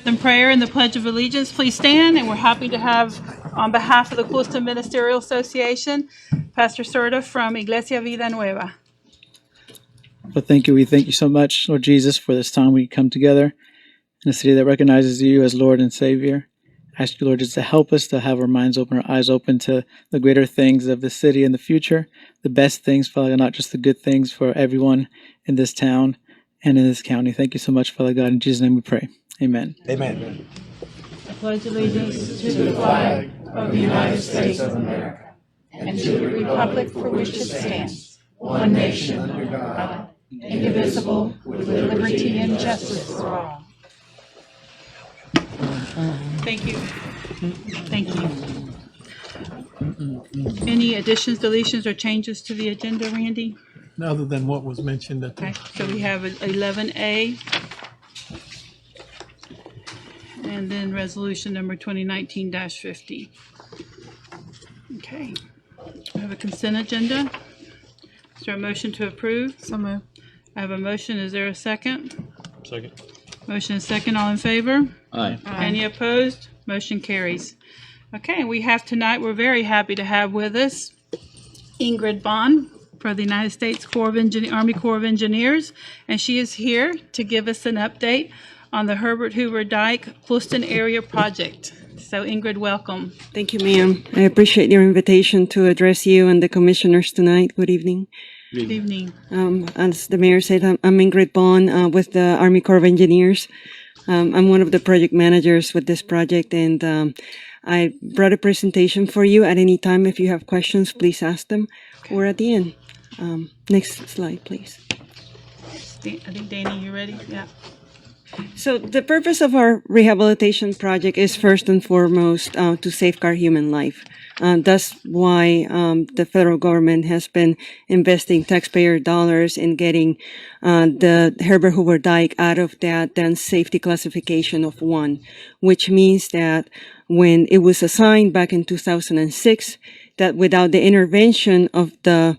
In prayer and the Pledge of Allegiance, please stand, and we're happy to have, on behalf of the Clewiston Ministerial Association, Pastor Serta from Iglesia Vida Nueva. Well, thank you. We thank you so much, Lord Jesus, for this time we come together in a city that recognizes you as Lord and Savior. I ask you, Lord, just to help us to have our minds open, our eyes open to the greater things of the city in the future, the best things, Father God, not just the good things for everyone in this town and in this county. Thank you so much, Father God. In Jesus' name we pray. Amen. Amen. I pledge allegiance to the flag of the United States of America and to the republic for which it stands, one nation under God, indivisible, with liberty and justice for all. Thank you. Thank you. Any additions, deletions, or changes to the agenda, Randy? Other than what was mentioned at the Okay, so we have 11A. And then resolution number 2019-50. Okay. We have a consent agenda. Is there a motion to approve? So moved. I have a motion. Is there a second? second. Motion is second. All in favor? Aye. Any opposed? Motion carries. Okay, we have tonight, we're very happy to have with us Ingrid Bond for the United States Army Corps of Engineers, and she is here to give us an update on the Herbert Hoover Dike Clewiston area project. So Ingrid, welcome. Thank you, ma'am. I appreciate your invitation to address you and the commissioners tonight. Good evening. Good evening. As the mayor said, I'm Ingrid Bond with the Army Corps of Engineers. I'm one of the project managers with this project, and I brought a presentation for you. At any time, if you have questions, please ask them. We're at the end. Next slide, please. I think, Danny, you ready? Yeah. So the purpose of our rehabilitation project is first and foremost to safeguard human life. That's why the federal government has been investing taxpayer dollars in getting the Herbert Hoover Dike out of that dense safety classification of 1, which means that when it was assigned back in 2006, that without the intervention of the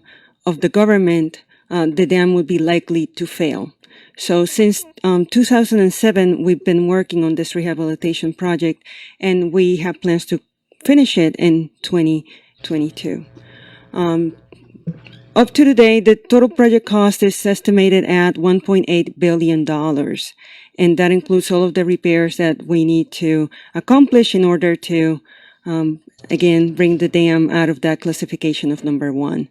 government, the dam would be likely to fail. So since 2007, we've been working on this rehabilitation project, and we have plans to finish it in 2022. Up to today, the total project cost is estimated at $1.8 billion. And that includes all of the repairs that we need to accomplish in order to, again, bring the dam out of that classification of number 1.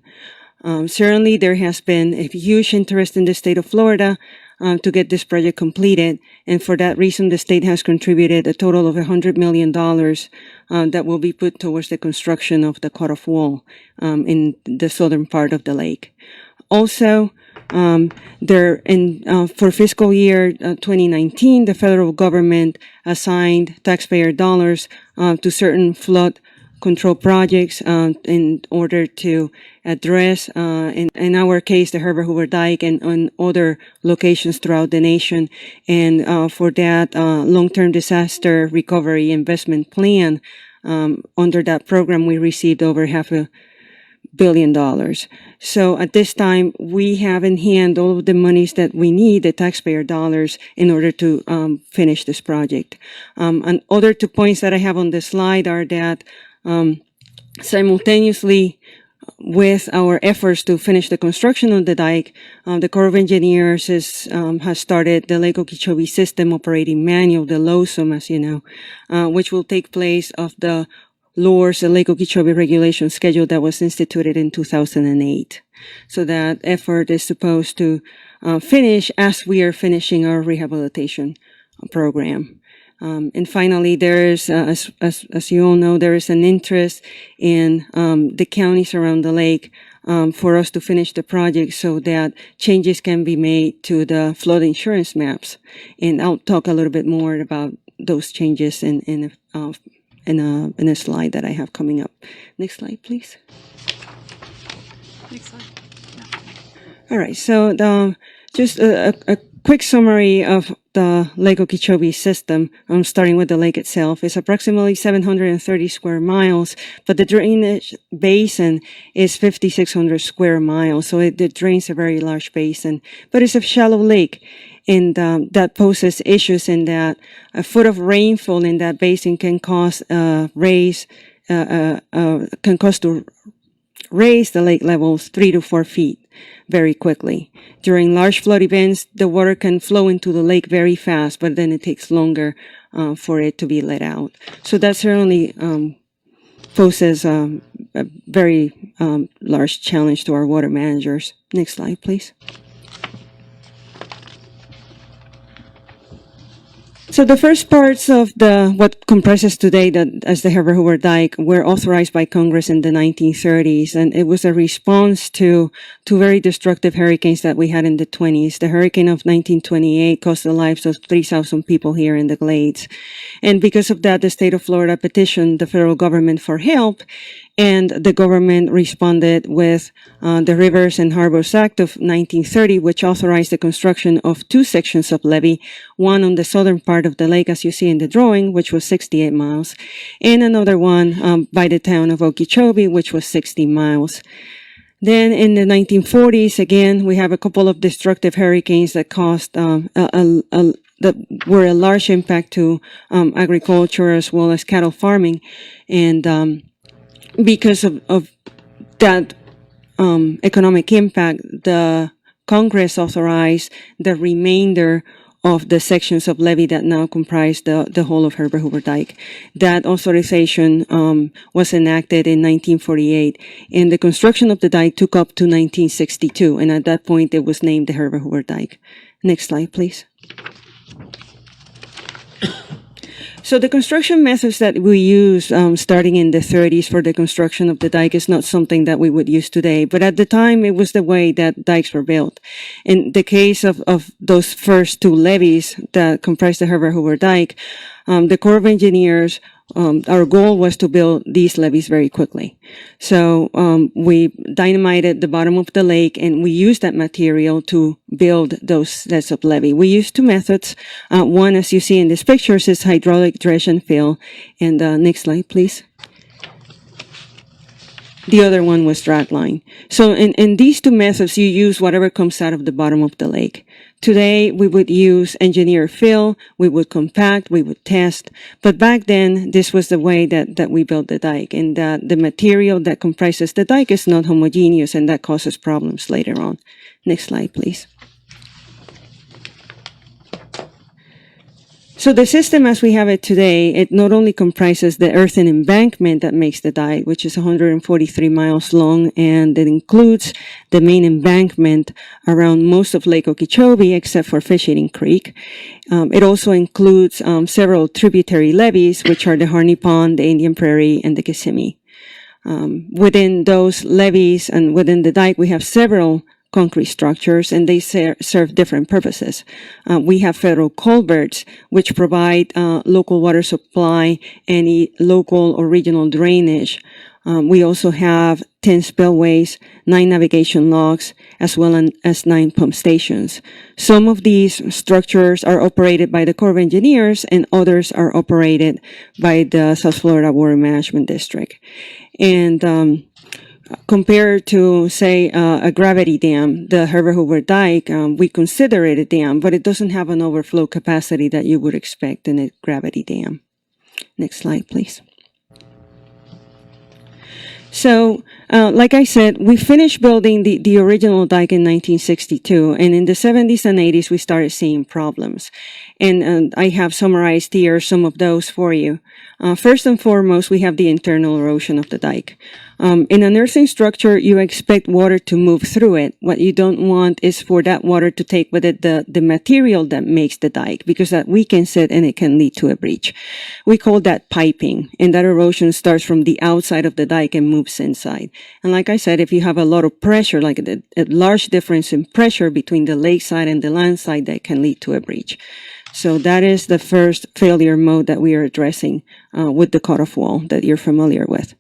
Certainly, there has been a huge interest in the state of Florida to get this project completed. And for that reason, the state has contributed a total of $100 million that will be put towards the construction of the cutoff wall in the southern part of the lake. Also, for fiscal year 2019, the federal government assigned taxpayer dollars to certain flood control projects in order to address, in our case, the Herbert Hoover Dike and on other locations throughout the nation. And for that long-term disaster recovery investment plan, under that program, we received over $500 million. So at this time, we have in hand all of the monies that we need, the taxpayer dollars, in order to finish this project. And other 2 points that I have on the slide are that simultaneously with our efforts to finish the construction of the dike, the Corps of Engineers has started the Lake Okeechobee System Operating Manual, the LOSOM, as you know, which will take place of the LORS, the Lake Okeechobee Regulation Schedule that was instituted in 2008. So that effort is supposed to finish as we are finishing our rehabilitation program. And finally, there is, as you all know, there is an interest in the counties around the lake for us to finish the project so that changes can be made to the flood insurance maps. And I'll talk a little bit more about those changes in a slide that I have coming up. Next slide, please. Next slide. All right. So just a quick summary of the Lake Okeechobee system, starting with the lake itself, is approximately 730 square miles, but the drainage basin is 5,600 square miles, so it drains a very large basin, but it's a shallow lake. And that poses issues in that a foot of rainfall in that basin can cause to raise the lake levels 3 to 4 feet very quickly. During large flood events, the water can flow into the lake very fast, but then it takes longer for it to be let out. So that certainly poses a very large challenge to our water managers. Next slide, please. So the first parts of what comprises today as the Herbert Hoover Dike were authorized by Congress in the 1930s, and it was a response to two very destructive hurricanes that we had in the 20s. The hurricane of 1928 cost the lives of 3,000 people here in the Glades. And because of that, the state of Florida petitioned the federal government for help, and the government responded with the Rivers and Harbors Act of 1930, which authorized the construction of two sections of levee, one on the southern part of the lake, as you see in the drawing, which was 68 miles, and another one by the town of Okeechobee, which was 60 miles. Then in the 1940s, again, we have a couple of destructive hurricanes that caused that were a large impact to agriculture as well as cattle farming, and because of that economic impact, the Congress authorized the remainder of the sections of levee that now comprise the whole of Herbert Hoover Dike. That authorization was enacted in 1948, and the construction of the dike took up to 1962, and at that point it was named the Herbert Hoover Dike. Next slide, please. So the construction methods that we use starting in the 30s for the construction of the dike is not something that we would use today, but at the time it was the way that dikes were built. In the case of those first two levees that comprise the Herbert Hoover Dike, the Corps of Engineers, our goal was to build these levees very quickly. So we dynamited the bottom of the lake, and we used that material to build those sets of levee. We used two methods. One, as you see in these pictures, is hydraulic dredge and fill. And next slide, please. The other one was dragline. So in these two methods, you use whatever comes out of the bottom of the lake. Today, we would use engineer fill, we would compact, we would test. But back then, this was the way that we built the dike, and that the material that comprises the dike is not homogeneous, and that causes problems later on. Next slide, please. So the system as we have it today, it not only comprises the earthen embankment that makes the dike, which is 143 miles long, and it includes the main embankment around most of Lake Okeechobee, except for Fish Eating Creek. It also includes several tributary levees, which are the Harney Pond, the Indian Prairie, and the Kissimmee. Within those levees and within the dike, we have several concrete structures, and they serve different purposes. We have federal culverts, which provide local water supply, any local or regional drainage. We also have 10 spillways, 9 navigation locks, as well as 9 pump stations. Some of these structures are operated by the Corps of Engineers, and others are operated by the South Florida Water Management District. And compared to, say, a gravity dam, the Herbert Hoover Dike, we consider it a dam, but it doesn't have an overflow capacity that you would expect in a gravity dam. Next slide, please. So, like I said, we finished building the original dike in 1962, and in the 70s and 80s, we started seeing problems. And I have summarized here some of those for you. First and foremost, we have the internal erosion of the dike. In an earthen structure, you expect water to move through it. What you don't want is for that water to take with it the material that makes the dike, because that weakens it and it can lead to a breach. We call that piping, and that erosion starts from the outside of the dike and moves inside. And like I said, if you have a lot of pressure, like a large difference in pressure between the lake side and the land side, that can lead to a breach. So that is the first failure mode that we are addressing with the cutoff wall that you're familiar with.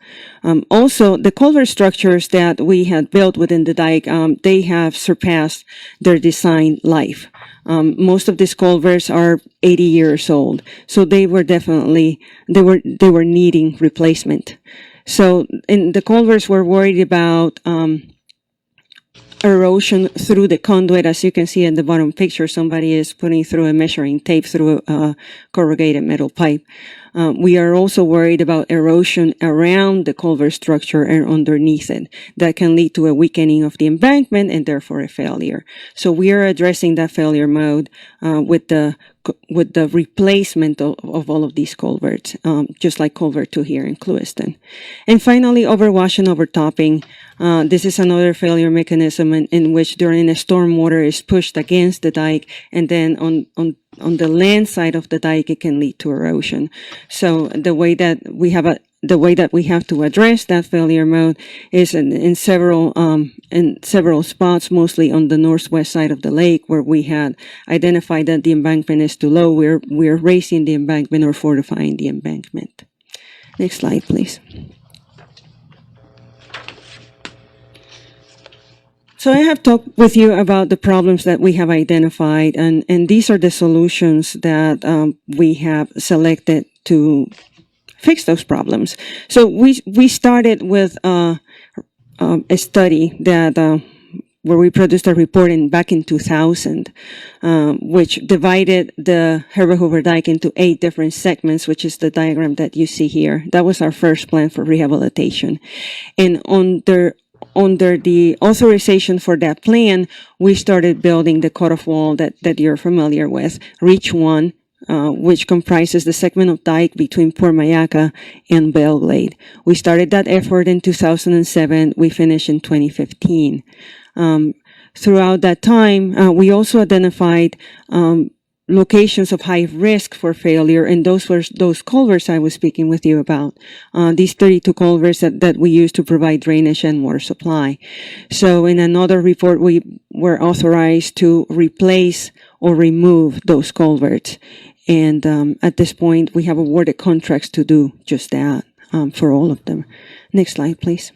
Also, the culvert structures that we had built within the dike, they have surpassed their design life. Most of these culverts are 80 years old, so they were definitely they were needing replacement. So in the culverts, we're worried about erosion through the conduit. As you can see in the bottom picture, somebody is putting through a measuring tape through a corrugated metal pipe. We are also worried about erosion around the culvert structure and underneath it. That can lead to a weakening of the embankment and therefore a failure. So we are addressing that failure mode with the replacement of all of these culverts, just like culvert 2 here in Clewiston. And finally, overwash and overtopping. This is another failure mechanism in which during a storm water is pushed against the dike, and then on the land side of the dike, it can lead to erosion. So the way that we have to address that failure mode is in several spots, mostly on the northwest side of the lake, where we had identified that the embankment is too low. We're raising the embankment or fortifying the embankment. Next slide, please. So I have talked with you about the problems that we have identified, and these are the solutions that we have selected to fix those problems. So we started with a study that where we produced a report back in 2000, which divided the Herbert Hoover Dike into 8 different segments, which is the diagram that you see here. That was our first plan for rehabilitation, and under the authorization for that plan, we started building the cutoff wall that you're familiar with, Reach 1, which comprises the segment of dike between Port Mayaca and Belglade. We started that effort in 2007. We finished in 2015. Throughout that time, we also identified locations of high risk for failure, and those were those culverts I was speaking with you about. These 32 culverts that we use to provide drainage and water supply. So in another report, we were authorized to replace or remove those culverts. And at this point, we have awarded contracts to do just that for all of them. Next slide, please.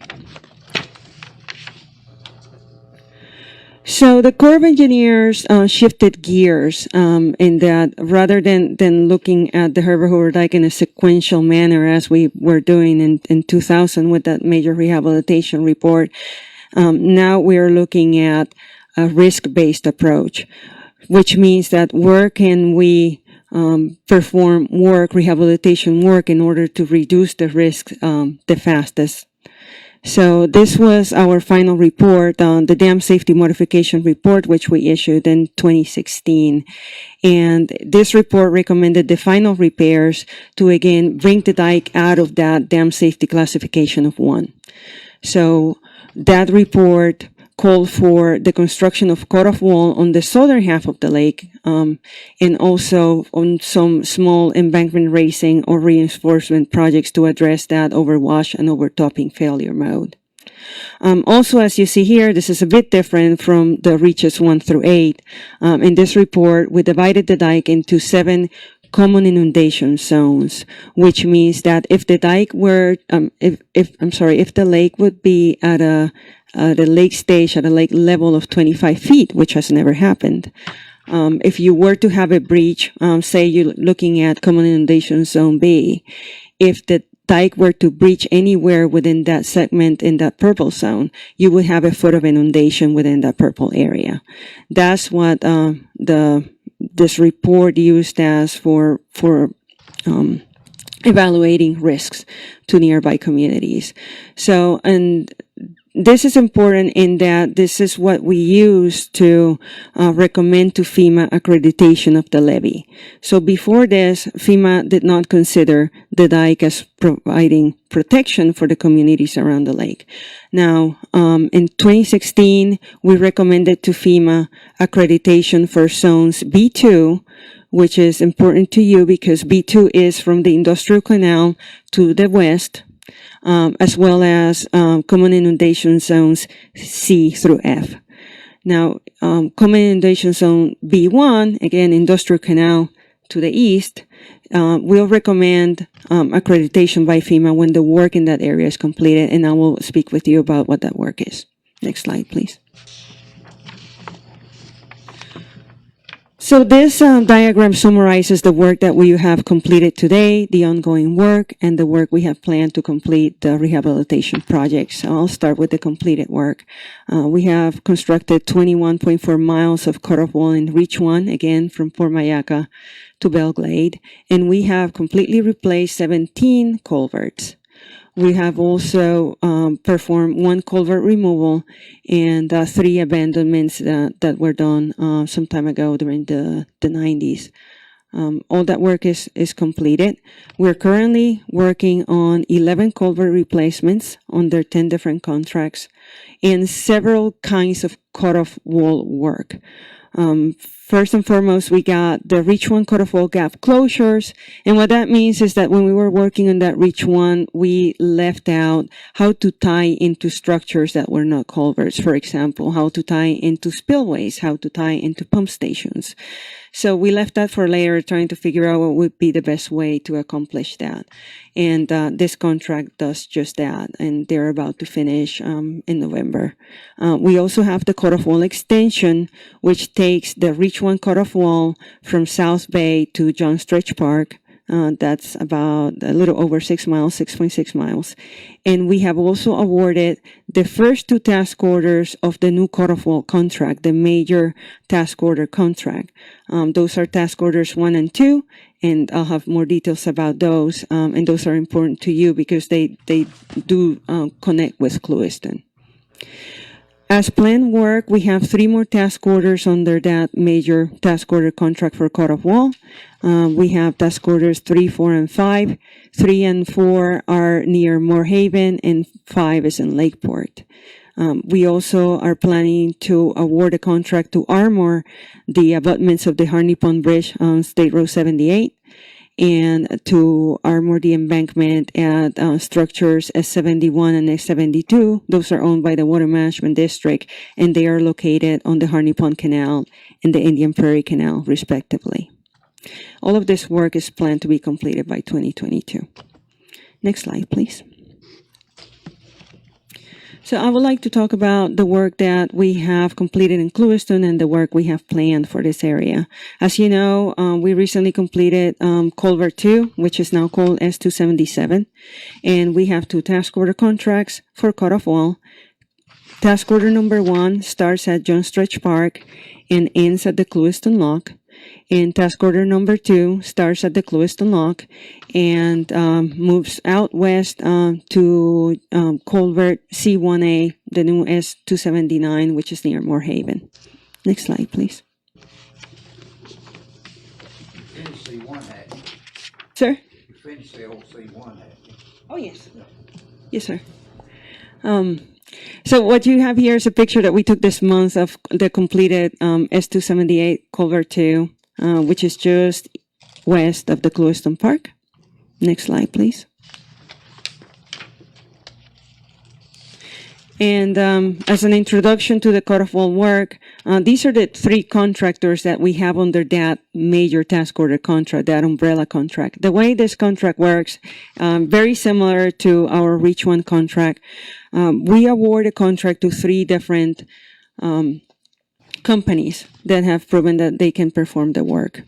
So the Corps of Engineers shifted gears in that rather than looking at the Herbert Hoover Dike in a sequential manner as we were doing in 2000 with that major rehabilitation report, now we are looking at a risk-based approach, which means that where can we perform rehabilitation work in order to reduce the risk the fastest. So this was our final report on the dam safety modification report, which we issued in 2016. And this report recommended the final repairs to, again, bring the dike out of that dam safety classification of 1. So that report called for the construction of cutoff wall on the southern half of the lake, and also on some small embankment raising or reinforcement projects to address that overwash and overtopping failure mode. Also, as you see here, this is a bit different from the reaches 1 through 8. In this report, we divided the dike into 7 common inundation zones, which means that if the dike were, if the lake would be at the lake stage at a lake level of 25 feet, which has never happened. If you were to have a breach, say you're looking at common inundation zone B, if the dike were to breach anywhere within that segment in that purple zone, you would have a foot of inundation within that purple area. That's what this report used as for evaluating risks to nearby communities. So, and this is important in that this is what we use to recommend to FEMA accreditation of the levee. So before this, FEMA did not consider the dike as providing protection for the communities around the lake. Now, in 2016, we recommended to FEMA accreditation for zones B2, which is important to you because B2 is from the industrial canal to the west, as well as common inundation zones C through F. Now, common inundation zone B1, again, industrial canal to the east, we'll recommend accreditation by FEMA when the work in that area is completed, and I will speak with you about what that work is. Next slide, please. So this diagram summarizes the work that we have completed today, the ongoing work, and the work we have planned to complete the rehabilitation project. So I'll start with the completed work. We have constructed 21.4 miles of cut-off wall in Reach 1, again from Port Mayaca to Belglade, and we have completely replaced 17 culverts. We have also performed one culvert removal and 3 abandonments that were done some time ago during the 90s. All that work is completed. We're currently working on 11 culvert replacements under 10 different contracts and several kinds of cut-off wall work. First and foremost, we got the Reach 1 cut-off wall gap closures. And what that means is that when we were working on that Reach 1, we left out how to tie into structures that were not culverts. For example, how to tie into spillways, how to tie into pump stations. So we left that for later, trying to figure out what would be the best way to accomplish that. And this contract does just that, and they're about to finish in November. We also have the cut-off wall extension, which takes the Reach 1 cut-off wall from South Bay to John Stretch Park. That's about a little over 6 miles, 6.6 miles. And we have also awarded the first 2 task orders of the new cut-off wall contract, the major task order contract. Those are task orders 1 and 2, and I'll have more details about those. And those are important to you because they do connect with Clewiston. As planned work, we have 3 more task orders under that major task order contract for cut-off wall. We have task orders 3, 4, and 5. 3 and 4 are near Moorhaven, and 5 is in Lakeport. We also are planning to award a contract to armor the abutments of the Harney Pond Bridge on State Road 78 and to armor the embankment at structures S71 and S72. Those are owned by the Water Management District, and they are located on the Harney Pond Canal and the Indian Prairie Canal, respectively. All of this work is planned to be completed by 2022. Next slide, please. So I would like to talk about the work that we have completed in Clewiston and the work we have planned for this area. As you know, we recently completed Culvert 2, which is now called S277, and we have 2 task order contracts for cut-off wall. Task order number 1 starts at John Stretch Park and ends at the Clewiston Lock. And task order number 2 starts at the Clewiston Lock and moves out west to Culvert C1A, the new S279, which is near Moorhaven. Next slide, please. You finished C1, hadn't you? Sir? You finished the old C1, hadn't you? Oh, yes. Yes, sir. So what you have here is a picture that we took this month of the completed S278 Culvert 2, which is just west of the Clewiston Park. Next slide, please. And as an introduction to the cut-off wall work, these are the 3 contractors that we have under that major task order contract, that umbrella contract. The way this contract works, very similar to our Reach 1 contract. We award a contract to 3 different companies that have proven that they can perform the work.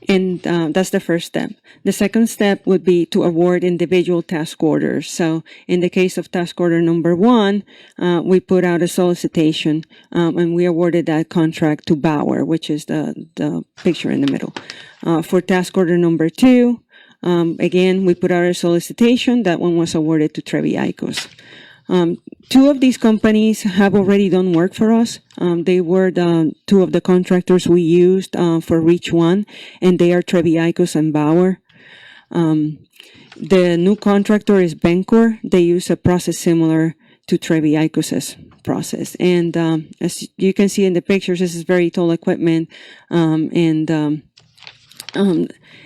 And that's the first step. The second step would be to award individual task orders. So in the case of task order number 1, we put out a solicitation and we awarded that contract to Bauer, which is the picture in the middle. For task order number 2, again, we put out a solicitation. That one was awarded to Trevi Icos. 2 of these companies have already done work for us. They were the 2 of the contractors we used for Reach 1, and they are Trevi Icos and Bauer. The new contractor is Bencor. They use a process similar to Trevi Icos's process. And as you can see in the pictures, this is very tall equipment, and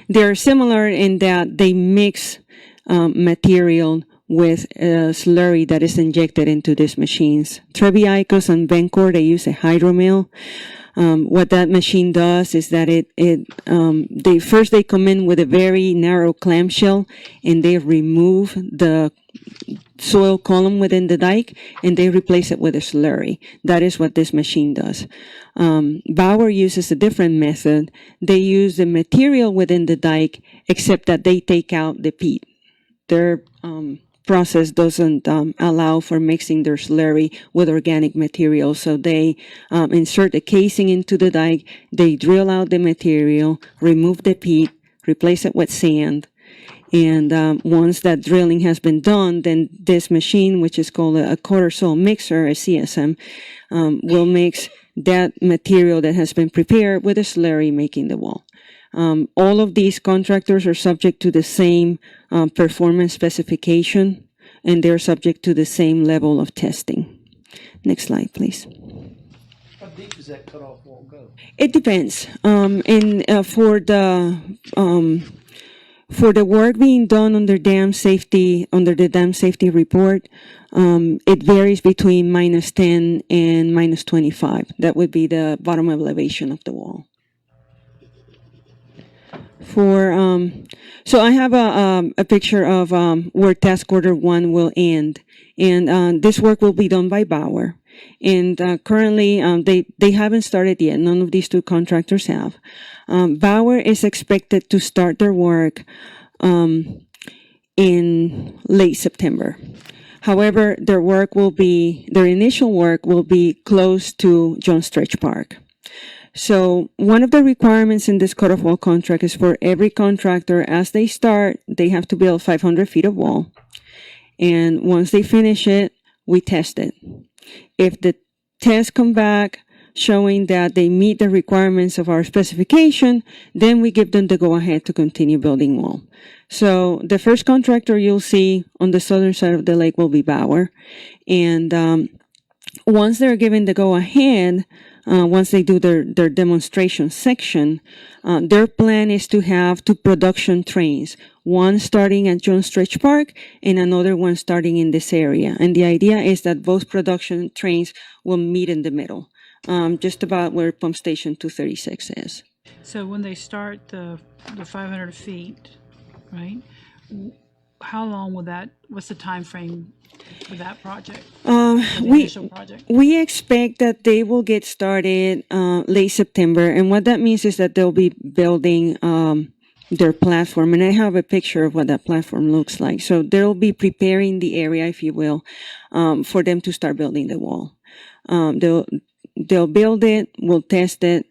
they're similar in that they mix material with a slurry that is injected into these machines. Trevi Icos and Vencor, they use a hydromill. What that machine does is that they come in with a very narrow clamshell and they remove the soil column within the dike and they replace it with a slurry. That is what this machine does. Bauer uses a different method. They use the material within the dike, except that they take out the peat. Their process doesn't allow for mixing their slurry with organic material. So they insert a casing into the dike, they drill out the material, remove the peat, replace it with sand. And once that drilling has been done, then this machine, which is called a quarter soil mixer, a CSM, will mix that material that has been prepared with a slurry, making the wall. All of these contractors are subject to the same performance specification, and they're subject to the same level of testing. Next slide, please. How deep does that cutoff wall go? It depends. For the work being done under the dam safety report, it varies between -10 and -25. That would be the bottom elevation of the wall. So I have a picture of where task order 1 will end, and this work will be done by Bauer. And currently, they haven't started yet. None of these two contractors have. Bauer is expected to start their work in late September. However, their initial work will be close to John Stretch Park. So one of the requirements in this cut-off wall contract is for every contractor, as they start, they have to build 500 feet of wall. And once they finish it, we test it. If the tests come back showing that they meet the requirements of our specification, then we give them the go-ahead to continue building wall. So the first contractor you'll see on the southern side of the lake will be Bauer. And once they're given the go-ahead, once they do their demonstration section, their plan is to have 2 production trains, one starting at John Stretch Park and another one starting in this area. And the idea is that both production trains will meet in the middle, just about where pump station 236 is. So when they start the 500 feet, right? How long will what's the time frame for that project? The initial project? We expect that they will get started late September, and what that means is that they'll be building their platform, and I have a picture of what that platform looks like. So they'll be preparing the area, if you will, for them to start building the wall. They'll build it, we'll test it.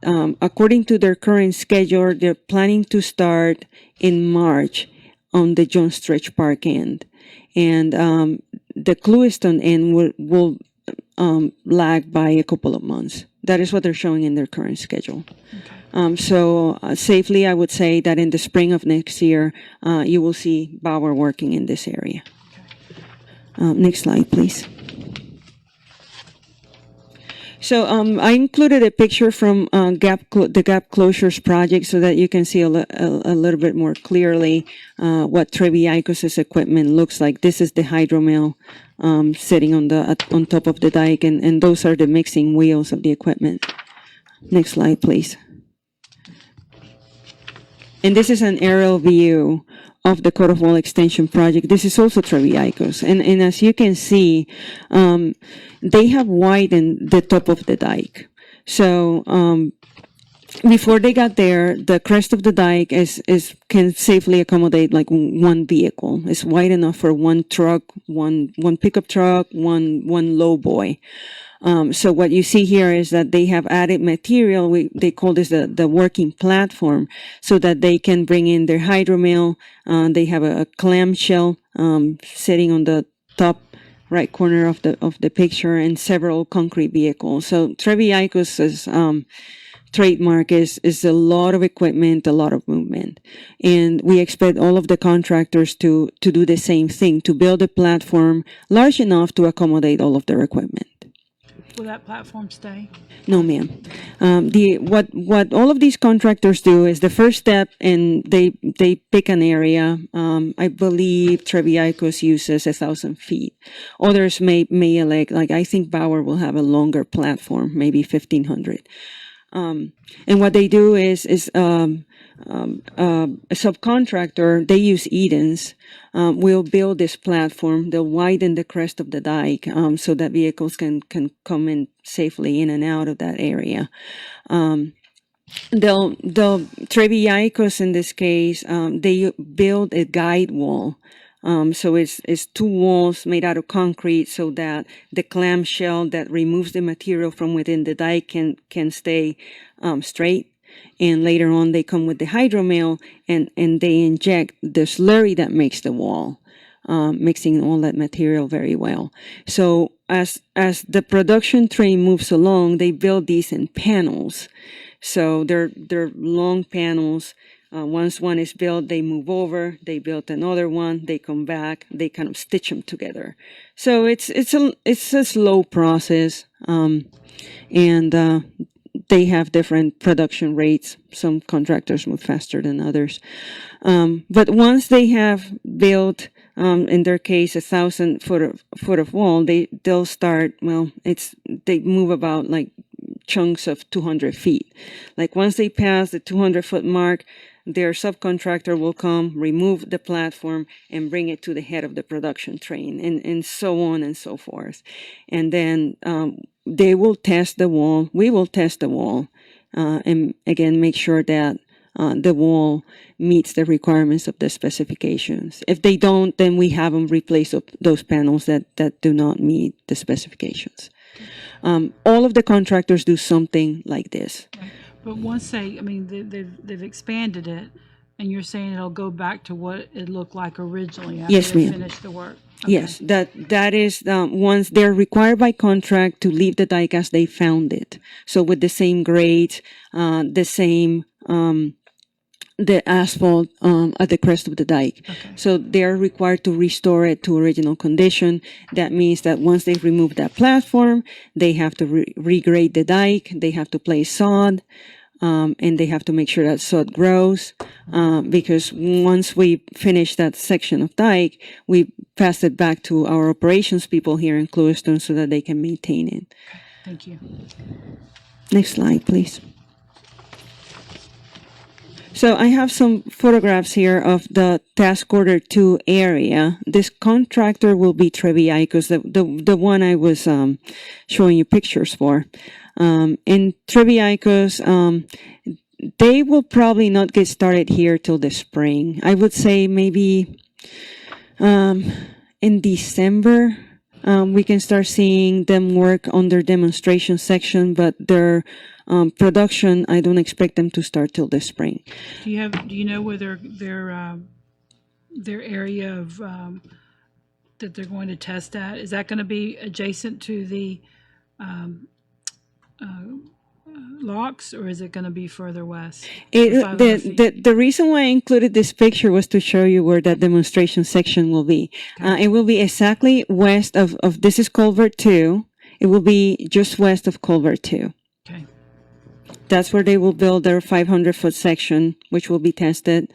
According to their current schedule, they're planning to start in March on the John Stretch Park end. And the Clewiston end will lag by a couple of months. That is what they're showing in their current schedule. Okay. Safely, I would say that in the spring of next year, you will see Bauer working in this area. Okay. Next slide, please. So I included a picture from the gap closures project so that you can see a little bit more clearly what Trevi Icos' equipment looks like. This is the hydromill sitting on top of the dike, and those are the mixing wheels of the equipment. Next slide, please. And this is an aerial view of the cut-off wall extension project. This is also Trevi Icos. And as you can see, they have widened the top of the dike. So before they got there, the crest of the dike can safely accommodate like one vehicle. It's wide enough for one truck, one pickup truck, one low boy. So what you see here is that they have added material. They call this the working platform, so that they can bring in their hydromill. They have a clamshell sitting on the top right corner of the picture, and several concrete vehicles. So Trevi Icos' trademark is a lot of equipment, a lot of movement, and we expect all of the contractors to do the same thing, to build a platform large enough to accommodate all of their equipment. Will that platform stay? No, ma'am. What all of these contractors do is the first step, and they pick an area. I believe Treviicos uses 1,000 feet. Others may elect, like I think Bauer will have a longer platform, maybe 1,500. And what they do is a subcontractor, they use Edens, will build this platform. They'll widen the crest of the dike so that vehicles can come in safely in and out of that area. They'll Treviicos in this case, they build a guide wall. So it's two walls made out of concrete so that the clamshell that removes the material from within the dike can stay straight. And later on, they come with the hydromill and they inject the slurry that makes the wall, mixing all that material very well. So as the production train moves along, they build these in panels. So they're long panels. Once one is built, they move over, they build another one, they come back, they kind of stitch them together. So it's a slow process, and they have different production rates. Some contractors move faster than others. But once they have built, in their case, 1,000 foot of wall, they'll start, they move about like chunks of 200 feet. Like once they pass the 200 foot mark, their subcontractor will come, remove the platform, and bring it to the head of the production train, and so on and so forth. And then they will test the wall. We will test the wall, and again, make sure that the wall meets the requirements of the specifications. If they don't, then we have them replace those panels that do not meet the specifications. All of the contractors do something like this. But once they've expanded it, and you're saying it'll go back to what it looked like originally after Yes, they ma'am. finish the work. Okay. Yes, that is once they're required by contract to leave the dike as they found it. So with the same grades, the same the asphalt at the crest of the dike. Okay. So they're required to restore it to original condition. That means that once they've removed that platform, they have to regrade the dike. They have to place sod. And they have to make sure that sod grows, because once we finish that section of dike, we pass it back to our operations people here in Clewiston so that they can maintain it. Thank you. Next slide, please. So I have some photographs here of the task order 2 area. This contractor will be Treviicos, the one I was showing you pictures for. In Treviicos, they will probably not get started here till the spring. I would say maybe in December, we can start seeing them work on their demonstration section, but their production, I don't expect them to start till the spring. Do you know where their area of that they're going to test at? Is that going to be adjacent to the locks, or is it going to be further west? The reason why I included this picture was to show you where that demonstration section will be. It will be exactly west of this is Culvert 2. It will be just west of Culvert 2. Okay. That's where they will build their 500-foot section, which will be tested.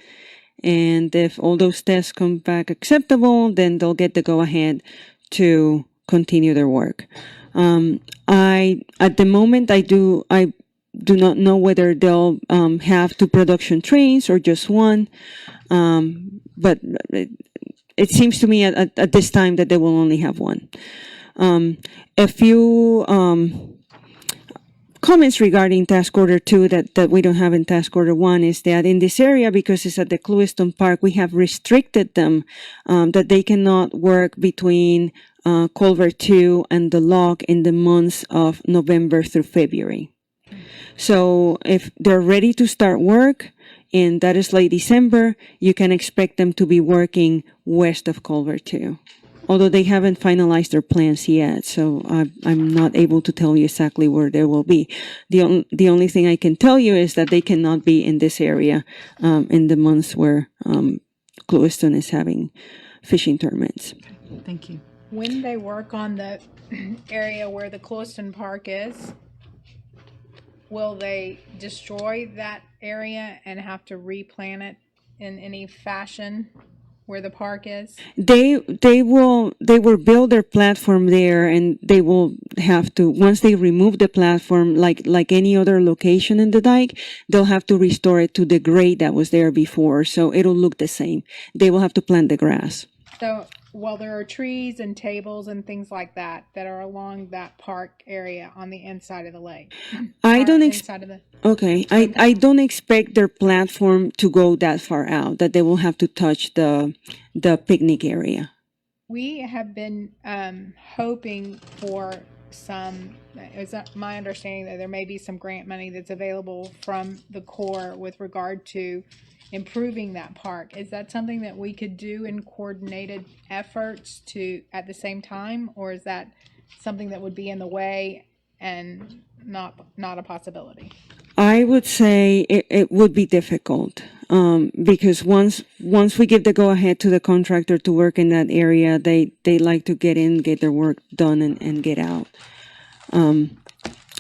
And if all those tests come back acceptable, then they'll get the go-ahead to continue their work. At the moment, I do not know whether they'll have 2 production trains or just one. But it seems to me at this time that they will only have one. A few comments regarding task order 2 that we don't have in task order 1 is that in this area, because it's at the Clewiston Park, we have restricted them that they cannot work between Culvert 2 and the lock in the months of November through February. So if they're ready to start work, and that is late December, you can expect them to be working west of Culvert 2. Although they haven't finalized their plans yet, so I'm not able to tell you exactly where they will be. The only thing I can tell you is that they cannot be in this area in the months where Clewiston is having fishing tournaments. Okay. Thank you. When they work on the area where the Clewiston Park is, will they destroy that area and have to replant it in any fashion where the park is? They will build their platform there, and they will have to, once they remove the platform, like any other location in the dike, they'll have to restore it to the grade that was there before, so it'll look the same. They will have to plant the grass. So, while there are trees and tables and things like that that are along that park area on the inside of the lake. I Or don't inside of the Okay, I don't expect their platform to go that far out, that they will have to touch the picnic area. We have been hoping for some, is that my understanding that there may be some grant money that's available from the Corps with regard to improving that park. Is that something that we could do in coordinated efforts to at the same time, or is that something that would be in the way and not a possibility? I would say it would be difficult, because once we give the go ahead to the contractor to work in that area, they like to get in, get their work done, and get out.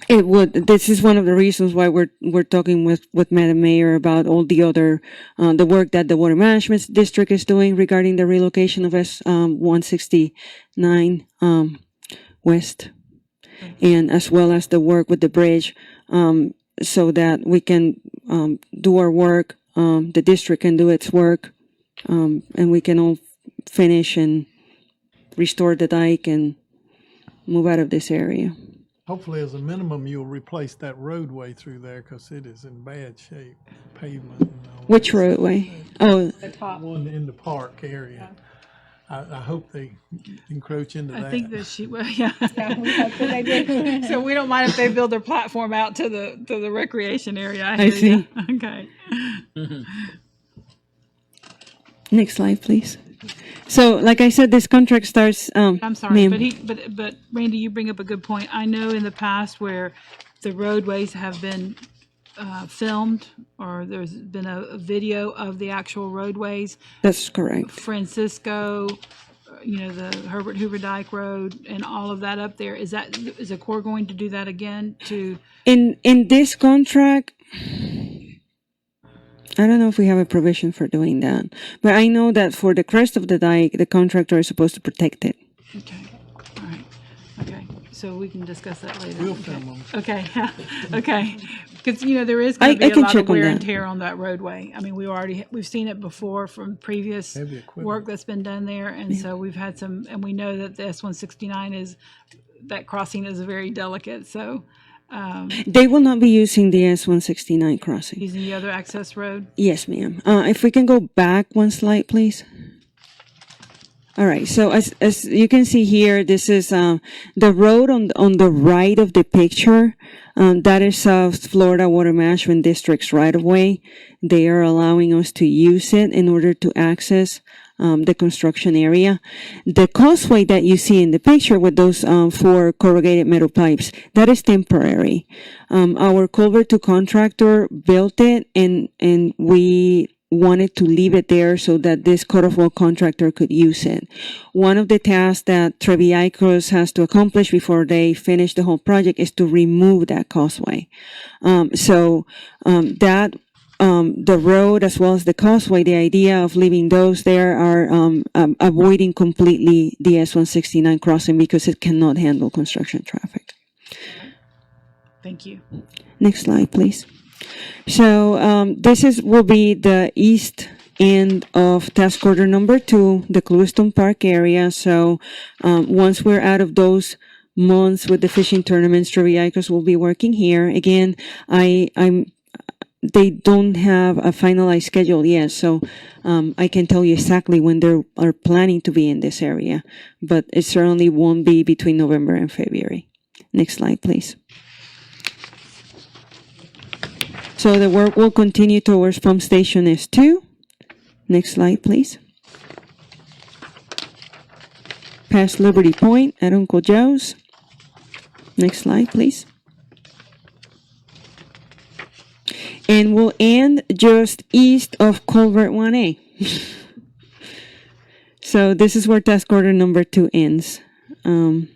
This is one of the reasons why we're talking with Madam Mayor about all the other, the work that the Water Management District is doing regarding the relocation of S-169, West, and as well as the work with the bridge, so that we can, do our work, the district can do its work, and we can all finish and restore the dike and move out of this area. Hopefully, as a minimum, you'll replace that roadway through there because it is in bad shape, pavement and all. Which roadway? Oh, The top. One in the park area. I hope they encroach into that. I think that yeah. Yeah, we hope that they do. So we don't mind if they build their platform out to the recreation area. I hear see. ya. Okay. next slide, please. So, like I said, this contract starts. I'm sorry, ma'am. but Randy, you bring up a good point. I know in the past where the roadways have been filmed, or there's been a video of the actual roadways. That's correct. Francisco, the Herbert Hoover Dike Road, and all of that up there. Is the Corps going to do that again? In this contract, I don't know if we have a provision for doing that, but I know that for the crest of the dike, the contractor is supposed to protect it. Okay. All right. Okay. So we can discuss that later. We'll Okay. film them. Okay. Okay. Because there is going I to be a can lot check of on wear and that. tear on that roadway. I mean, we've seen it before from previous Heavy equipment. work that's been done there, and so we've had some, and we know that the S-169 that crossing is very delicate. So They will not be using the S-169 crossing. using the other access road. Yes, ma'am. If we can go back one slide, please. All right. So as you can see here, this is the road on the right of the picture. That is South Florida Water Management District's right of way. They are allowing us to use it in order to access the construction area. The causeway that you see in the picture with those 4 corrugated metal pipes, that is temporary. Our culvert to contractor built it, and we wanted to leave it there so that this cut-off-wall contractor could use it. One of the tasks that Treviicos has to accomplish before they finish the whole project is to remove that causeway. The road as well as the causeway, the idea of leaving those there are avoiding completely the S-169 crossing because it cannot handle construction traffic. Thank you. Next slide, please. So this will be the east end of task order number 2, the Clewiston Park area. So once we're out of those months with the fishing tournaments, Treviicos will be working here. Again, they don't have a finalized schedule yet, so I can tell you exactly when they are planning to be in this area, but it certainly won't be between November and February. Next slide, please. So the work will continue towards pump station S2. Next slide, please. Past Liberty Point at Uncle Joe's. Next slide, please. And we'll end just east of Culvert 1A. So this is where task order number 2 ends. And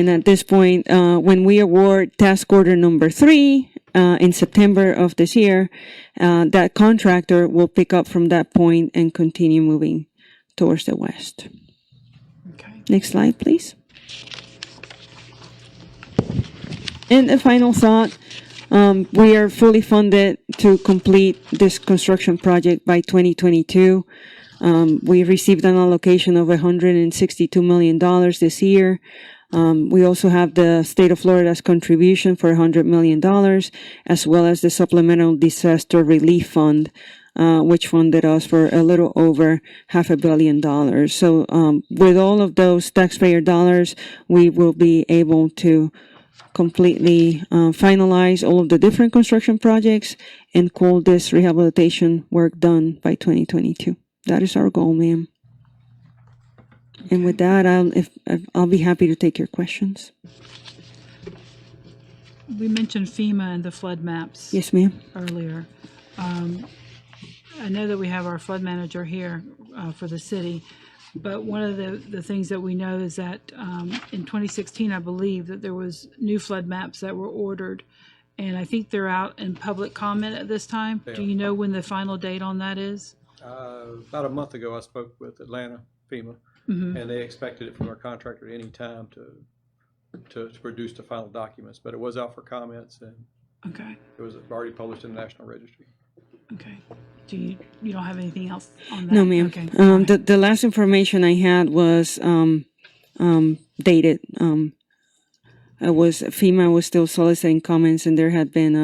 at this point, when we award task order number 3 in September of this year, that contractor will pick up from that point and continue moving towards the west. Okay. Next slide, please. And a final thought, we are fully funded to complete this construction project by 2022. We received an allocation of $162 million this year. We also have the state of Florida's contribution for $100 million, as well as the supplemental disaster relief fund, which funded us for a little over $500 million. So, with all of those taxpayer dollars, we will be able to completely finalize all of the different construction projects and call this rehabilitation work done by 2022. That is our goal, ma'am. And with that, I'll be happy to take your questions. We mentioned FEMA and the flood maps Yes, ma'am. earlier. I know that we have our flood manager here for the city, but one of the things that we know is that in 2016, I believe that there was new flood maps that were ordered, and I think they're out in public comment at this time. Do you know when the final date on that is? About a month ago, I spoke with Atlanta FEMA, and they expected it from our contractor at any time to produce the final documents. But it was out for comments, and Okay. it was already published in the National Registry. Okay. Do you don't have anything else on that? No, ma'am. Okay. All right. The last information I had was dated. It was FEMA was still soliciting comments, and there had been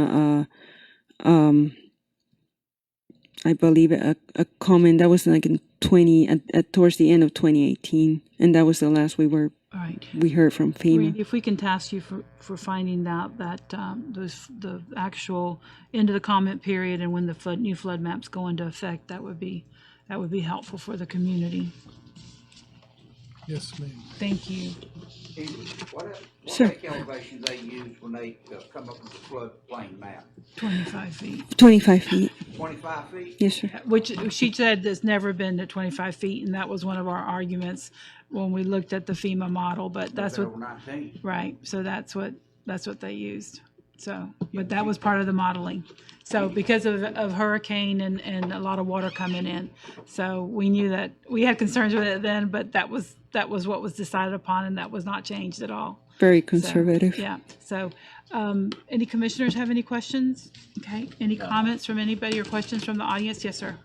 I believe a comment that was like in towards the end of 2018, and that was the last All right. we heard from FEMA. If we can task you for finding out that the actual end of the comment period and when the new flood maps go into effect, that would be helpful for the community. Yes, ma'am. Thank you. What Sure. lake elevations they use when they come up with the floodplain map? 25 feet. 25 feet. 25 feet? Yes, sir. Which she said has never been at 25 feet, and that was one of our arguments when we looked at the FEMA model. But that's They're what, over 19. right? So that's what they used. So, but that was part of the modeling. So because of hurricane and a lot of water coming in, so we knew that we had concerns with it then, but that was what was decided upon, and that was not changed at all. Very So, conservative. yeah. So, any commissioners have any questions? Okay. Any comments from anybody or questions from the audience? Yes, sir.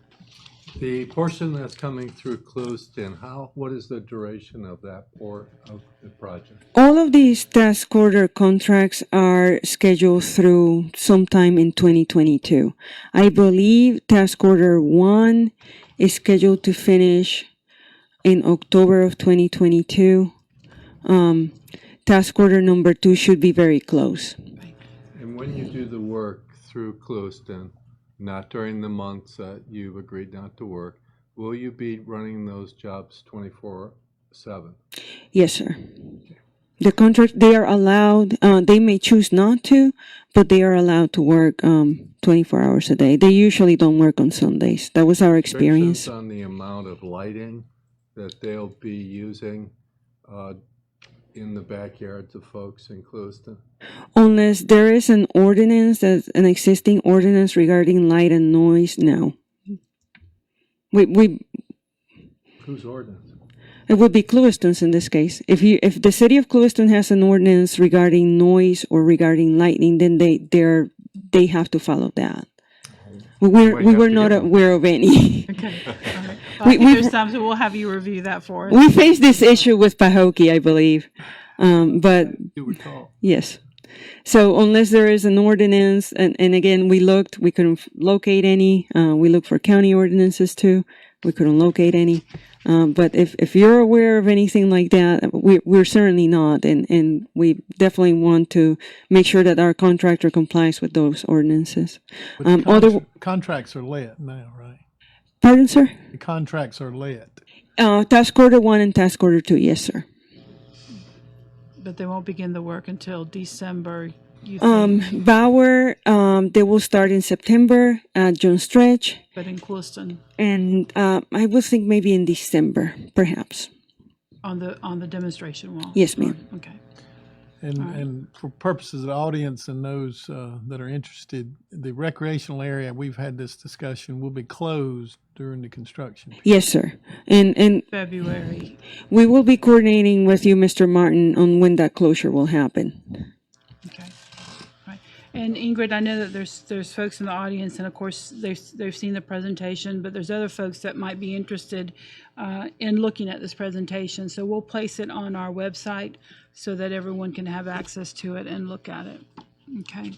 The portion that's coming through Clewiston, what is the duration of that part of the project? All of these task order contracts are scheduled through sometime in 2022. I believe task order 1 is scheduled to finish in October of 2022. Task order number 2 should be very close. And when you do the work through Clewiston, not during the months that you've agreed not to work, will you be running those jobs 24/7? Yes, sir. The contract, they are allowed, they may choose not to, but they are allowed to work 24 hours a day. They usually don't work on Sundays. That was our experience. Restrictions on the amount of lighting that they'll be using in the backyards of folks in Clewiston? Unless there is an ordinance, that's an existing ordinance regarding light and noise, no. Whose ordinance? It would be Clewiston's in this case. If the city of Clewiston has an ordinance regarding noise or regarding lighting, then they have to follow that. We were not aware of any. Okay. All right. Well, I think there's some, so we'll have you review that for us. We faced this issue with Pahokee, I believe. But You recall. yes. So unless there is an ordinance, and again, we couldn't locate any. We looked for county ordinances too. We couldn't locate any. But if you're aware of anything like that, we're certainly not. And we definitely want to make sure that our contractor complies with those ordinances. But the contracts are let now, right? Pardon, sir? The contracts are let. Task order 1 and task order 2, yes, sir. But they won't begin the work until December you think? Bauer, they will start in September at John Stretch, But in Clewiston, and I would think maybe in December, perhaps. on the demonstration wall? Yes, ma'am. Okay. And for purposes of the audience and those that are interested, the recreational area, we've had this discussion, will be closed during the construction period. Yes, sir. And February. we will be coordinating with you, Mr. Martin, on when that closure will happen. Okay. Right. And Ingrid, I know that there's folks in the audience, and of course they've seen the presentation, but there's other folks that might be interested in looking at this presentation. So we'll place it on our website so that everyone can have access to it and look at it. Okay.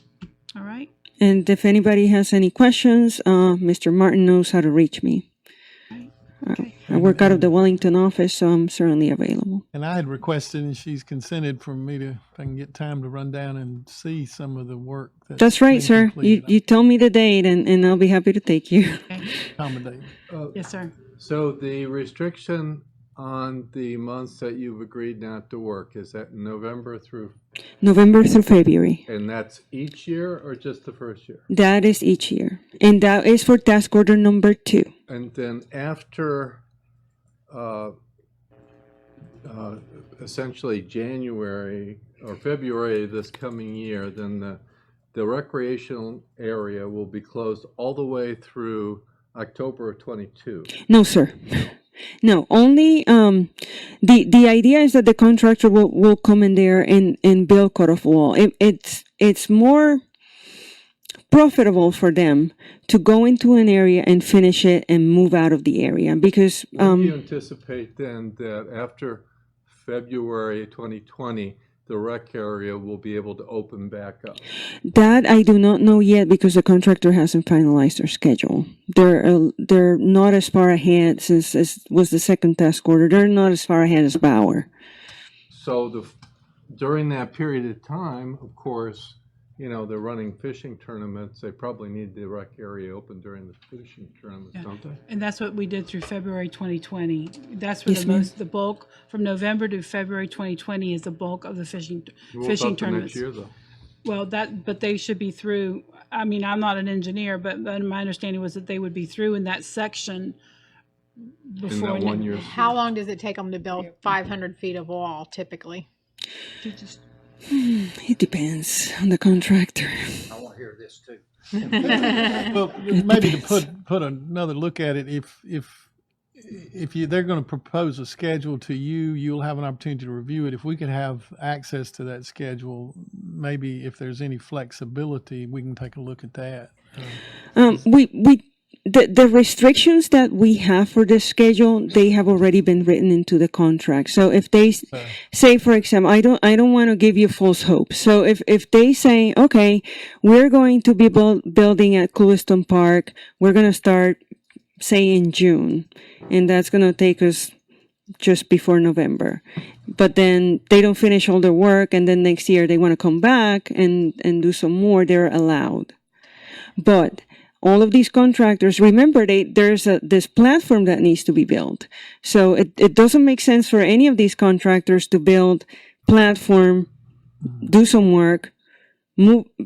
All right. And if anybody has any questions, Mr. Martin knows how to reach me. Okay. I work out of the Wellington office, so I'm certainly available. And I had requested, and she's consented for me to, if I can get time to run down and see some of the work. That's right, been sir. completed. You tell me the date, and I'll be happy to take you. Accommodate. Yes, sir. So the restriction on the months that you've agreed not to work, is that November through, November through February. and that's each year or just the first year? That is each year. And that is for task order number 2. And then after essentially January or February this coming year, then the recreational area will be closed all the way through October of 22. No, sir. No, only the idea is that the contractor will come in there and build cut-off wall. It's more profitable for them to go into an area and finish it and move out of the area because Do you anticipate then that after February 2020, the rec area will be able to open back up? that I do not know yet because the contractor hasn't finalized their schedule. They're not as far ahead since this was the second task order. They're not as far ahead as Bauer. So during that period of time, of course, they're running fishing tournaments. They probably need the rec area open during the fishing tournaments, don't they? And that's what we did through February 2020. That's where Yes, ma'am. the bulk from November to February 2020 is the bulk of the fishing What fishing about the tournaments. next year, though? Well, but they should be through. I mean, I'm not an engineer, but my understanding was that they would be through in that section In before. that 1 year? How long does it take them to build 500 feet of wall typically? It depends on the contractor. I want to hear this too. Well, maybe to put another look at it, if they're going to propose a schedule to you, you'll have an opportunity to review it. If we could have access to that schedule, maybe if there's any flexibility, we can take a look at that. The restrictions that we have for the schedule, they have already been written into the contract. So if they say, for example, I don't want to give you false hope. So if they say, okay, we're going to be building at Clewiston Park, we're going to start, say, in June, and that's going to take us just before November. But then they don't finish all their work, and then next year they want to come back and do some more, they're allowed. But all of these contractors, remember, there's this platform that needs to be built. So it doesn't make sense for any of these contractors to build platform, do some work,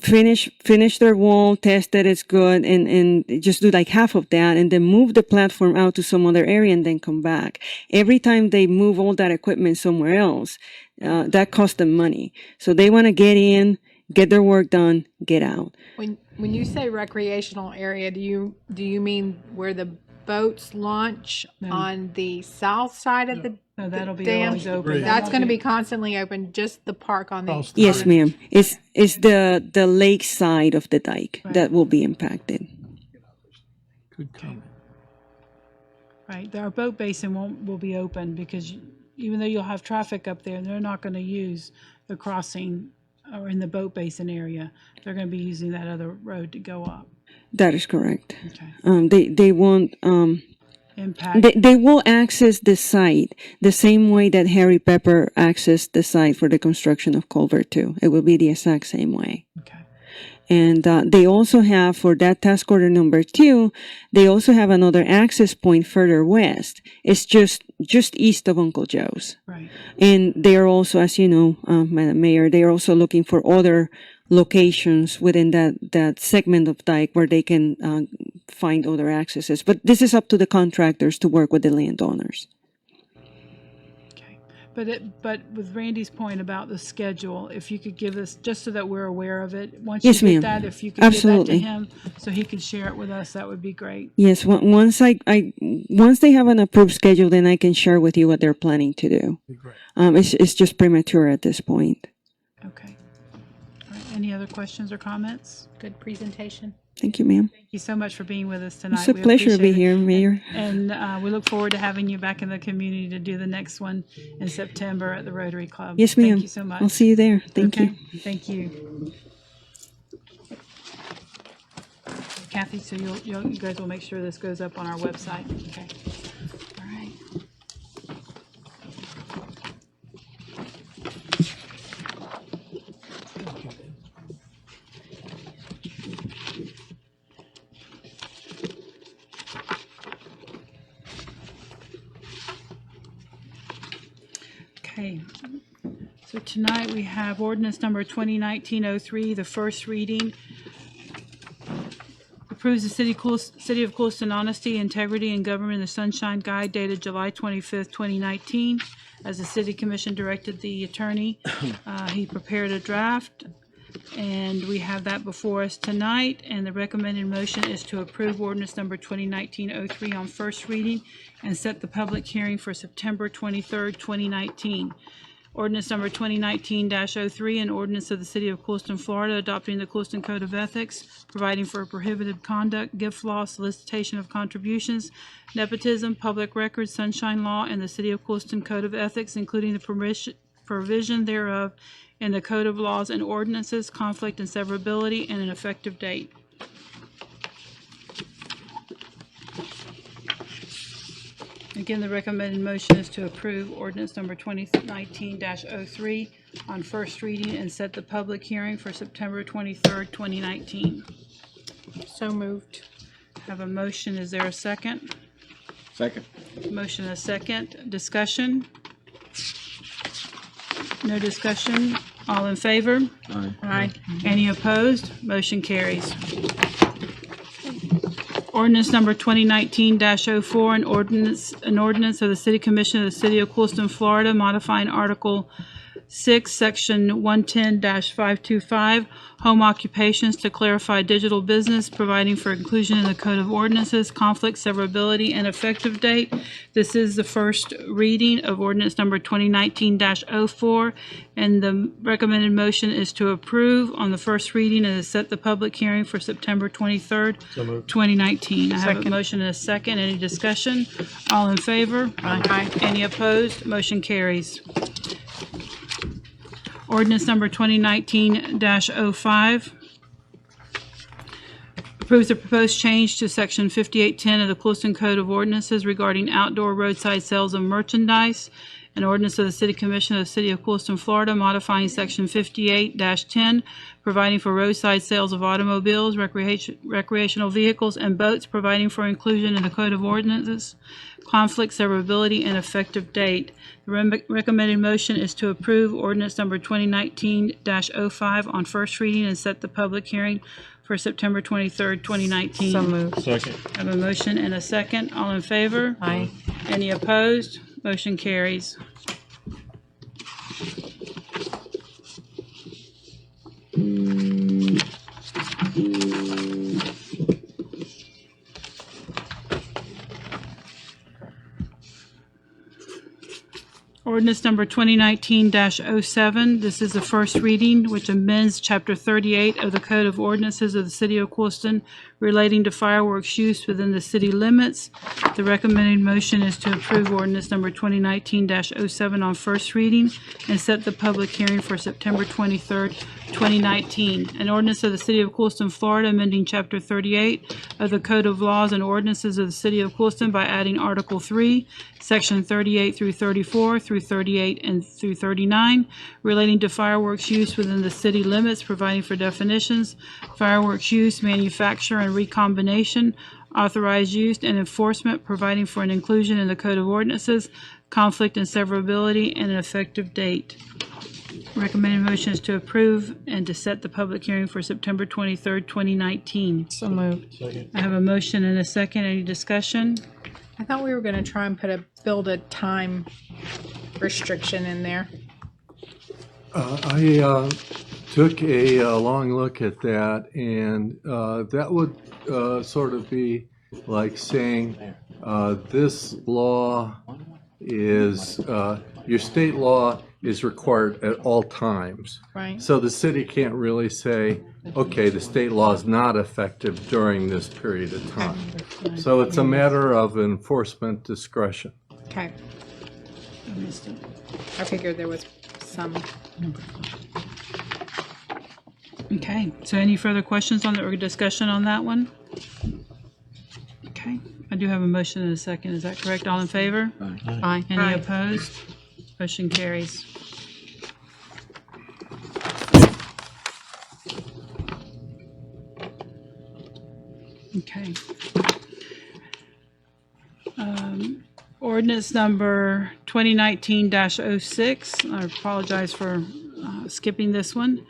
finish their wall, test that it's good, and just do like half of that, and then move the platform out to some other area and then come back. Every time they move all that equipment somewhere else, that costs them money. So they want to get in, get their work done, get out. When you say recreational area, do you mean where the boats launch on the south side of the No, that'll be dam? always open. That's going to be constantly open. Just the park on the Yes, ma'am. It's the lake side of the dike that will be impacted. Good comment. Right. Our boat basin will be open because even though you'll have traffic up there, they're not going to use the crossing or in the boat basin area. They're going to be using that other road to go up. That is correct. Okay. They won't. Impact. They will access the site the same way that Harry Pepper accessed the site for the construction of Culver 2. It will be the exact same way. Okay. And they also have, for that task order number 2, they also have another access point further west. It's just east of Uncle Joe's. Right. And they are also, as you know, Madam Mayor, they are also looking for other locations within that segment of dike where they can find other accesses. But this is up to the contractors to work with the landowners. Okay. But with Randy's point about the schedule, if you could give us, just so that we're aware of it, once Yes, you ma'am. get that, if you could Absolutely. give that to him so he could share it with us, that would be great. Yes, once once they have an approved schedule, then I can share with you what they're planning to do. Be great. It's just premature at this point. Okay. All right. Any other questions or comments? Good presentation. Thank you, ma'am. Thank you so much for being with us tonight. It's a We pleasure to be appreciate it. here, Mayor. And we look forward to having you back in the community to do the next one in September at the Rotary Club. Yes, ma'am. Thank you so much. I'll see you there. Thank you. Okay. Thank you. Kathy, so you guys will make sure this goes up on our website. Okay. All right. Okay, so tonight we have ordinance number 2019-03, the first reading. Approves the City of Clewiston Honesty, Integrity, and Government in the Sunshine Guide dated July 25th, 2019. As the City Commission directed the attorney, he prepared a draft, and we have that before us tonight. And the recommended motion is to approve ordinance number 2019-03 on first reading and set the public hearing for September 23rd, 2019. Ordinance number 2019-03, an ordinance of the City of Clewiston, Florida, adopting the Clewiston Code of Ethics, providing for prohibited conduct, gift law, solicitation of contributions, nepotism, public records, sunshine law, and the City of Clewiston Code of Ethics, including the provision thereof in the Code of Laws and Ordinances, conflict and severability, and an effective date. Again, the recommended motion is to approve ordinance number 2019-03 on first reading and set the public hearing for September 23rd, 2019. So moved. Have a motion. Is there a second? Second. Motion and a second. Discussion? No discussion? All in favor? Aye. Aye. Any opposed? Motion carries. Ordinance number 2019-04, an ordinance of the City Commission of the City of Clewiston, Florida, modifying Article 6, Section 110-525, home occupations to clarify digital business, providing for inclusion in the Code of Ordinances, conflict, severability, and effective date. This is the first reading of ordinance number 2019-04, and the recommended motion is to approve on the first reading and to set the public hearing for September 23rd, 2019. I have a motion and a second. Any discussion? All in favor? Aye. Any opposed? Motion carries. Ordinance number 2019-05 approves the proposed change to Section 5810 of the Clewiston Code of Ordinances regarding outdoor roadside sales of merchandise. An ordinance of the City Commission of the City of Clewiston, Florida, modifying Section 58-10, providing for roadside sales of automobiles, recreational vehicles, and boats, providing for inclusion in the Code of Ordinances, conflict, severability, and effective date. The recommended motion is to approve ordinance number 2019-05 on first reading and set the public hearing for September 23rd, 2019. So moved. Second. I have a motion and a second. All in favor? Aye. Any opposed? Motion carries. Ordinance number 2019-07. This is the first reading, which amends Chapter 38 of the Code of Ordinances of the City of Clewiston relating to fireworks use within the city limits. The recommended motion is to approve ordinance number 2019-07 on first reading and set the public hearing for September 23rd, 2019. An ordinance of the City of Clewiston, Florida, amending Chapter 38 of the Code of Laws and Ordinances of the City of Clewiston by adding Article 3, Section 38 through 34, through 38 and through 39, relating to fireworks use within the city limits, providing for definitions, fireworks use, manufacture, and recombination, authorized use, and enforcement, providing for an inclusion in the Code of Ordinances, conflict and severability, and an effective date. Recommended motion is to approve and to set the public hearing for September 23rd, 2019. So moved. I have a motion and a second. Any discussion? I thought we were gonna try and build a time restriction in there. I took a long look at that, and that would sort of be like saying this law is, your state law is required at all times. Right. So the city can't really say, okay, the state law is not effective during this period of time. So it's a matter of enforcement discretion. Okay. I figured there was some. Okay, so any further questions on the, or discussion on that one? Okay, I do have a motion and a second. Is that correct? All in favor? Aye. Any Aye. opposed? Motion carries. Okay. Ordinance number 2019-06. I apologize for skipping this one.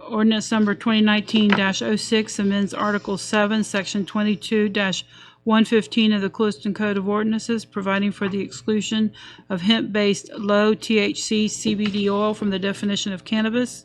Ordinance number 2019-06 amends Article 7, Section 22-115 of the Clewiston Code of Ordinances, providing for the exclusion of hemp-based low THC CBD oil from the definition of cannabis.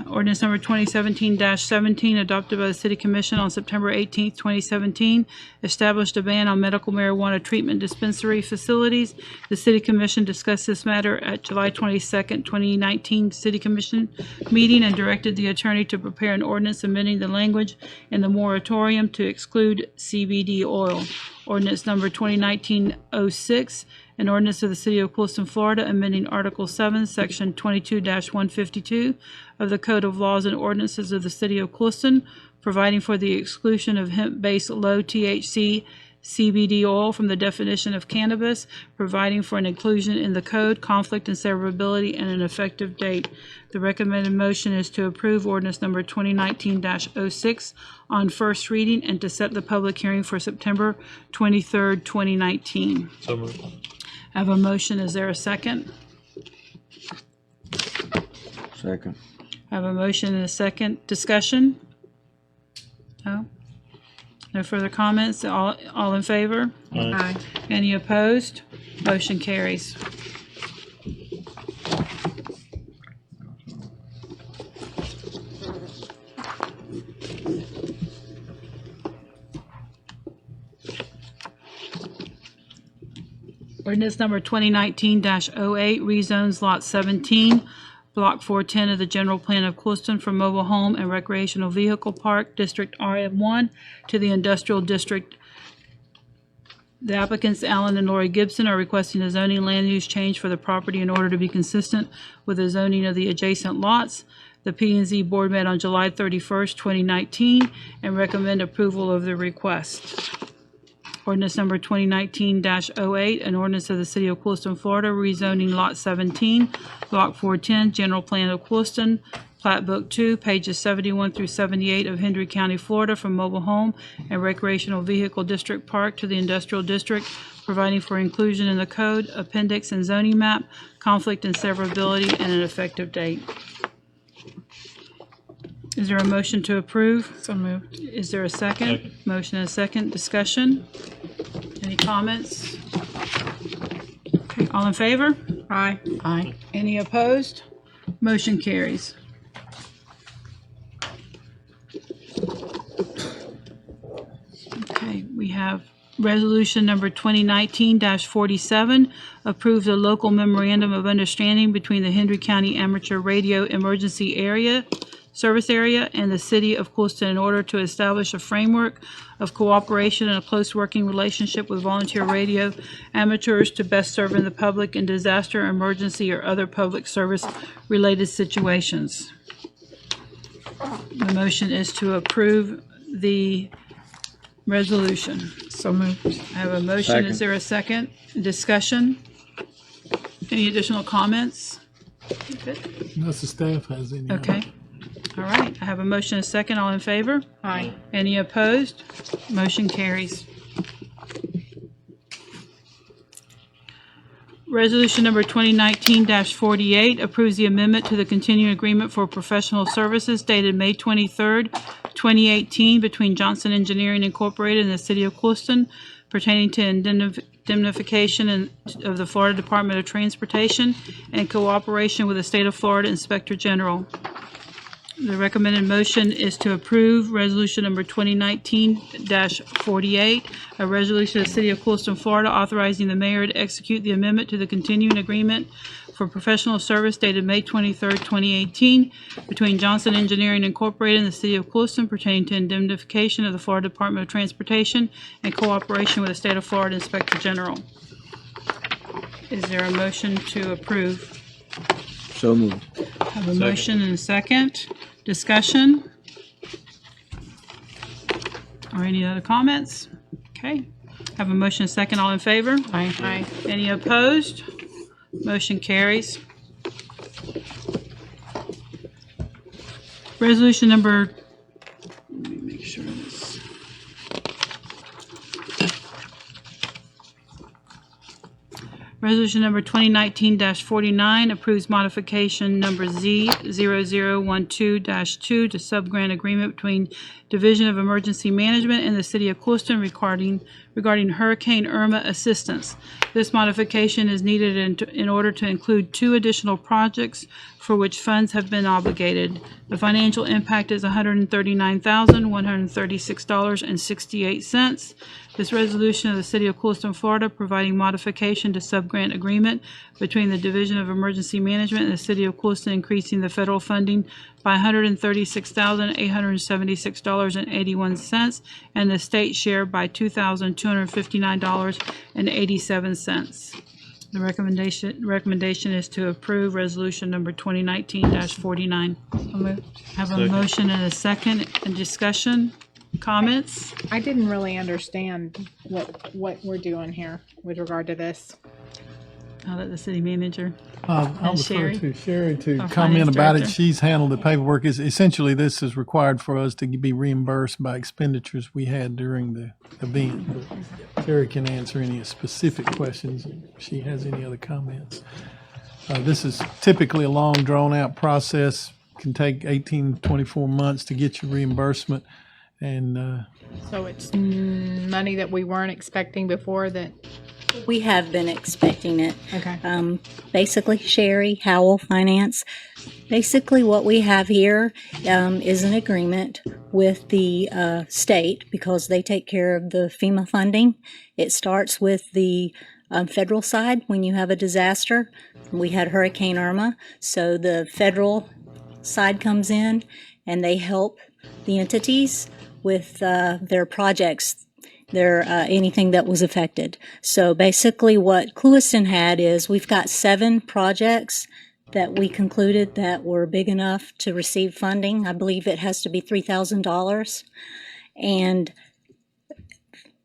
Ordinance number 2017-17, adopted by the City Commission on September 18th, 2017, established a ban on medical marijuana treatment dispensary facilities. The City Commission discussed this matter at July 22nd, 2019 City Commission meeting and directed the attorney to prepare an ordinance amending the language in the moratorium to exclude CBD oil. Ordinance number 2019-06, an ordinance of the City of Clewiston, Florida, amending Article 7, Section 22-152 of the Code of Laws and Ordinances of the City of Clewiston, providing for the exclusion of hemp-based low THC CBD oil from the definition of cannabis, providing for an inclusion in the code, conflict and severability, and an effective date. The recommended motion is to approve ordinance number 2019-06 on first reading and to set the public hearing for September 23rd, 2019. So moved. I have a motion. Is there a second? Second. I have a motion and a second. Discussion? No? No further comments? All in favor? Aye. Any opposed? Motion carries. Ordinance number 2019-08 rezones Lot 17, Block 410 of the General Plan of Clewiston from Mobile Home and Recreational Vehicle Park, District RM1, to the Industrial District. The applicants, Alan and Lori Gibson, are requesting a zoning land use change for the property in order to be consistent with the zoning of the adjacent lots. The P&Z Board met on July 31st, 2019, and recommend approval of the request. Ordinance number 2019-08, an ordinance of the City of Clewiston, Florida, rezoning Lot 17, Block 410, General Plan of Clewiston, Plat Book 2, pages 71 through 78 of Hendry County, Florida, from Mobile Home and Recreational Vehicle District Park to the Industrial District, providing for inclusion in the code, appendix, and zoning map, conflict and severability, and an effective date. Is there a motion to approve? So moved. Is there a second? Motion and a second. Discussion? Any comments? Okay, all in favor? Aye. Aye. Any opposed? Motion carries. Okay, we have resolution number 2019-47, approve the local memorandum of understanding between the Hendry County Amateur Radio Emergency Area Service Area and the City of Clewiston in order to establish a framework of cooperation and a close working relationship with volunteer radio amateurs to best serve the public in disaster, emergency, or other public service related situations. The motion is to approve the resolution. So moved. I have a motion. Is there a second? Discussion? Any additional comments? Good. Unless the staff has any. Okay. All right. I have a motion and a second. All in favor? Aye. Any opposed? Motion carries. Resolution number 2019-48 approves the amendment to the continuing agreement for professional services dated May 23rd, 2018 between Johnson Engineering Incorporated and the City of Clewiston pertaining to indemnification of the Florida Department of Transportation and cooperation with the State of Florida Inspector General. The recommended motion is to approve resolution number 2019-48, a resolution of the City of Clewiston, Florida, authorizing the mayor to execute the amendment to the continuing agreement for professional service dated May 23rd, 2018, between Johnson Engineering Incorporated and the City of Clewiston pertaining to indemnification of the Florida Department of Transportation and cooperation with the State of Florida Inspector General. Is there a motion to approve? So moved. Have a motion and a second. Discussion? Or any other comments? Okay. Have a motion and a second. All in favor? Aye. Aye. Any opposed? Motion carries. Resolution number, let me make sure this. Resolution number 2019-49 approves modification number Z0012-2 to subgrant agreement between Division of Emergency Management and the City of Clewiston regarding Hurricane Irma assistance. This modification is needed in order to include 2 additional projects for which funds have been obligated. The financial impact is $139,136.68. This resolution of the City of Clewiston, Florida, providing modification to subgrant agreement between the Division of Emergency Management and the City of Clewiston, increasing the federal funding by $136,876.81 and the state share by $2,259.87. The recommendation is to approve resolution number 2019-49. Have a motion and a second. And discussion, comments? I didn't really understand what we're doing here with regard to this. I'll let the city manager. I'll defer to Sherry to Our comment finance about it. director. She's handled the paperwork. Essentially, this is required for us to be reimbursed by expenditures we had during the event. But Sherry can answer any specific questions if she has any other comments. This is typically a long, drawn-out process. Can take 18, 24 months to get your reimbursement. And So it's money that we weren't expecting before that, We have been expecting it. okay. Basically, Sherry, Howell Finance. Basically, what we have here is an agreement with the state because they take care of the FEMA funding. It starts with the federal side when you have a disaster. We had Hurricane Irma, so the federal side comes in and they help the entities with their projects, anything that was affected. So basically what Clewiston had is we've got 7 projects that we concluded that were big enough to receive funding. I believe it has to be $3,000. And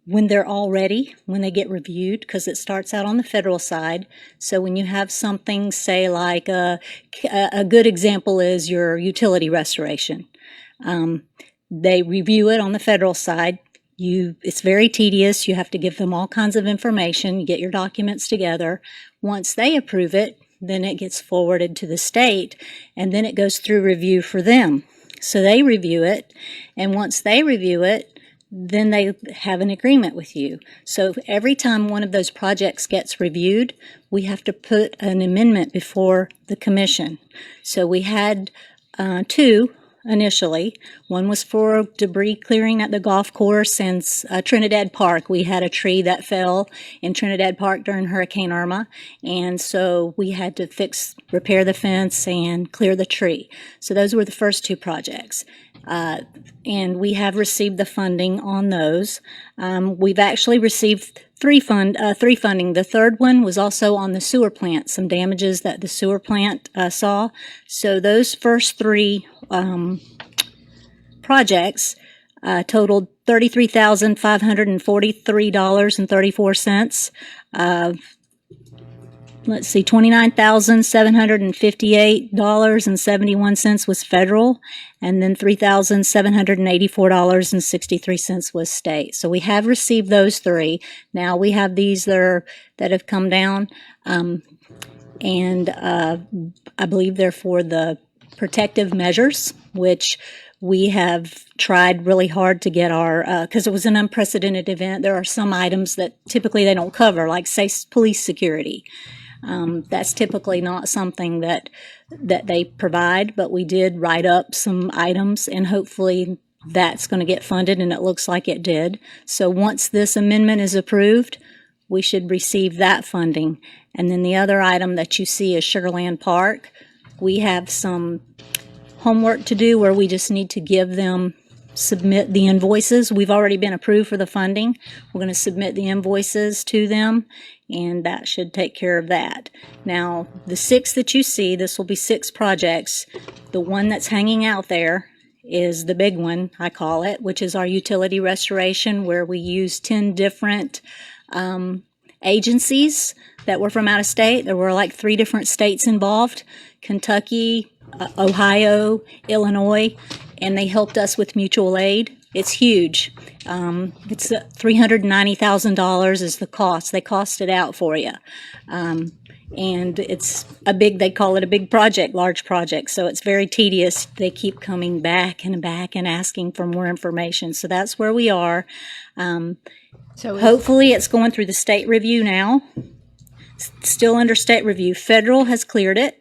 when they're all ready, when they get reviewed, because it starts out on the federal side. So when you have something, say like a good example is your utility restoration. They review it on the federal side. It's very tedious. You have to give them all kinds of information, get your documents together. Once they approve it, then it gets forwarded to the state, and then it goes through review for them. So they review it, and once they review it, then they have an agreement with you. So every time one of those projects gets reviewed, we have to put an amendment before the commission. So we had 2 initially. One was for debris clearing at the golf course and Trinidad Park. We had a tree that fell in Trinidad Park during Hurricane Irma, and so we had to repair the fence and clear the tree. So those were the first 2 projects. And we have received the funding on those. We've actually received 3 funding. The third one was also on the sewer plant, some damages that the sewer plant saw. So those first 3 projects totaled $33,543.34. let's see, $29,758.71 was federal, and then $3,784.63 was state. So we have received those three. Now we have these that have come down, and I believe they're for the protective measures, which we have tried really hard to get our, because it was an unprecedented event. There are some items that typically they don't cover, like say police security. That's typically not something that they provide, but we did write up some items, and hopefully that's going to get funded, and it looks like it did. So once this amendment is approved, we should receive that funding. And then the other item that you see is Sugarland Park. We have some homework to do where we just need to give them, submit the invoices. We've already been approved for the funding. We're going to submit the invoices to them, and that should take care of that. Now, the 6 that you see, this will be 6 projects. The one that's hanging out there is the big one, I call it, which is our utility restoration, where we use 10 different agencies that were from out of state. There were like 3 different states involved: Kentucky, Ohio, Illinois, and they helped us with mutual aid. It's huge. It's $390,000 is the cost. They cost it out for you. And it's they call it a big project, large project. So it's very tedious. They keep coming back and back and asking for more information. So that's where we are. So hopefully it's going through the state review now. It's still under state review. Federal has cleared it.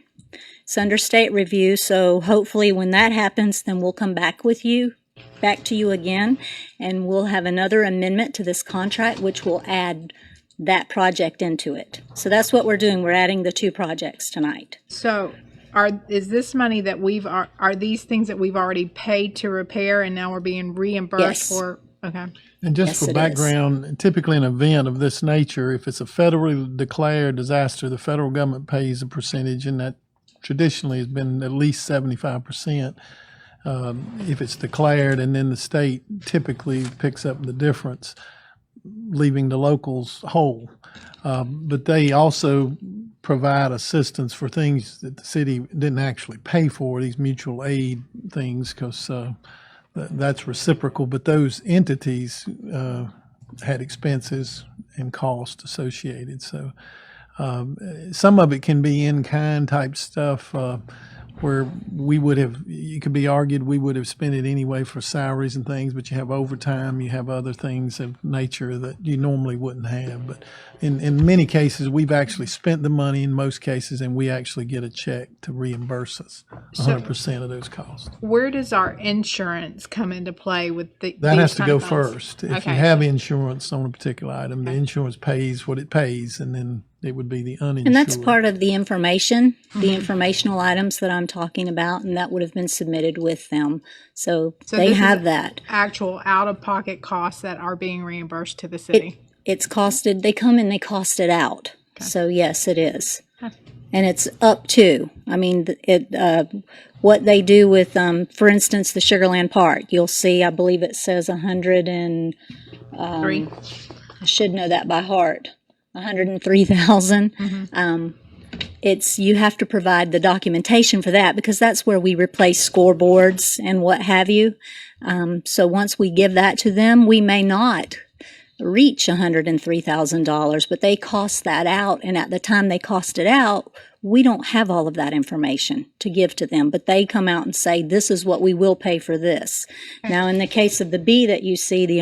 It's under state review. So hopefully when that happens, then we'll come back to you again, and we'll have another amendment to this contract, which will add that project into it. So that's what we're doing. We're adding the 2 projects tonight. So is this money that are these things that we've already paid to repair and now we're being reimbursed for? Okay. And just Yes, for it background, typically an event of this nature, if it's a federally declared disaster, the federal government pays a percentage, and that traditionally has been at least 75%. If it's declared, and then the state typically picks up the difference, leaving the locals whole. But they also provide assistance for things that the city didn't actually pay for, these mutual aid things, because that's reciprocal. But those entities had expenses and costs associated. So some of it can be in-kind type stuff, where it could be argued we would have spent it anyway for salaries and things, but you have overtime, you have other things of nature that you normally wouldn't have. But in many cases, we've actually spent the money in most cases, and we actually get a check to reimburse us 100% of those costs. Where does our insurance come into play with that has to go first. If Okay. you have insurance on a particular item, the insurance pays what it pays, and then it would be the uninsured. And that's part of the information, the informational items that I'm talking about, and that would have been submitted with them. So they this have is that. Actual out-of-pocket costs that are being reimbursed to the city. It's costed, they come and they cost it out. Okay. So yes, it is. Okay. And it's up to, I mean, what they do with, for instance, the Sugarland Park, you'll see, I believe it says 103. I should know that by heart. 103,000. It's, you have to provide the documentation for that, because that's where we replace scoreboards and what have you. So once we give that to them, we may not reach $103,000, but they cost that out. And at the time they cost it out, we don't have all of that information to give to them, but they come out and say, this is what we will pay for this. Okay. Now, in the case of the B that you see, the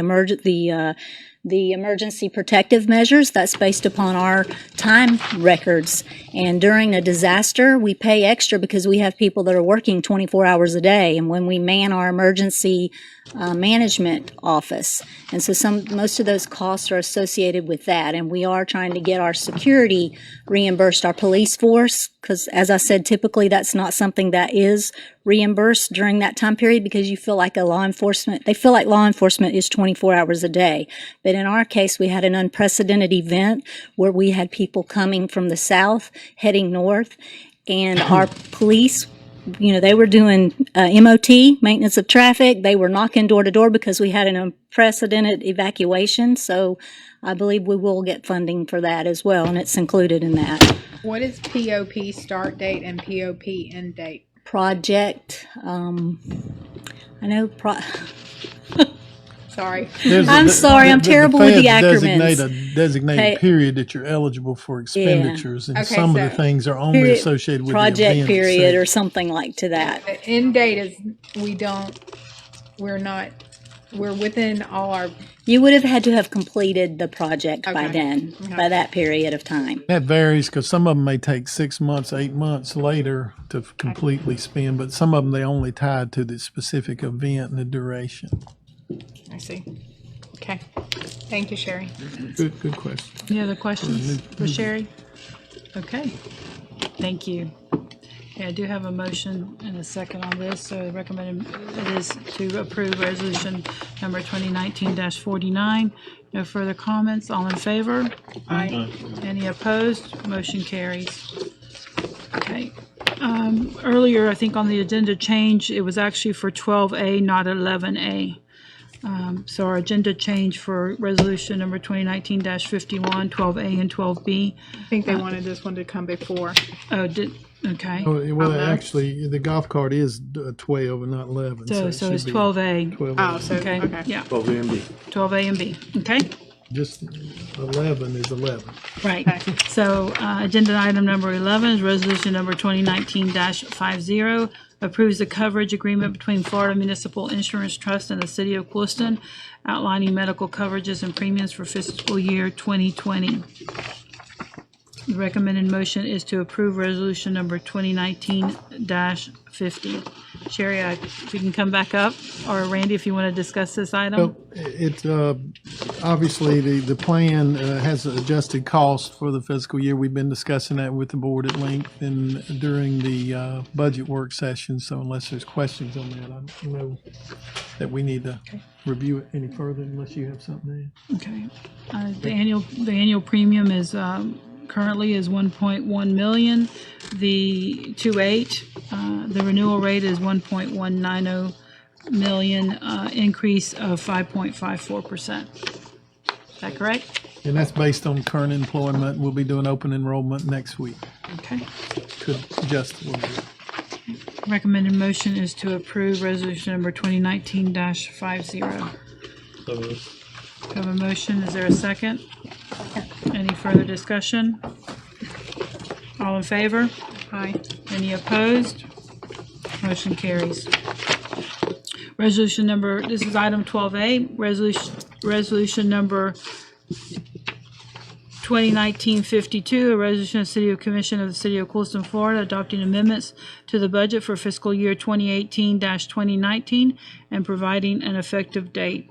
emergency protective measures, that's based upon our time records. And during a disaster, we pay extra because we have people that are working 24 hours a day. And when we man our emergency management office. And so most of those costs are associated with that. And we are trying to get our security reimbursed, our police force, because as I said, typically that's not something that is reimbursed during that time period, because they feel like law enforcement is 24 hours a day. But in our case, we had an unprecedented event where we had people coming from the south, heading north, and our police they were doing MOT, maintenance of traffic. They were knocking door to door because we had an unprecedented evacuation. So I believe we will get funding for that as well, and it's included in that. What is POP start date and POP end date? Project, I know, Sorry. I'm sorry, I'm terrible with the acronyms. Designate Okay. a period that you're eligible for expenditures, and Okay, some of the so things are only Period- associated with project the event period itself. or something like to that. The end date is we're within all our, You would have had to have completed the project by Okay. then, Okay. by that period of time. That varies because some of them may take 6 months, 8 months later to completely spend, but some of them they only tied to the specific event and the duration. I see. Okay. Thank you, Sherry. Good question. Any other questions for Sherry? Okay, thank you. Okay, I do have a motion and a second on this, so recommended it is to approve resolution number 2019-49. No further comments, all in favor? Aye. Any opposed? Motion carries. Okay. Earlier, I think on the agenda change, it was actually for 12A, not 11A. So our agenda change for resolution number 2019-51, 12A and 12B. I think they wanted this one to come before. Oh, okay. Oh, well, know. actually, the golf cart is 12 and not 11. So it should it's be 12A. 12. Oh, so, Okay, okay. yeah, 12 and B. 12A and B, okay? Just 11 is 11. Right. Okay. So, agenda item number 11 is resolution number 2019-50, approves the coverage agreement between Florida Municipal Insurance Trust and the City of Clewiston, outlining medical coverages and premiums for fiscal year 2020. The recommended motion is to approve resolution number 2019-50. Sherry, if you can come back up, or Randy, if you want to discuss this item. Well, it, obviously, the plan has adjusted costs for the fiscal year. We've been discussing that with the board at length and during the budget work session, so unless there's questions on that, I don't know that we need to review it any further unless you have something to add. Okay. The annual premium is currently is 1.1 million. The 2.8, the renewal rate is 1.190 million, increase of 5.54%. Is that correct? And that's based on current employment. We'll be doing open enrollment next week. Okay. Could adjust a little bit. Recommended motion is to approve resolution number 2019-50. Have a motion. Is there a second? Any further discussion? All in favor? Aye. Any opposed? Motion carries. Resolution number, this is item 12A, resolution number 2019-52, a resolution of the City of Commission of the City of Clewiston, Florida, adopting amendments to the budget for fiscal year 2018-2019 and providing an effective date.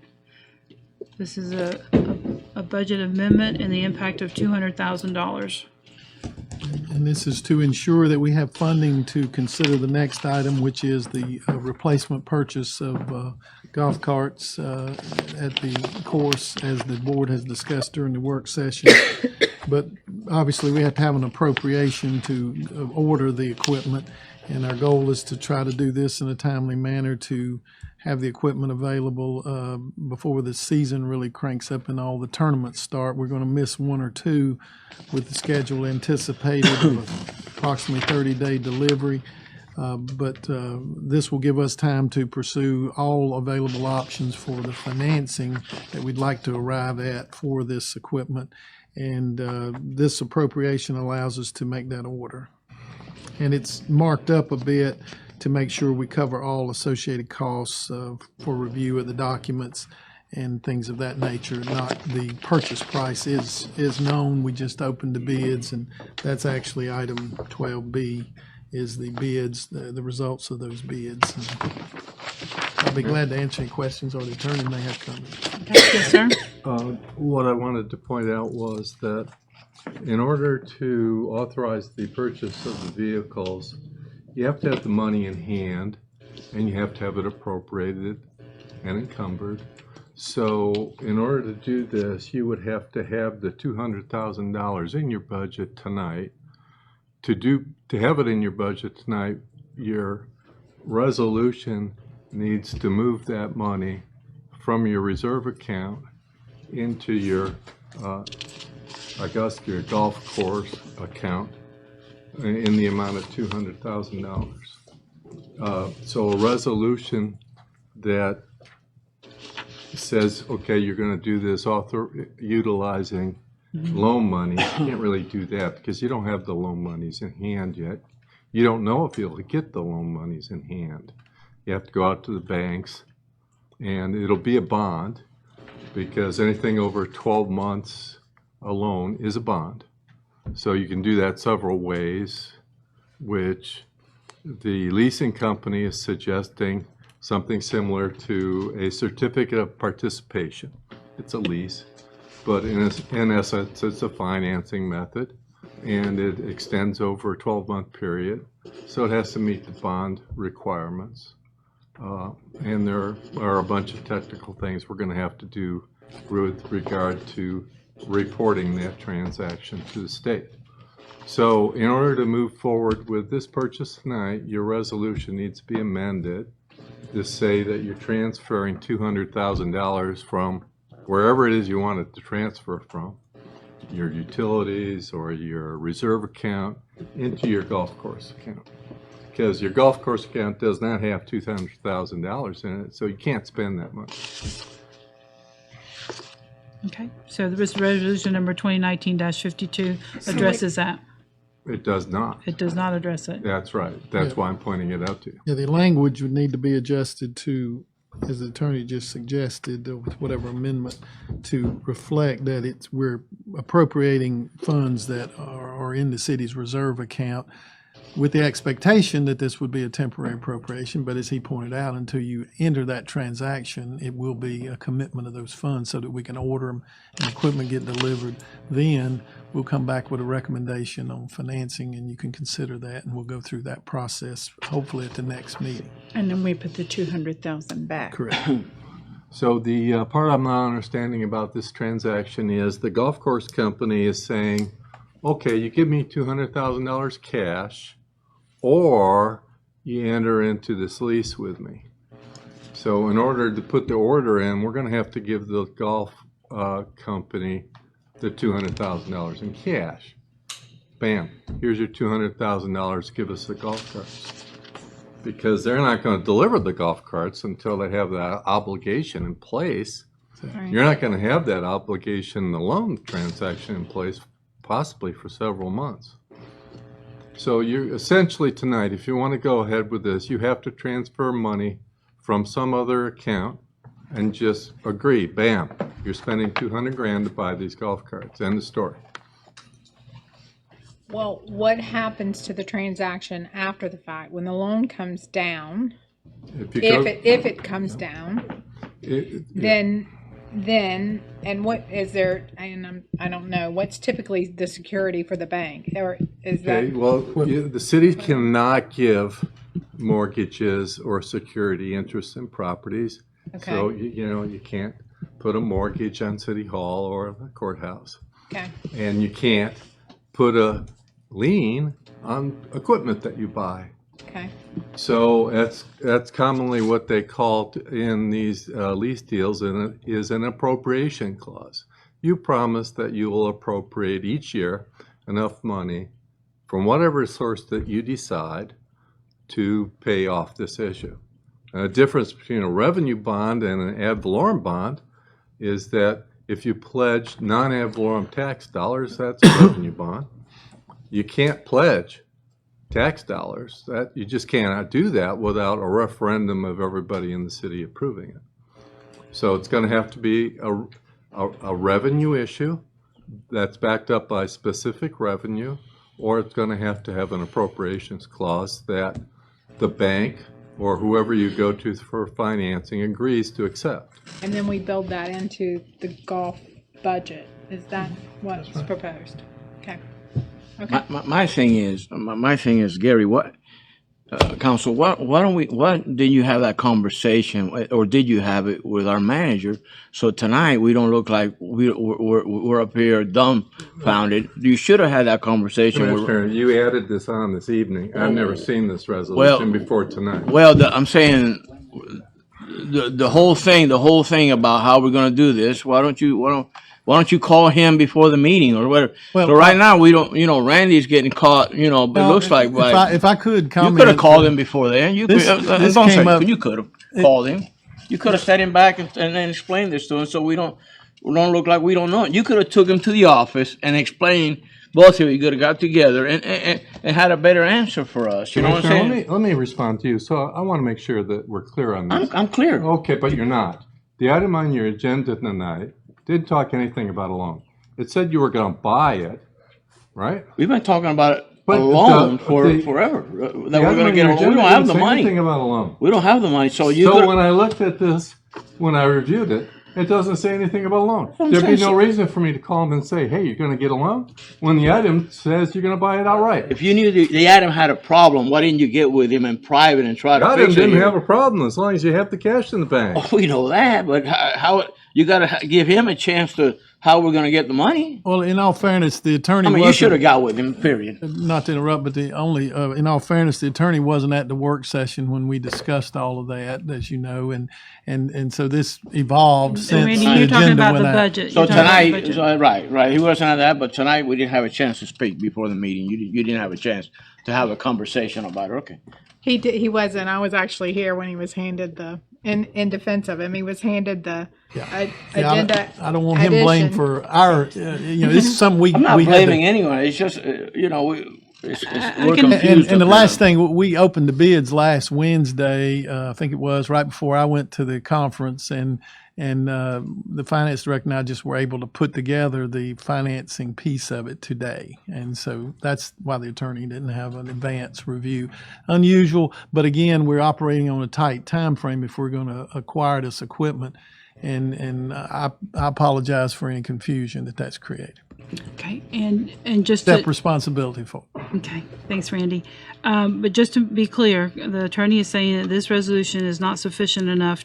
This is a budget amendment and the impact of $200,000. And this is to ensure that we have funding to consider the next item, which is the replacement purchase of golf carts at the course, as the board has discussed during the work session. But obviously, we have to have an appropriation to order the equipment, and our goal is to try to do this in a timely manner to have the equipment available before the season really cranks up and all the tournaments start. We're going to miss one or two with the schedule anticipated of approximately 30-day delivery. But this will give us time to pursue all available options for the financing that we'd like to arrive at for this equipment. And this appropriation allows us to make that order. And it's marked up a bit to make sure we cover all associated costs for review of the documents and things of that nature. Not the purchase price is known. We just opened the bids, and that's actually item 12B is the bids, the results of those bids. And I'll be glad to answer any questions, or the attorney may have comments. Okay, yes, sir. What I wanted to point out was that in order to authorize the purchase of the vehicles, you have to have the money in hand, and you have to have it appropriated and encumbered. So in order to do this, you would have to have the $200,000 in your budget tonight. To have it in your budget tonight, your resolution needs to move that money from your reserve account into your, I guess, your golf course account in the amount of $200,000. So a resolution that says, okay, you're going to do this utilizing loan money. You can't really do that because you don't have the loan monies in hand yet. You don't know if you'll get the loan monies in hand. You have to go out to the banks, and it'll be a bond because anything over 12 months a loan is a bond. So you can do that several ways, which the leasing company is suggesting something similar to a certificate of participation. It's a lease, but in essence, it's a financing method, and it extends over a 12-month period, so it has to meet the bond requirements. And there are a bunch of technical things we're going to have to do with regard to reporting that transaction to the state. So in order to move forward with this purchase tonight, your resolution needs to be amended to say that you're transferring $200,000 from wherever it is you want it to transfer from, your utilities or your reserve account, into your golf course account. Because your golf course account does not have $200,000 in it, so you can't spend that much. Okay, so this resolution number 2019-52 addresses that. It does not. It does not address it. That's right. That's why I'm pointing it out to you. Yeah, the language would need to be adjusted to, as the attorney just suggested, with whatever amendment, to reflect that we're appropriating funds that are in the city's reserve account, with the expectation that this would be a temporary appropriation. But as he pointed out, until you enter that transaction, it will be a commitment of those funds so that we can order them and equipment get delivered. Then we'll come back with a recommendation on financing, and you can consider that, and we'll go through that process hopefully at the next meeting. And then we put the 200,000 back. Correct. So the part I'm not understanding about this transaction is the golf course company is saying, okay, you give me $200,000 cash, or you enter into this lease with me. So in order to put the order in, we're going to have to give the golf company the $200,000 in cash. Bam, here's your $200,000, give us the golf carts. Because they're not going to deliver the golf carts until they have that obligation in place. Right. You're not going to have that obligation, the loan transaction in place, possibly for several months. So you essentially tonight, if you want to go ahead with this, you have to transfer money from some other account and just agree, bam, you're spending $200,000 to buy these golf carts. End of story. Well, what happens to the transaction after the fact when the loan comes down? If it comes down, then and what is there? And I don't know what's typically the security for the bank, or is that? Well, the city cannot give mortgages or security interest in properties. Okay. So you can't put a mortgage on City Hall or the courthouse. Okay. And you can't put a lien on equipment that you buy. Okay. So that's commonly what they call in these lease deals, and it is an appropriation clause. You promise that you will appropriate each year enough money from whatever source that you decide to pay off this issue. And the difference between a revenue bond and an ad valorem bond is that if you pledge non-ad valorem tax dollars, that's a revenue bond. You can't pledge tax dollars. That you just cannot do that without a referendum of everybody in the city approving it. So it's going to have to be a revenue issue that's backed up by specific revenue, or it's going to have an appropriations clause that the bank or whoever you go to for financing agrees to accept. And then we build that into the golf budget. Is that what's proposed? Okay. Okay. My thing is, Gary, what Council, why didn't you have that conversation, or did you have it with our manager? So tonight we don't look like we're up here dumbfounded. You should have had that conversation. Commissioner, you added this on this evening. I've never seen this resolution Well- before tonight. Well, I'm saying the whole thing about how we're going to do this. Why don't you call him before the meeting or whatever? Well, so right now we don't. Randy's getting caught. It looks like if I could you comment, could have called him before then. You This don't came say up- you could have called him. You could have set him back and then explained this to him, so we don't look like we don't know it. You could have took him to the office and explained. Both of you could have got together and had a better answer for us. You know what I'm Commissioner, saying? let me respond to you. So I want to make sure that we're clear on this. I'm clear. Okay, but you're not. The item on your agenda tonight didn't talk anything about a loan. It said you were going to buy it, right? We've been talking about it But alone the- for the- forever. The That we're item going to on get your a loan. We agenda don't have didn't the say money. anything about a loan. We don't have the money. So you So could. when I looked at this, when I reviewed it, it doesn't say anything about a loan. I'm There'd be saying no so. reason for me to call them and say, hey, you're going to get a loan? When the item says you're going to buy it outright. If you knew the Adam had a problem, why didn't you get with him in private and try to The item fix it? didn't have a problem as long as you have the cash in the bank. Oh, we know that, but how you got to give him a chance to how we're going to get the money. well, in all fairness, the attorney. I mean, you wasn't- should have got with him. Period. Not to interrupt, but the only, in all fairness, the attorney wasn't at the work session when we discussed all of that, as you know, and so this evolved since Randy, the you're talking agenda about went the out. budget. So You're talking about the tonight, budget. right, he wasn't at that, but tonight we didn't have a chance to speak before the meeting. You didn't have a chance to have a conversation about it. Okay. He wasn't. I was actually here when he was handed in defense of him, he was handed the Yeah, agenda. I don't want him blamed addition. for our, this is something we. I'm not we had to- blaming anyone. It's just we're can- confused. And the up last here. thing, we opened the bids last Wednesday, I think it was, right before I went to the conference, and the finance director and I just were able to put together the financing piece of it today. And so that's why the attorney didn't have an advance review. Unusual, but again, we're operating on a tight time frame if we're going to acquire this equipment. And I apologize for any confusion that's created. Okay, and just Step to, responsibility for it. okay, thanks, Randy. But just to be clear, the attorney is saying that this resolution is not sufficient enough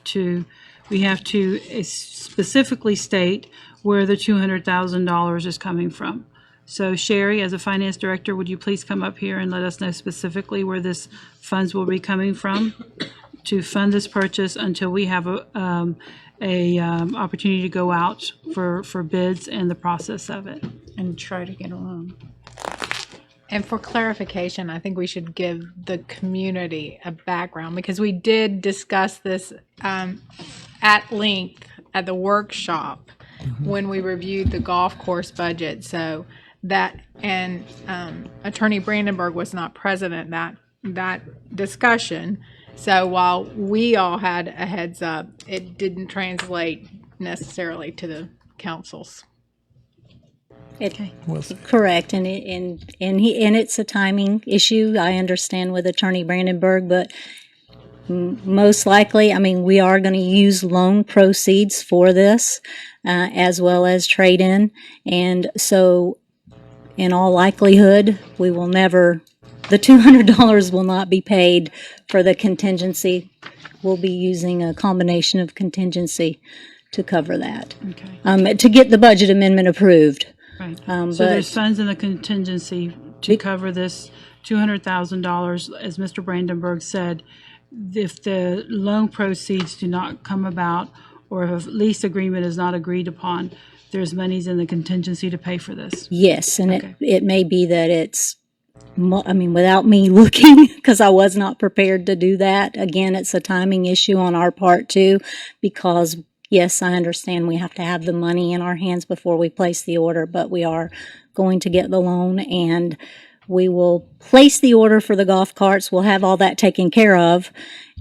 we have to specifically state where the $200,000 is coming from. So Sherry, as a finance director, would you please come up here and let us know specifically where this funds will be coming from to fund this purchase until we have a opportunity to go out for bids and the process of it. And try to get a loan. And for clarification, I think we should give the community a background because we did discuss this at length at the workshop when we reviewed the golf course budget. So that, and Attorney Brandenburg was not present at that discussion. So while we all had a heads up, it didn't translate necessarily to the councils. Well said. Correct, and it's a timing issue. I understand with Attorney Brandenburg, but most likely, I mean, we are going to use loan proceeds for this, as well as trade-in, and so, in all likelihood, we will never. The $200 will not be paid for the contingency. We'll be using a combination of contingency to cover that, Okay, to get the budget amendment approved. right. But So there's funds in the contingency to cover this $200,000, as Mr. Brandenburg said. If the loan proceeds do not come about, or if a lease agreement is not agreed upon, there's monies in the contingency to pay for this. yes, and Okay. it may be that it's, I mean, without me looking, because I was not prepared to do that. Again, it's a timing issue on our part too, because yes, I understand we have to have the money in our hands before we place the order, but we are going to get the loan and we will place the order for the golf carts. We'll have all that taken care of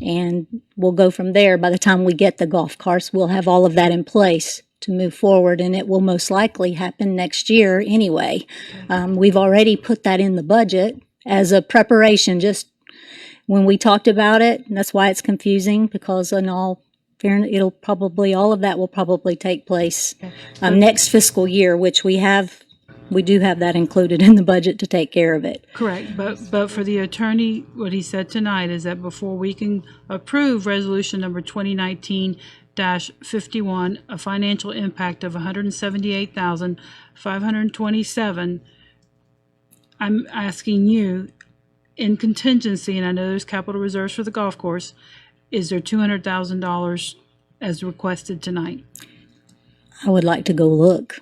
and we'll go from there. By the time we get the golf carts, we'll have all of that in place to move forward, and it will most likely happen next year anyway. We've already put that in the budget as a preparation, just when we talked about it. And that's why it's confusing, because in all fairness, all of that will probably take place next fiscal year, which we have we do have that included in the budget to take care of it. Correct, but for the attorney, what he said tonight is that before we can approve resolution number 2019-51, a financial impact of $178,527, I'm asking you, in contingency, and I know there's capital reserves for the golf course, is there $200,000 as requested tonight? I would like to go look.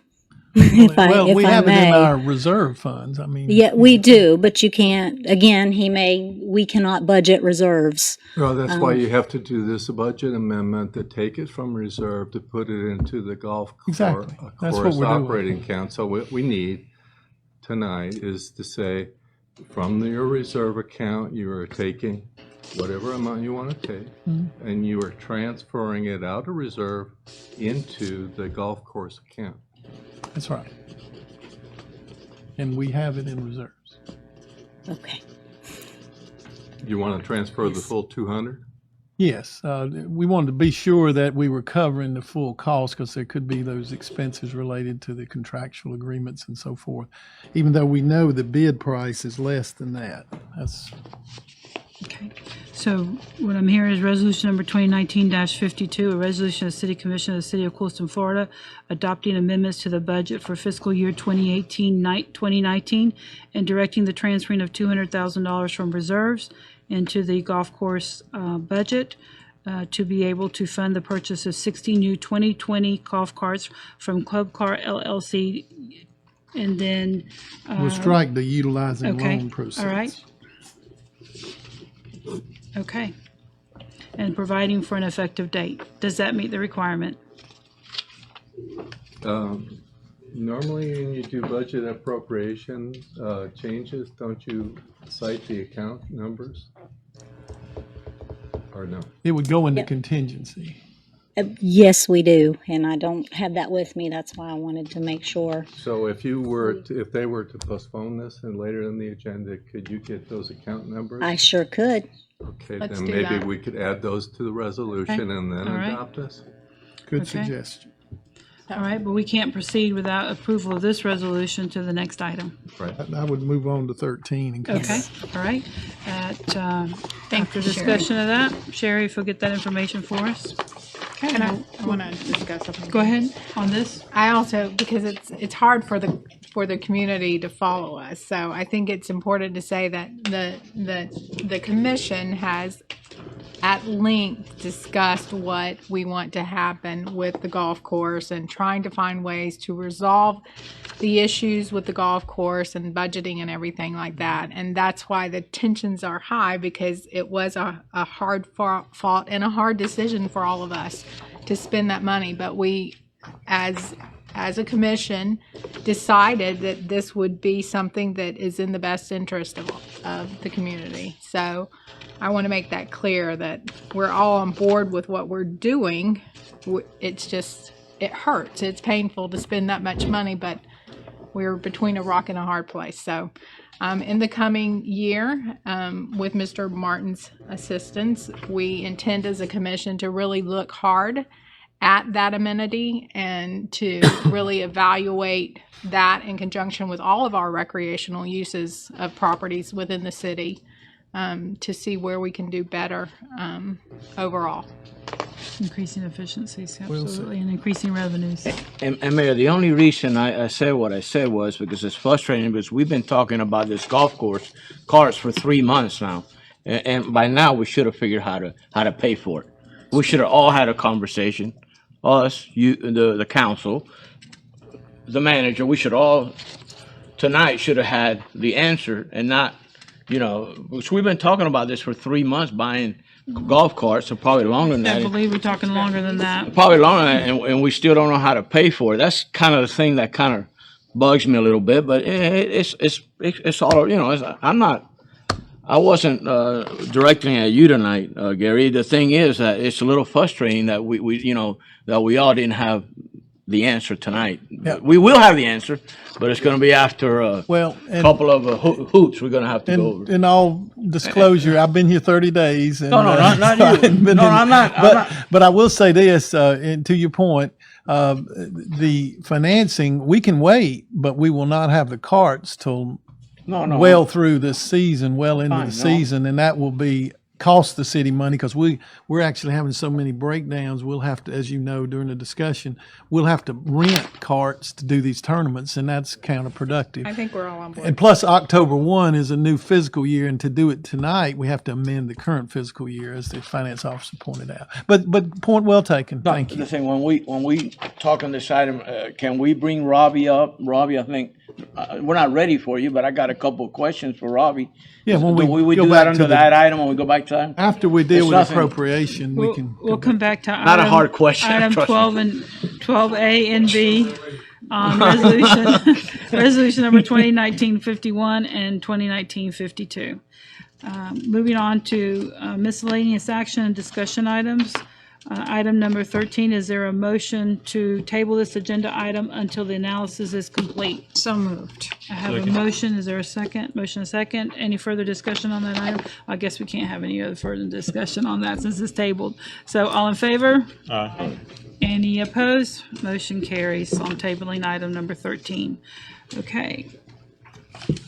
Well, we have it may. in our reserve funds. I mean, Yeah, we do, but you can't, again, we cannot budget reserves. Well, that's why you have to do this budget amendment to take it from reserve to put it into the golf Exactly. That's what course we're doing. operating account. So what we need tonight is to say, from your reserve account, you are taking whatever amount you want to take, and you are transferring it out of reserve into the golf course account. That's right. And we have it in reserves. Okay. You want to transfer the full 200? Yes, we wanted to be sure that we were covering the full cost because there could be those expenses related to the contractual agreements and so forth, even though we know the bid price is less than that. That's Okay, so what I'm hearing is resolution number 2019-52, a resolution of the City Commission of the City of Clewiston, Florida, adopting amendments to the budget for fiscal year 2019 and directing the transferring of $200,000 from reserves into the golf course budget to be able to fund the purchase of 60 new 2020 golf carts from Club Car LLC, and then we'll strike the utilizing okay, loan proceeds. all right. Okay, and providing for an effective date. Does that meet the requirement? Normally, when you do budget appropriation changes, don't you cite the account numbers? Or no? It would go into Yep. contingency. Yes, we do, and I don't have that with me. That's why I wanted to make sure. So if you were, if they were to postpone this and later in the agenda, could you get those account numbers? I sure could. Okay, Let's then do maybe that. we could add those to the resolution and then all right. adopt this. Good Okay. suggestion. All right, but we can't proceed without approval of this resolution to the next item. Right. I would move on to 13 and come Okay, back. all right. At, after you, Sherry. discussion of that, Sherry, if you'll get that information for us. And I want to discuss something. Go ahead on this. I also, because it's hard for the community to follow us, so I think it's important to say that the commission has at length discussed what we want to happen with the golf course and trying to find ways to resolve the issues with the golf course and budgeting and everything like that. And that's why the tensions are high, because it was a hard fought and a hard decision for all of us to spend that money. But we, as a commission, decided that this would be something that is in the best interest of the community. So I want to make that clear that we're all on board with what we're doing. It's just, it hurts. It's painful to spend that much money, but we're between a rock and a hard place. So in the coming year, with Mr. Martin's assistance, we intend as a commission to really look hard at that amenity and to really evaluate that in conjunction with all of our recreational uses of properties within the city, to see where we can do better overall. Increasing efficiencies, Well said. absolutely, and increasing revenues. And Mayor, the only reason I said what I said was because it's frustrating, because we've been talking about this golf course carts for 3 months now. And by now, we should have figured how to pay for it. We should have all had a conversation, us, you, the council, the manager, we should all, tonight should have had the answer and not, because we've been talking about this for 3 months, buying golf carts, or probably longer than I that. believe we're talking longer than that. Probably longer than that, and we still don't know how to pay for it. That's kind of the thing that kind of bugs me a little bit. But it's all I wasn't directing at you tonight, Gary. The thing is that it's a little frustrating that we all didn't have the answer tonight. Yeah. We will have the answer, but it's going to be after a Well, couple of hoops we're going to have to go over. in all disclosure, I've been here 30 days. And, No, not so I you. hadn't been No, in- I'm not. But I will say this, and to your point, the financing, we can wait, but we will not have the carts till No. well through this season, well into Fine, the no. season, and that will be cost the city money because we're actually having so many breakdowns. We'll have to, as you know, during the discussion, we'll have to rent carts to do these tournaments, and that's counterproductive. I think we're all on board. And plus, October 1 is a new fiscal year, and to do it tonight, we have to amend the current fiscal year, as the finance officer pointed out. But point well taken. No, Thank you. The thing, when we talk on this item, can we bring Robbie up? Robbie, I think, we're not ready for you, but I got a couple of questions for Robbie. Yeah, when Do we go do back that to under that item when we go back to that? after we deal It's with nothing. appropriation, we can. We'll come back to Not a hard question, Item trust me. 12 and 12A and B, resolution number 2019-51 and 2019-52. Moving on to miscellaneous action and discussion items. Item number 13, is there a motion to table this agenda item until the analysis is complete? So moved. I have a motion. Is there a second? Motion a second. Any further discussion on that item? I guess we can't have any other further discussion on that since it's tabled. So all in favor? Aye. Any opposed? Motion carries on tabling item number 13. Okay.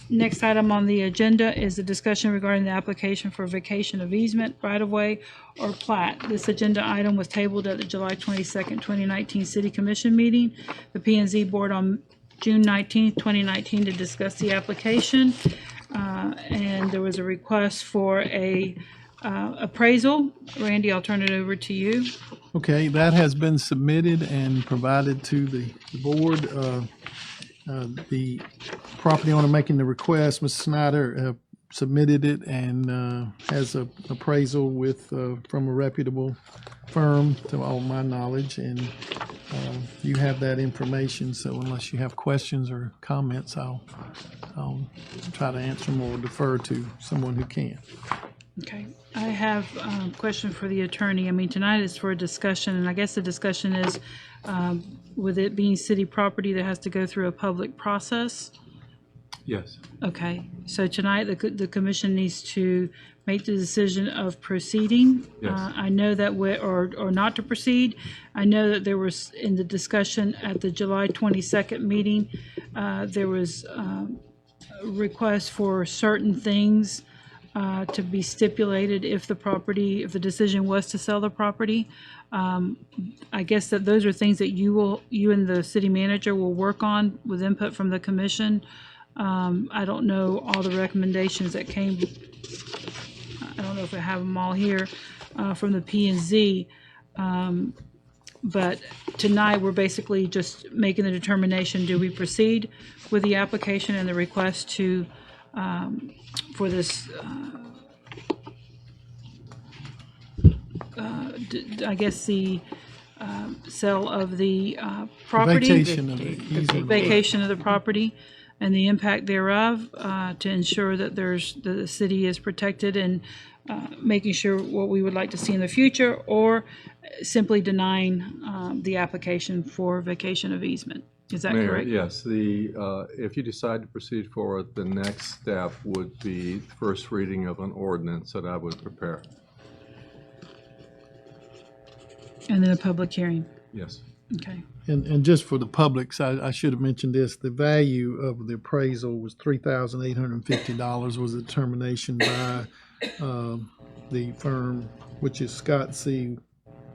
Next item on the agenda is a discussion regarding the application for vacation of easement, right-of-way, or plat. This agenda item was tabled at the July 22nd, 2019 City Commission meeting. The P and Z Board on June 19th, 2019 to discuss the application. And there was a request for a appraisal. Randy, I'll turn it over to you. Okay, that has been submitted and provided to the board. The property owner making the request, Mr. Snyder, submitted it and has a appraisal with from a reputable firm, to all my knowledge, and you have that information. So unless you have questions or comments, I'll try to answer them or defer to someone who can. Okay, I have a question for the attorney. I mean, tonight is for a discussion, and I guess the discussion is, with it being city property, that has to go through a public process. Yes. Okay, so tonight, the commission needs to make the decision of proceeding. Yes. I know that or not to proceed. I know that there was, in the discussion at the July 22nd meeting, there was a request for certain things to be stipulated if the decision was to sell the property. I guess that those are things that you and the city manager will work on with input from the commission. I don't know all the recommendations that came. I don't know if I have them all here from the P and Z. But tonight, we're basically just making the determination, do we proceed with the application and the request to, for this, I guess the sale of the property. Vacation of the easement. Vacation of the property and the impact thereof, to ensure that the city is protected and making sure what we would like to see in the future, or simply denying the application for vacation of easement. Is that Mayor, correct? yes. If you decide to proceed forward, the next step would be first reading of an ordinance that I would prepare. And then a public hearing. Yes. Okay. And just for the public, I should have mentioned this, the value of the appraisal was $3,850 was the determination by the firm, which is Scott C.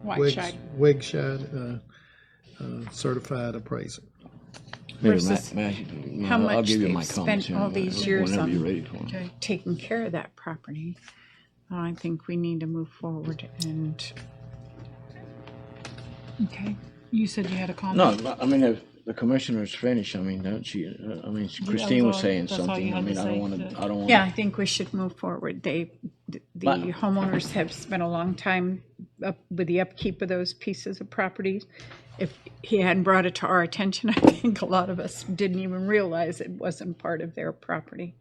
Wegscheid, certified appraiser. Maybe Versus how I'll much give you they've my comments spent all these years whenever you're on ready for them. Okay. taking care of that property. I think we need to move forward and Okay. You said you had a comment. No, I mean, if the commissioner's finished, I mean, Christine was saying that's all something. you I had mean, to I don't say. want to, I don't want. yeah, I think we should move forward. The But- homeowners have spent a long time with the upkeep of those pieces of property. If he hadn't brought it to our attention, I think a lot of us didn't even realize it wasn't part of their property.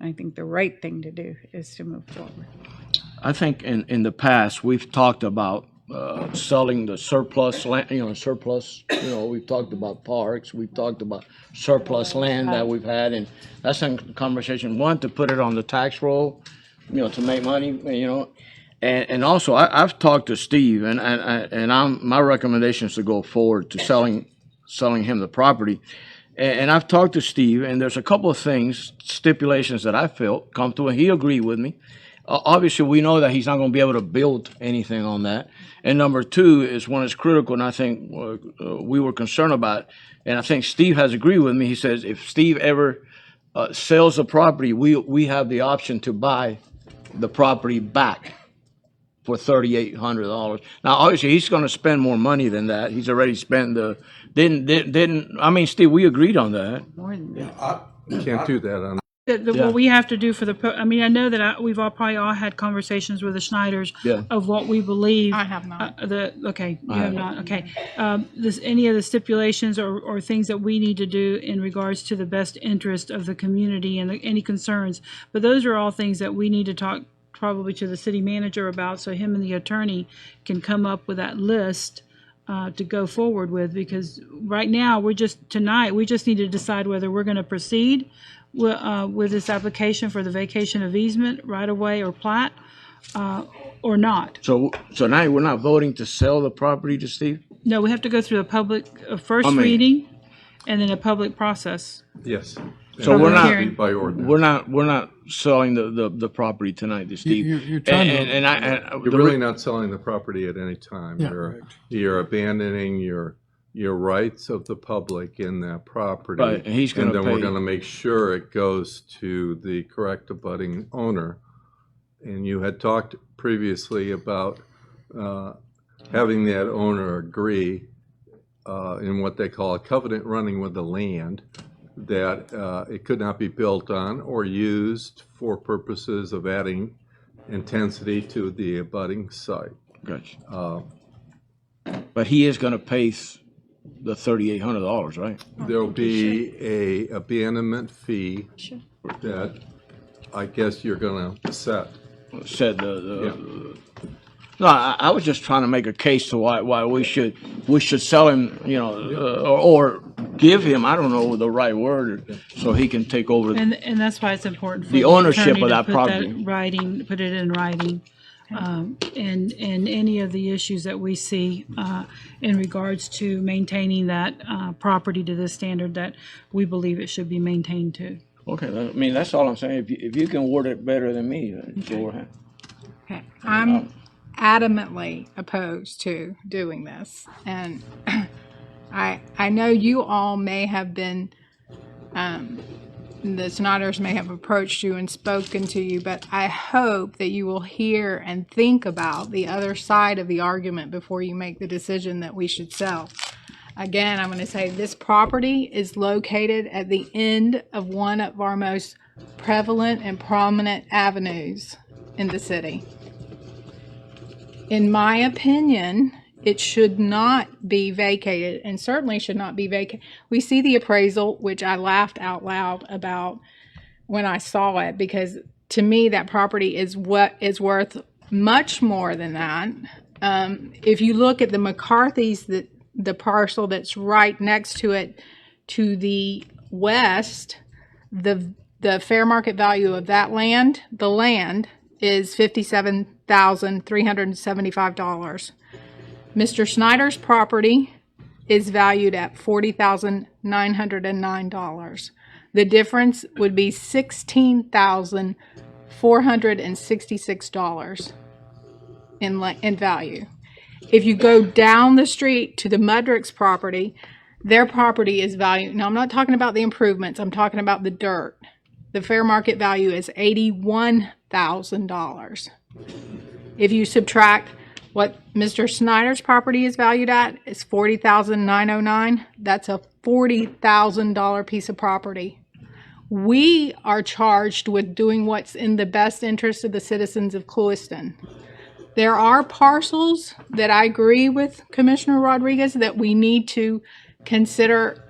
I think the right thing to do is to move forward. I think in the past, we've talked about selling the surplus land, surplus, we've talked about parks, we've talked about surplus land that we've had, and that's in conversation. One, to put it on the tax roll, to make money, and also I've talked to Steve, and my recommendation is to go forward to selling him the property. And I've talked to Steve, and there's a couple of stipulations that I felt comfortable. He agreed with me. Obviously, we know that he's not going to be able to build anything on that. And number two is one is critical, and I think we were concerned about, and I think Steve has agreed with me. He says if Steve ever sells the property, we have the option to buy the property back for $3,800. Now, obviously, he's going to spend more money than that. He's already spent Steve, we agreed on that. More than that. Can't do that on. What we have to do for I know that we've probably all had conversations with the Schneiders of what we believe. I have not. Okay, you have not. Okay. Any of the stipulations or things that we need to do in regards to the best interest of the community and any concerns. But those are all things that we need to talk probably to the city manager about, so him and the attorney can come up with that list to go forward with, because right now we just need to decide whether we're going to proceed with this application for the vacation of easement, right of way, or plat, or not. So now we're not voting to sell the property to Steve? No, we have to go through a public reading and then a public process. Yes. So we're not hearing. By ordinance. we're not selling the property tonight to Steve. You're trying You're really not selling the property at any time. Yeah. You're abandoning your rights of the public in that property. Right, and he's going to then pay. we're going to make sure it goes to the correct abutting owner. And you had talked previously about having that owner agree in what they call a covenant running with the land, that it could not be built on or used for purposes of adding intensity to the abutting site. Gotcha. But he is going to pay the $3,800, right? There'll be a abandonment fee that I guess you're going to set. Said No, I was just trying to make a case to why we should sell him, or give him, I don't know the right word, so he can take over And that's why it's important for the ownership attorney of to that put property. Put it in writing. And any of the issues that we see in regards to maintaining that property to the standard that we believe it should be maintained to. Okay, that's all I'm saying. If you can word it better than me, go ahead. Okay. I'm adamantly opposed to doing this, and I know you all may have been the Schneiders may have approached you and spoken to you, but I hope that you will hear and think about the other side of the argument before you make the decision that we should sell. Again, I'm going to say this property is located at the end of one of our most prevalent and prominent avenues in the city. In my opinion, it should not be vacated, and certainly should not be vacated. We see the appraisal, which I laughed out loud about when I saw it, because to me that property is worth much more than that. If you look at the McCarthy's, the parcel that's right next to it to the west, the fair market value of that land, the land, is $57,375. Mr. Schneider's property is valued at $40,909. The difference would be $16,466 in value. If you go down the street to the Mudrick's property, their property is valued. Now, I'm not talking about the improvements. I'm talking about the dirt. The fair market value is $81,000. If you subtract what Mr. Snyder's property is valued at, is $40,909. That's a $40,000 piece of property. We are charged with doing what's in the best interest of the citizens of Clewiston. There are parcels that I agree with Commissioner Rodriguez that we need to consider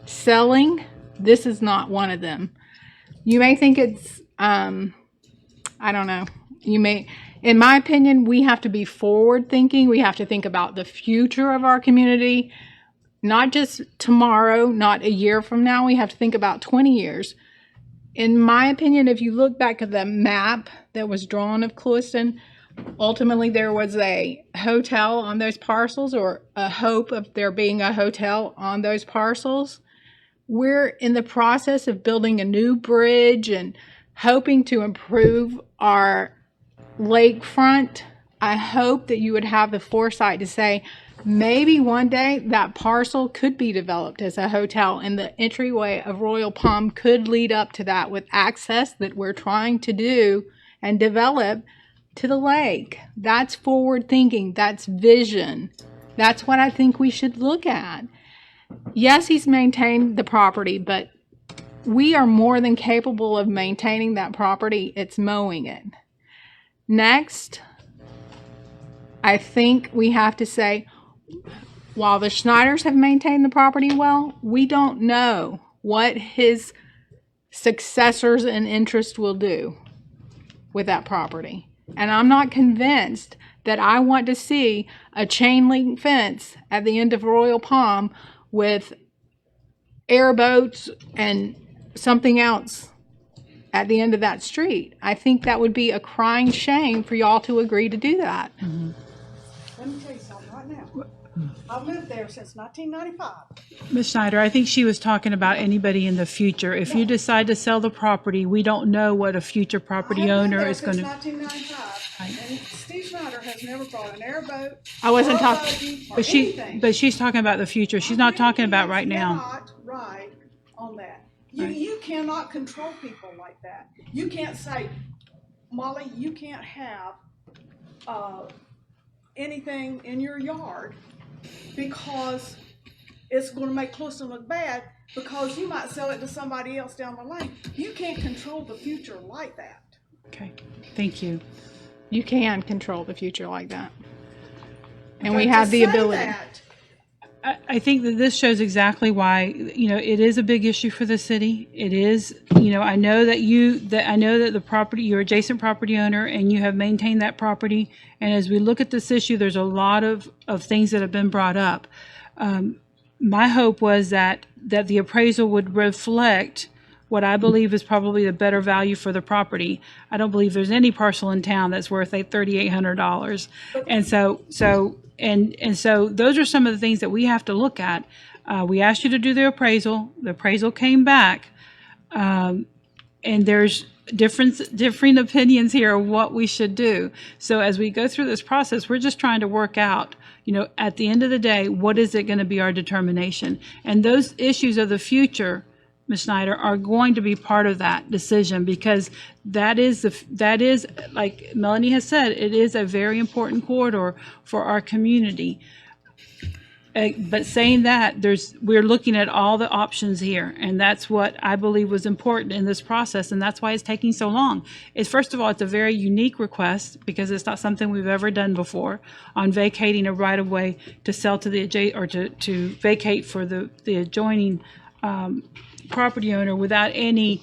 selling. This is not one of them. You may think it's, I don't know. in my opinion, we have to be forward thinking. We have to think about the future of our community, not just tomorrow, not a year from now. We have to think about 20 years. In my opinion, if you look back at the map that was drawn of Clewiston, ultimately there was a hotel on those parcels, or a hope of there being a hotel on those parcels. We're in the process of building a new bridge and hoping to improve our lakefront. I hope that you would have the foresight to say, maybe one day that parcel could be developed as a hotel, and the entryway of Royal Palm could lead up to that with access that we're trying to do and develop to the lake. That's forward thinking. That's vision. That's what I think we should look at. Yes, he's maintained the property, but we are more than capable of maintaining that property. It's mowing it. Next, I think we have to say, while the Schneiders have maintained the property well, we don't know what his successors in interest will do with that property. And I'm not convinced that I want to see a chain link fence at the end of Royal Palm with airboats and something else at the end of that street. I think that would be a crying shame for y'all to agree to do that. Let me tell you something right now. I've lived there since 1995. Ms. Schneider, I think she was talking about anybody in the future. If you decide to sell the property, we don't know what a future property owner is going to. 1995, and Steve Schneider has never brought an airboat. I wasn't or a talking, buggy or but she's talking about the future. She's not talking about right now. Not right on that. You cannot control people like that. You can't say, Molly, you can't have anything in your yard because it's going to make Clewiston look bad, because you might sell it to somebody else down the lane. You can't control the future like that. Okay, thank you. You can control the future like that. And Okay, we have to the say ability. that, I think that this shows exactly why, it is a big issue for the city. It is, I know that the property, you're adjacent property owner, and you have maintained that property. And as we look at this issue, there's a lot of things that have been brought up. My hope was that the appraisal would reflect what I believe is probably the better value for the property. I don't believe there's any parcel in town that's worth $3,800. And so those are some of the things that we have to look at. We asked you to do the appraisal. The appraisal came back. And there's differing opinions here of what we should do. So as we go through this process, we're just trying to work out, at the end of the day, what is it going to be our determination? And those issues of the future, Ms. Schneider, are going to be part of that decision, because that is, like Melanie has said, it is a very important corridor for our community. But saying that, we're looking at all the options here, and that's what I believe was important in this process, and that's why it's taking so long. First of all, it's a very unique request, because it's not something we've ever done before, on vacating a right-of-way to sell to to vacate for the adjoining property owner without any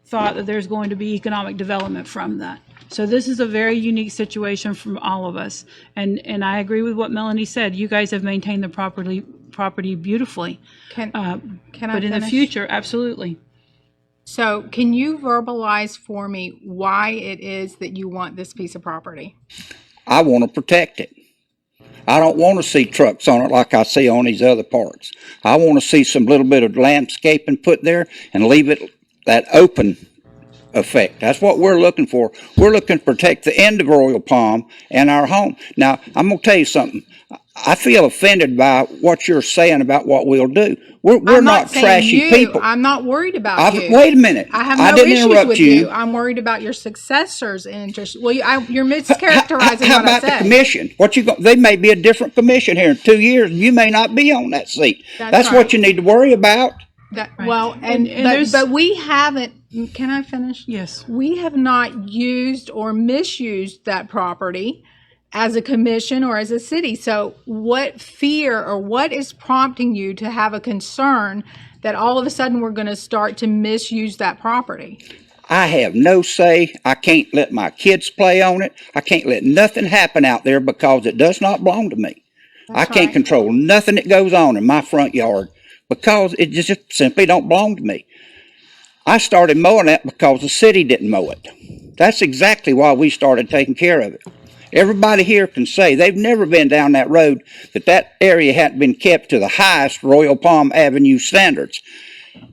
thought that there's going to be economic development from that. So this is a very unique situation from all of us. And I agree with what Melanie said. You guys have maintained the property beautifully. Can I But in the finish? future, absolutely. So can you verbalize for me why it is that you want this piece of property? I want to protect it. I don't want to see trucks on it like I see on these other parts. I want to see some little bit of landscaping put there and leave it that open effect. That's what we're looking for. We're looking to protect the end of Royal Palm and our home. Now, I'm going to tell you something. I feel offended by what you're saying about what we'll do. We're I'm not saying trashy you. people. I'm not worried about you. Wait a minute. I have I no didn't issues interrupt with you. I'm worried about your successors' interest. Well, you're mischaracterizing How what I about the said. commission? They may be a different commission here in 2 years, and you may not be on that seat. That's right. what you need to worry about. Well, And but we haven't. Can I finish? Yes. We have not used or misused that property as a commission or as a city. So what fear or what is prompting you to have a concern that all of a sudden we're going to start to misuse that property? I have no say. I can't let my kids play on it. I can't let nothing happen out there because it does not belong to me. I can't control nothing that goes on in my front yard because it just simply don't belong to me. I started mowing that because the city didn't mow it. That's exactly why we started taking care of it. Everybody here can say they've never been down that road that area hadn't been kept to the highest Royal Palm Avenue standards.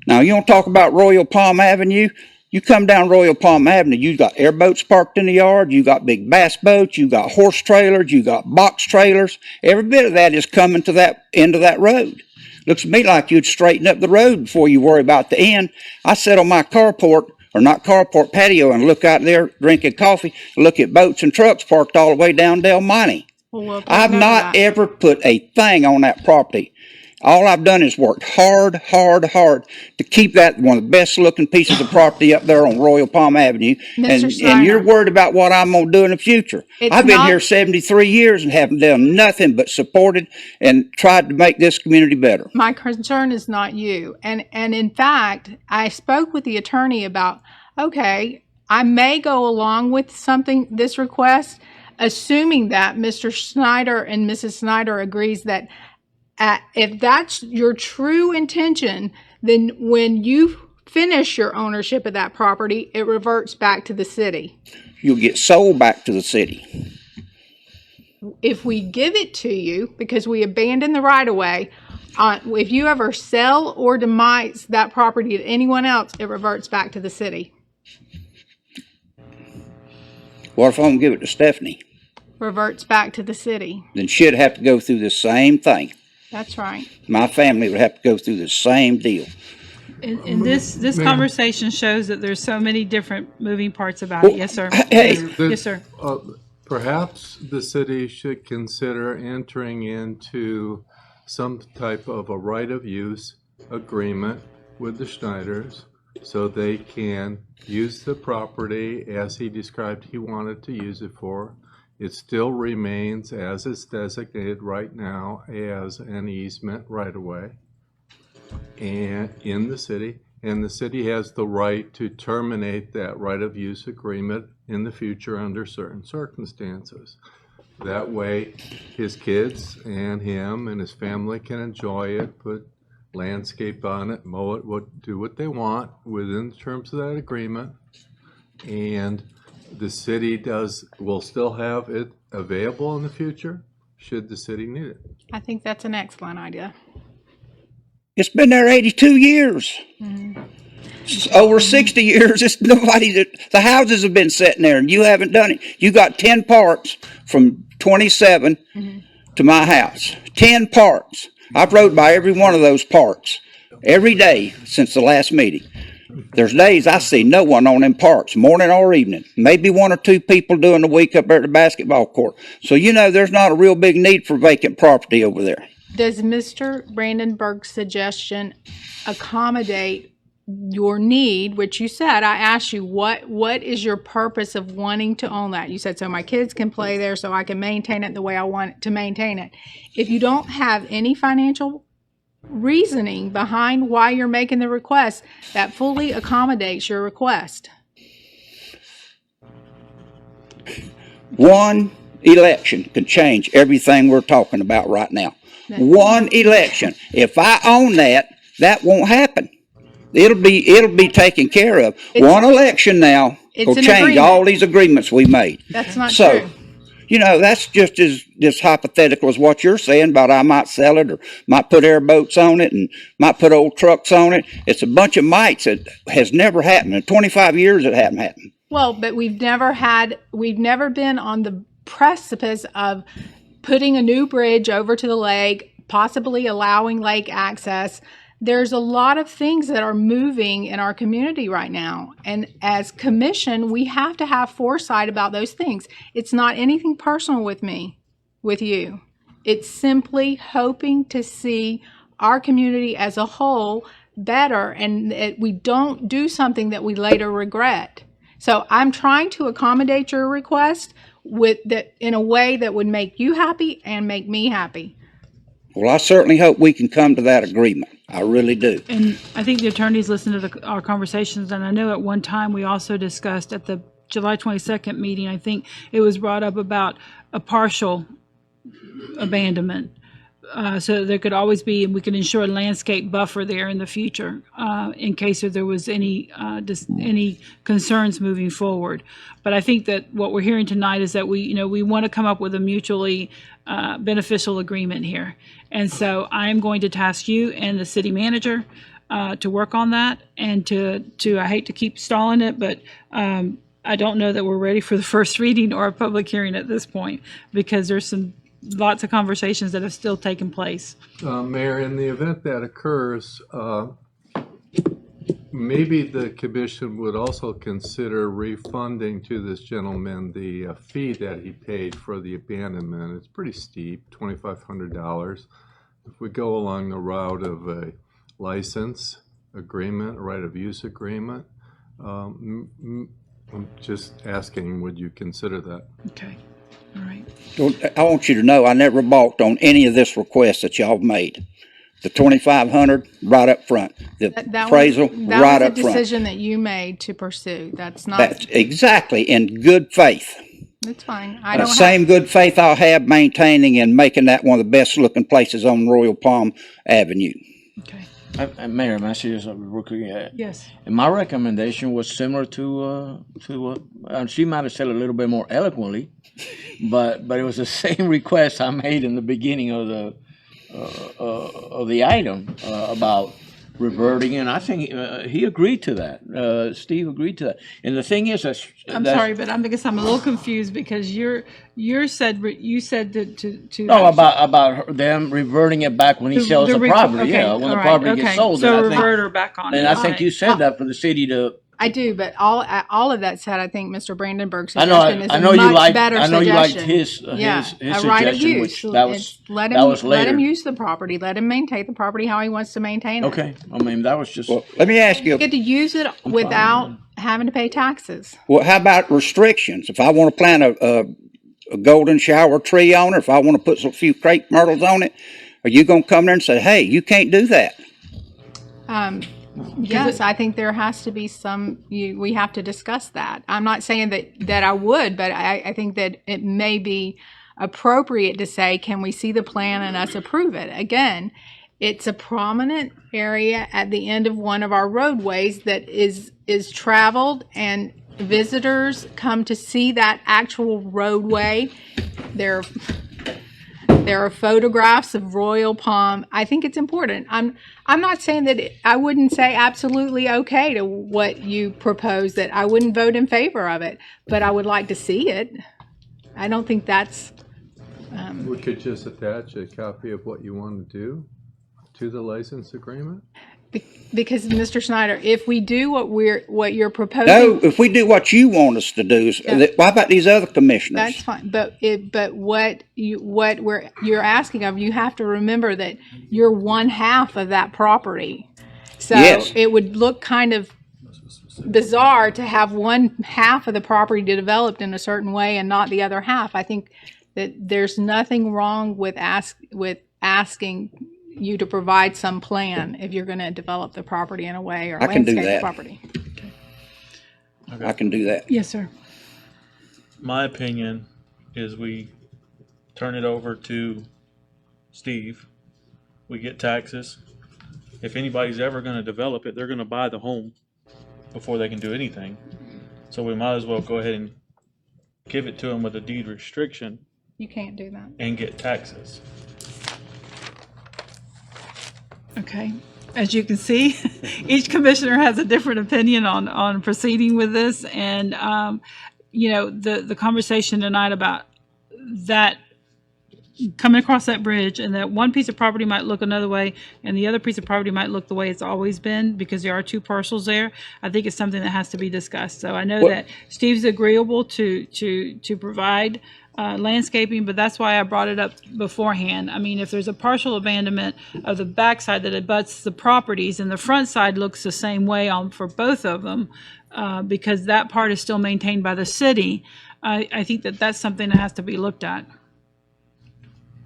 Now, you want to talk about Royal Palm Avenue? You come down Royal Palm Avenue, you got airboats parked in the yard, you got big bass boats, you got horse trailers, you got box trailers. Every bit of that is coming to that end of that road. Looks to me like you'd straighten up the road before you worry about the end. I sit on my patio and look out there drinking coffee, look at boats and trucks parked all the way down Del Monte. I've not ever put a thing on that property. All I've done is worked hard to keep that one of the best looking pieces of property up there on Royal Palm Avenue. And you're worried about what I'm going to do in the future. I've been here 73 years and haven't done nothing but supported and tried to make this community better. My concern is not you. And in fact, I spoke with the attorney about, okay, I may go along with this request, assuming that Mr. Snyder and Mrs. Snyder agrees that if that's your true intention, then when you finish your ownership of that property, it reverts back to the city. You'll get sold back to the city. If we give it to you, because we abandon the right-of-way, if you ever sell or demise that property to anyone else, it reverts back to the city. What if I'm going to give it to Stephanie? Reverts back to the city. Then she'd have to go through the same thing. That's right. My family would have to go through the same deal. And this conversation shows that there's so many different moving parts about it. Yes, sir. Yes, sir. Perhaps the city should consider entering into some type of a right of use agreement with the Schneiders so they can use the property as he described he wanted to use it for. It still remains as it's designated right now as an easement right away and in the city, and the city has the right to terminate that right of use agreement in the future under certain circumstances. That way his kids and him and his family can enjoy it, put landscape on it, mow it, do what they want within the terms of that agreement, and the city will still have it available in the future should the city need it. I think that's an excellent idea. It's been there 82 years. Over 60 years. The houses have been sitting there and you haven't done it. You got 10 parks from 27 to my house. 10 parks. I've rode by every one of those parks every day since the last meeting. There's days I see no one on them parks, morning or evening. Maybe one or two people during the week up there at the basketball court. So, there's not a real big need for vacant property over there. Does Mr. Brandenburg's suggestion accommodate your need, which you said, I asked you, what is your purpose of wanting to own that? You said, so my kids can play there so I can maintain it the way I want to maintain it. If you don't have any financial reasoning behind why you're making the request, that fully accommodates your request. One election could change everything we're talking about right now. One election. If I own that won't happen. It'll be taken care of. One election now will change all these agreements we made. That's not true. That's just as hypothetical as what you're saying about I might sell it or might put airboats on it and might put old trucks on it. It's a bunch of mites. It has never happened. In 25 years it hasn't happened. Well, but we've never been on the precipice of putting a new bridge over to the lake, possibly allowing lake access. There's a lot of things that are moving in our community right now. And as commission, we have to have foresight about those things. It's not anything personal with me, with you. It's simply hoping to see our community as a whole better and that we don't do something that we later regret. So I'm trying to accommodate your request in a way that would make you happy and make me happy. Well, I certainly hope we can come to that agreement. I really do. And I think the attorneys listened to our conversations, and I know at one time we also discussed at the July 22nd meeting, I think it was brought up about a partial abandonment. So there could always be, and we could ensure a landscape buffer there in the future in case there was any concerns moving forward. But I think that what we're hearing tonight is that we want to come up with a mutually beneficial agreement here. And so I am going to task you and the city manager to work on that, and to I hate to keep stalling it, but I don't know that we're ready for the first reading or a public hearing at this point, because there's lots of conversations that have still taken place. Mayor, in the event that occurs, maybe the commission would also consider refunding to this gentleman the fee that he paid for the abandonment. It's pretty steep, $2,500. If we go along the route of a license agreement, a right of use agreement, I'm just asking, would you consider that? Okay. All right. I want you to know I never balked on any of this request that y'all made. The $2,500 right up front. The appraisal right up front. That was a decision that you made to pursue. That's not. That's exactly in good faith. That's fine. The same good faith I'll have maintaining and making that one of the best looking places on Royal Palm Avenue. Okay. Mayor, may I say this real quick? Yes. And my recommendation was similar to she might have said it a little bit more eloquently, but it was the same request I made in the beginning of the item about reverting, and I think he agreed to that. Steve agreed to that. And the thing is, I'm sorry, but I'm a little confused because you said to no about them reverting it back when he sells the property. Okay, yeah, when the property gets sold. So revert her back on it. And I think you said that for the city to. I do, but all of that said, I think Mr. Brandenburg's I suggestion is I know a you much liked, better I know suggestion. you liked his a right of suggestion, use. which that was later. Let him use the property. Let him maintain the property how he wants to maintain it. Okay, I mean that was just. Well, let me ask you. You get to use it without having to pay taxes. Well, how about restrictions? If I want to plant a golden shower tree on it, if I want to put a few crepe myrtles on it, are you going to come there and say, "Hey, you can't do that"? Yes, I think there has to be we have to discuss that. I'm not saying that I would, but I think that it may be appropriate to say, can we see the plan and us approve it? Again, it's a prominent area at the end of one of our roadways that is traveled, and visitors come to see that actual roadway. There are photographs of Royal Palm. I think it's important. I'm not saying that I wouldn't say absolutely okay to what you propose, that I wouldn't vote in favor of it, but I would like to see it. I don't think that's. We could just attach a copy of what you want to do to the license agreement. Because Mr. Snyder, if we do what you're proposing, no, if we do what you want us to do, why about these other commissioners? That's fine. But what you're asking of, you have to remember that you're one half of that property, so yes. It would look kind of bizarre to have one half of the property developed in a certain way and not the other half. I think that there's nothing wrong with asking you to provide some plan if you're going to develop the property in a way, or landscape the property. Okay. I can do that. Yes, sir. My opinion is we turn it over to Steve. We get taxes. If anybody's ever going to develop it, they're going to buy the home before they can do anything. So we might as well go ahead and give it to them with a deed restriction. You can't do that. And get taxes. Okay. As you can see, each commissioner has a different opinion on proceeding with this. And, the conversation tonight about that coming across that bridge, and that one piece of property might look another way and the other piece of property might look the way it's always been, because there are two parcels there. I think it's something that has to be discussed. So I know that Steve's agreeable to provide landscaping, but that's why I brought it up beforehand. I mean, if there's a partial abandonment of the backside that abuts the properties, and the front side looks the same way for both of them, because that part is still maintained by the city, I think that's something that has to be looked at.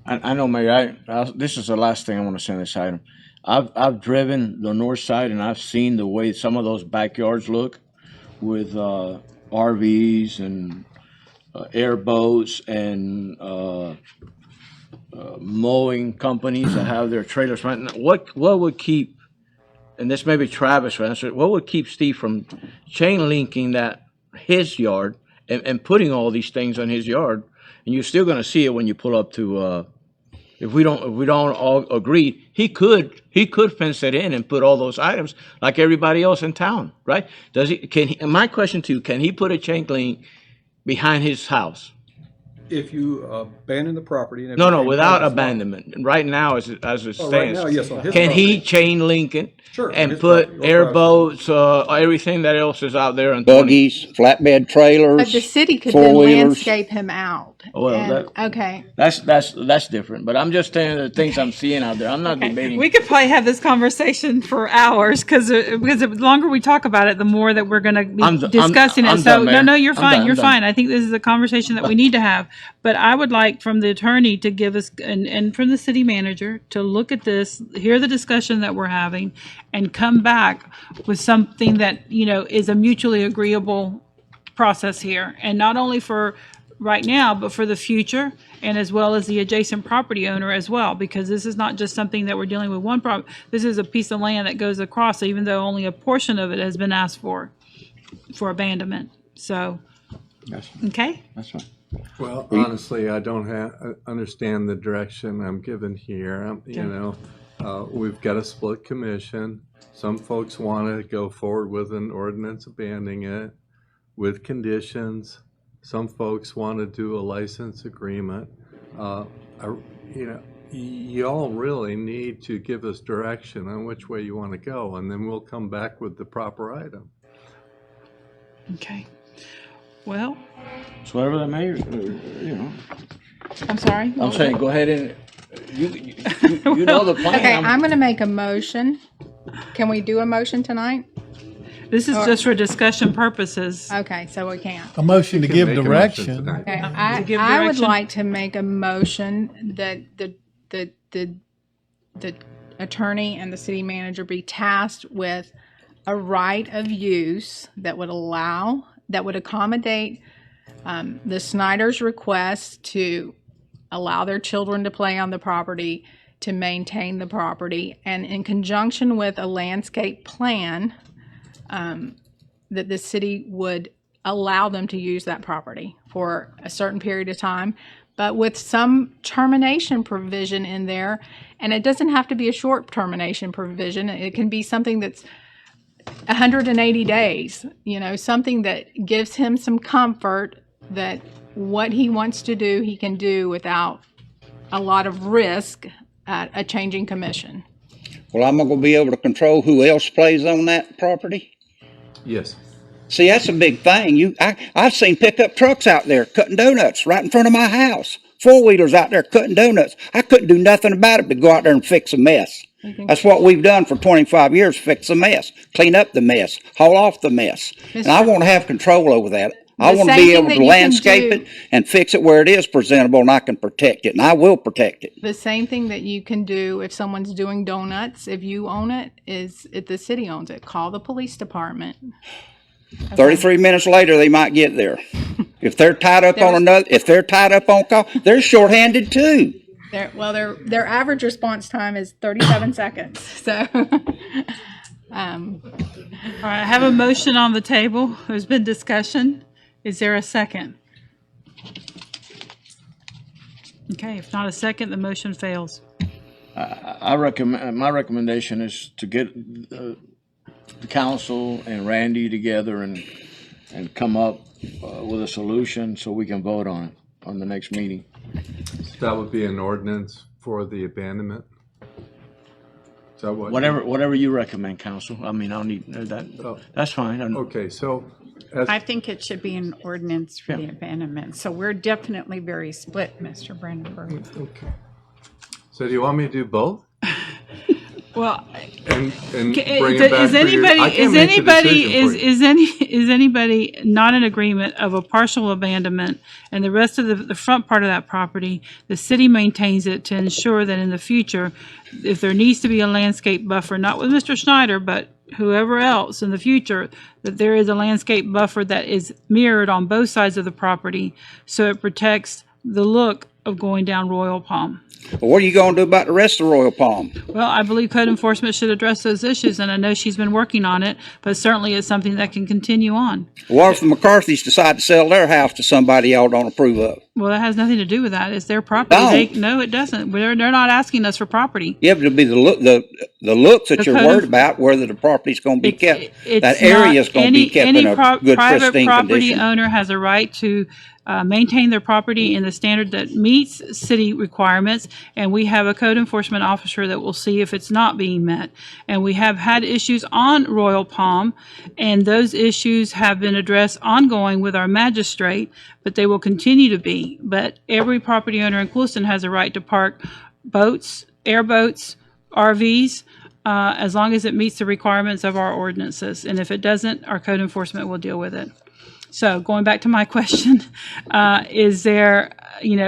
I know, Mayor, this is the last thing I want to say on this item. I've driven the north side and I've seen the way some of those backyards look with RVs and airboats and mowing companies that have their trailers right now. What would keep, and this may be Travis will answer, what would keep Steve from chain linking his yard and putting all these things on his yard? And you're still going to see it when you pull up to. If we don't all agree, he could fence it in and put all those items like everybody else in town, right? Does he? Can he? And my question to you: can he put a chain link behind his house? If you abandon the property. And it No, became without private abandonment. Right now, as it stands, right now, yes, on his can he property. chain link it Sure, on and his put property, or private. airboats, everything that else is out there? Buggies, flatbed trailers, But the city could then four-wheelers. landscape him out. Well, And- okay. That's different. But I'm just saying the things I'm seeing out there. I'm not debating. We could probably have this conversation for hours because the longer we talk about it, the more that we're going to be discussing I'm it. So done, Mayor. you're I'm fine. done, You're I'm fine. I think this is a conversation that we need to have. But I would like from the attorney to give us and from the city manager to look at this, hear the discussion that we're having, and come back with something that is a mutually agreeable process here, and not only for right now, but for the future, and as well as the adjacent property owner as well, because this is not just something that we're dealing with one problem. This is a piece of land that goes across, even though only a portion of it has been asked for abandonment. So, okay. That's right. Well, honestly, I don't understand the direction I'm given here. We've got a split commission. Some folks want to go forward with an ordinance abandoning it with conditions. Some folks want to do a license agreement. You all really need to give us direction on which way you want to go, and then we'll come back with the proper item. Okay. Well, It's whatever the mayor, I'm sorry. I'm saying, go ahead and you know the plan. Okay, I'm going to make a motion. Can we do a motion tonight? This is just for discussion purposes. Okay, so we can't. A motion to give Make a motion direction. tonight. Okay, give I would direction? like to make a motion that the attorney and the city manager be tasked with a right of use that would accommodate the Snyder's request to allow their children to play on the property, to maintain the property, and in conjunction with a landscape plan, that the city would allow them to use that property for a certain period of time, but with some termination provision in there. And it doesn't have to be a short termination provision. It can be something that's 180 days, something that gives him some comfort that what he wants to do, he can do without a lot of risk at a changing commission. Well, I'm not going to be able to control who else plays on that property. Yes. See, that's a big thing. I've seen pickup trucks out there cutting donuts right in front of my house. Four-wheelers out there cutting donuts. I couldn't do nothing about it but go out there and fix a mess. That's what we've done for 25 years, fix a mess, clean up the mess, haul off the mess. And I want to have control over that. I want to be able to landscape it and fix it where it is presentable, and I can protect it, and I will protect it. The same thing that you can do if someone's doing donuts, if you own it, is if the city owns it, call the police department. Okay. 33 minutes later, they might get there. If they're tied up on call, they're shorthanded too. Their average response time is 37 seconds. So, All right, I have a motion on the table. There's been discussion. Is there a second? Okay, if not a second, the motion fails. I recommend, my recommendation is to get the council and Randy together and come up with a solution so we can vote on it on the next meeting. That would be an ordinance for the abandonment. Is that what? Whatever you recommend, council. I mean, I'll need that. Oh. That's fine. Okay, so I think it should be an ordinance for the abandonment. So we're definitely very split, Mr. Brandenburg. okay. So do you want me to do both? Well, and Ca- bring is it back for your, I can't make the decision for you. is anybody not in agreement of a partial abandonment and the rest of the front part of that property, the city maintains it to ensure that in the future, if there needs to be a landscape buffer, not with Mr. Schneider, but whoever else in the future, that there is a landscape buffer that is mirrored on both sides of the property, so it protects the look of going down Royal Palm. Well, what are you going to do about the rest of Royal Palm? Well, I believe code enforcement should address those issues, and I know she's been working on it, but certainly it's something that can continue on. What if the McCarthys decide to sell their house to somebody y'all don't approve of? Well, that has nothing to do with that. It's their property. Don't. No, it doesn't. They're not asking us for property. Yeah, but it'll be the looks that The you're code worried of- about, whether the property's going to be kept. It's That area is going to be kept in a good, private pristine property condition. owner has a right to maintain their property in the standard that meets city requirements, and we have a code enforcement officer that will see if it's not being met. And we have had issues on Royal Palm, and those issues have been addressed ongoing with our magistrate, but they will continue to be. But every property owner in Clewiston has a right to park boats, airboats, RVs, as long as it meets the requirements of our ordinances. And if it doesn't, our code enforcement will deal with it. So going back to my question, is there,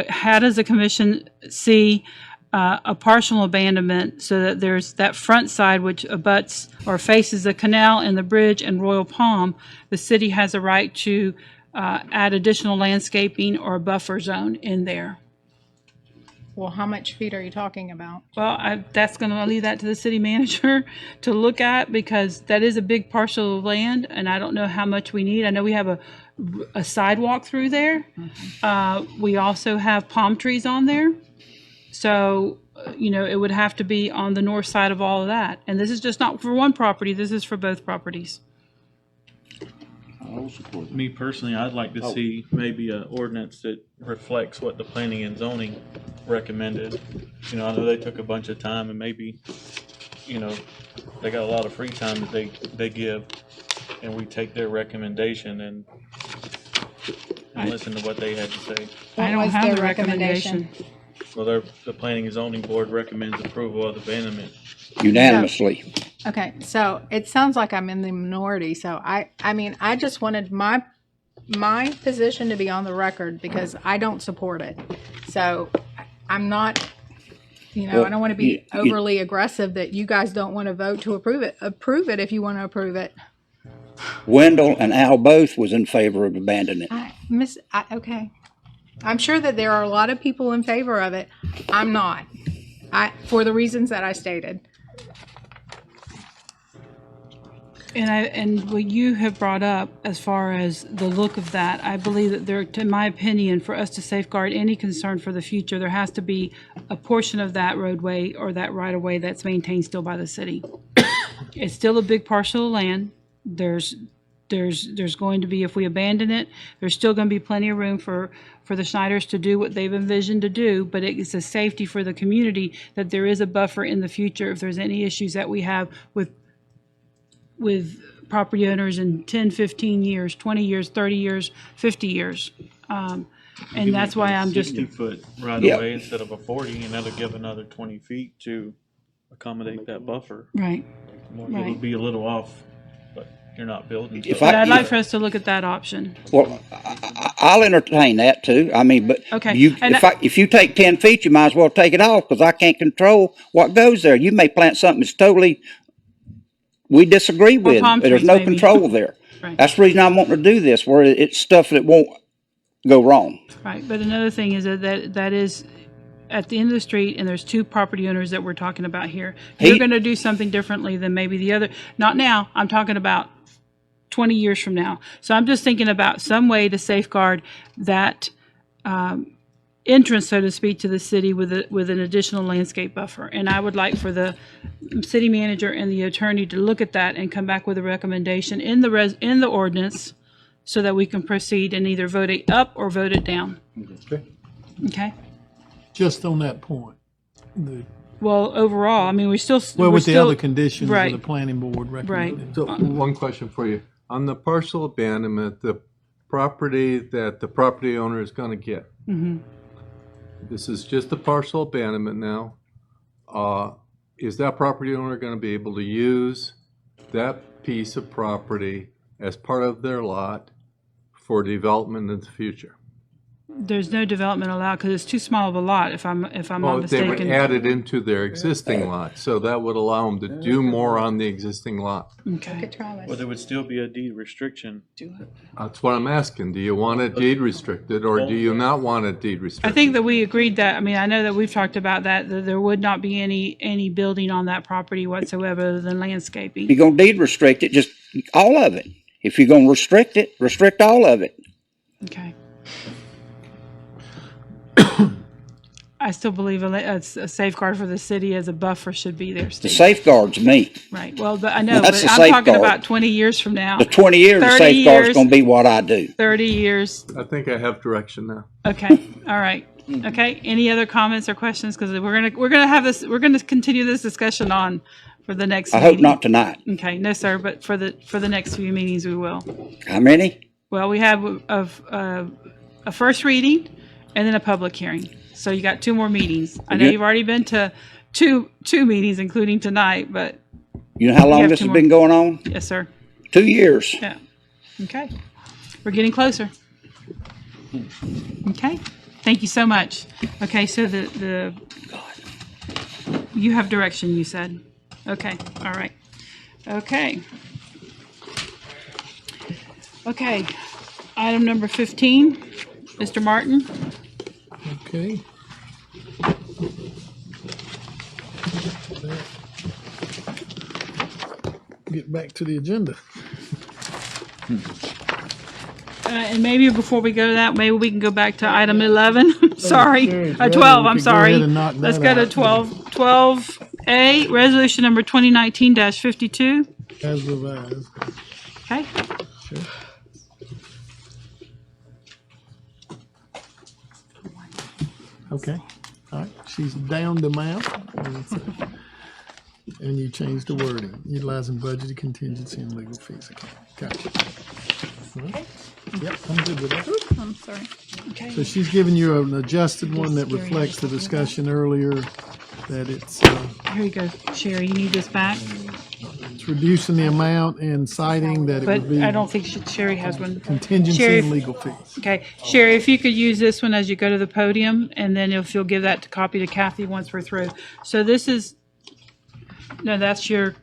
how does the commission see a partial abandonment so that there's that front side which abuts or faces the canal and the bridge and Royal Palm, the city has a right to add additional landscaping or a buffer zone in there? Well, how much feet are you talking about? Well, that's going to leave that to the city manager to look at, because that is a big parcel of land, and I don't know how much we need. I know we have a sidewalk through there. We also have palm trees on there. So, it would have to be on the north side of all of that. And this is just not for one property. This is for both properties. Me personally, I'd like to see maybe an ordinance that reflects what the planning and zoning recommended. I know they took a bunch of time, and maybe, they got a lot of free time that they give, and we take their recommendation and listen to what they had to say. I don't have the recommendation. Well, the planning and zoning board recommends approval of abandonment. Unanimously. Okay, so it sounds like I'm in the minority. So I just wanted my position to be on the record because I don't support it. So I'm not, I don't want to be overly aggressive that you guys don't want to vote to approve it. Approve it if you want to approve it. Wendell and Al both was in favor of abandoning it. Okay. I'm sure that there are a lot of people in favor of it. I'm not. For the reasons that I stated. And what you have brought up as far as the look of that, I believe that there, in my opinion, for us to safeguard any concern for the future, there has to be a portion of that roadway or that right-of-way that's maintained still by the city. It's still a big parcel of land. There's going to be, if we abandon it, there's still going to be plenty of room for the Schneiders to do what they've envisioned to do, but it's a safety for the community that there is a buffer in the future if there's any issues that we have with property owners in 10, 15 years, 20 years, 30 years, 50 years. And that's why I'm just... 60-foot right away instead of a 40, and that'll give another 20 feet to accommodate that buffer. Right. It'll be a little off, but you're not building. But I'd like for us to look at that option. Well, I'll entertain that too. I mean, but Okay. if you take 10 feet, you might as well take it off, because I can't control what goes there. You may plant something that's totally we disagree with, but there's no control there. Right. That's the reason I'm wanting to do this, where it's stuff that won't go wrong. Right, but another thing is that is at the end of the street, and there's two property owners that we're talking about here. You're going to do something differently than maybe the other. Not now. I'm talking about 20 years from now. So I'm just thinking about some way to safeguard that entrance, so to speak, to the city with an additional landscape buffer. And I would like for the city manager and the attorney to look at that and come back with a recommendation in the ordinance, so that we can proceed and either vote it up or vote it down. Okay. Just on that point. Well, overall, I mean, with the other conditions of the planning board recommended. Right. So one question for you. On the partial abandonment, the property that the property owner is going to get, this is just a partial abandonment now. is that property owner going to be able to use that piece of property as part of their lot for development in the future? There's no development allowed because it's too small of a lot, if I'm not They would mistaken. add it into their existing lot, so that would allow them to do more on the existing lot. Okay. Well, there would still be a deed restriction. That's what I'm asking. Do you want it deed restricted, or do you not want it deed restricted? I think that we agreed that, I mean, I know that we've talked about that there would not be any building on that property whatsoever other than landscaping. You're gonna deed restrict it, just all of it. If you're gonna restrict it, restrict all of it. Okay. I still believe a safeguard for the city as a buffer should be there, The Steve. safeguard's me. Right, well, but I know, That's but the I'm talking safeguard. about 20 years from now. The 20 years, the 30 safeguard's years. gonna be what I do. 30 years. I think I have direction now. Okay, all right. Okay, any other comments or questions? Because we're gonna continue this discussion on for the next I meeting. hope not tonight. Okay, no, sir, but for the next few meetings, we will. How many? Well, we have a first reading and then a public hearing. So you got 2 more meetings. I know Okay. you've already been to two meetings, including tonight, but You know how long have this 2 has more. been going on? Yes, sir. 2 years. Yeah. Okay. We're getting closer. Okay. Thank you so much. Okay, so you have direction, you said. Okay, all right. Okay. Okay. Item number 15, Mr. Martin. Okay. Get back to the agenda. And maybe before we go to that, maybe we can go back to item 11. Sorry, Okay, 12, we I'm could go sorry. ahead and knock Let's that go to out. 12A, resolution number 2019-52. As revised. Okay. Sure. Okay. All right. She's down the map. And you changed the wording, utilizing budgeted contingency and legal fees. Okay. Gotcha. Yep, I'm good with that. I'm sorry. Okay. So she's giving you an adjusted one that reflects the discussion earlier, that it's Here you go, Sherry, you need this back? reducing the amount and citing that it But would be I don't think Sherry has one. contingency Sherry, and legal fees. Okay, Sherry, if you could use this one as you go to the podium, and then if you'll give that copy to Kathy once we're through. So this is, no, that's your,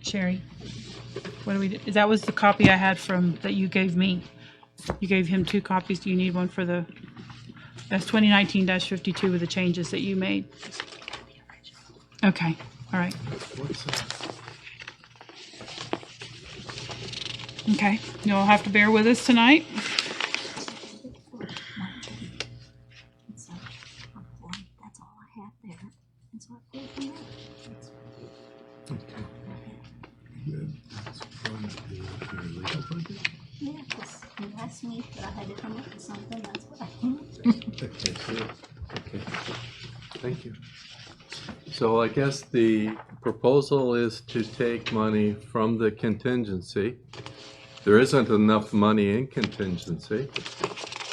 Sherry. What do we do? That was the copy I had that you gave me. You gave him 2 copies. Do you need one for that's 2019-52 with the changes that you made? Okay, all right. Okay, you'll have to bear with us tonight. That's all I have there. And so I pulled them out. Yeah, because you asked me if I had to come up with something, that's what I came up with. Okay, good. Okay. Thank you. So I guess the proposal is to take money from the contingency. There isn't enough money in contingency.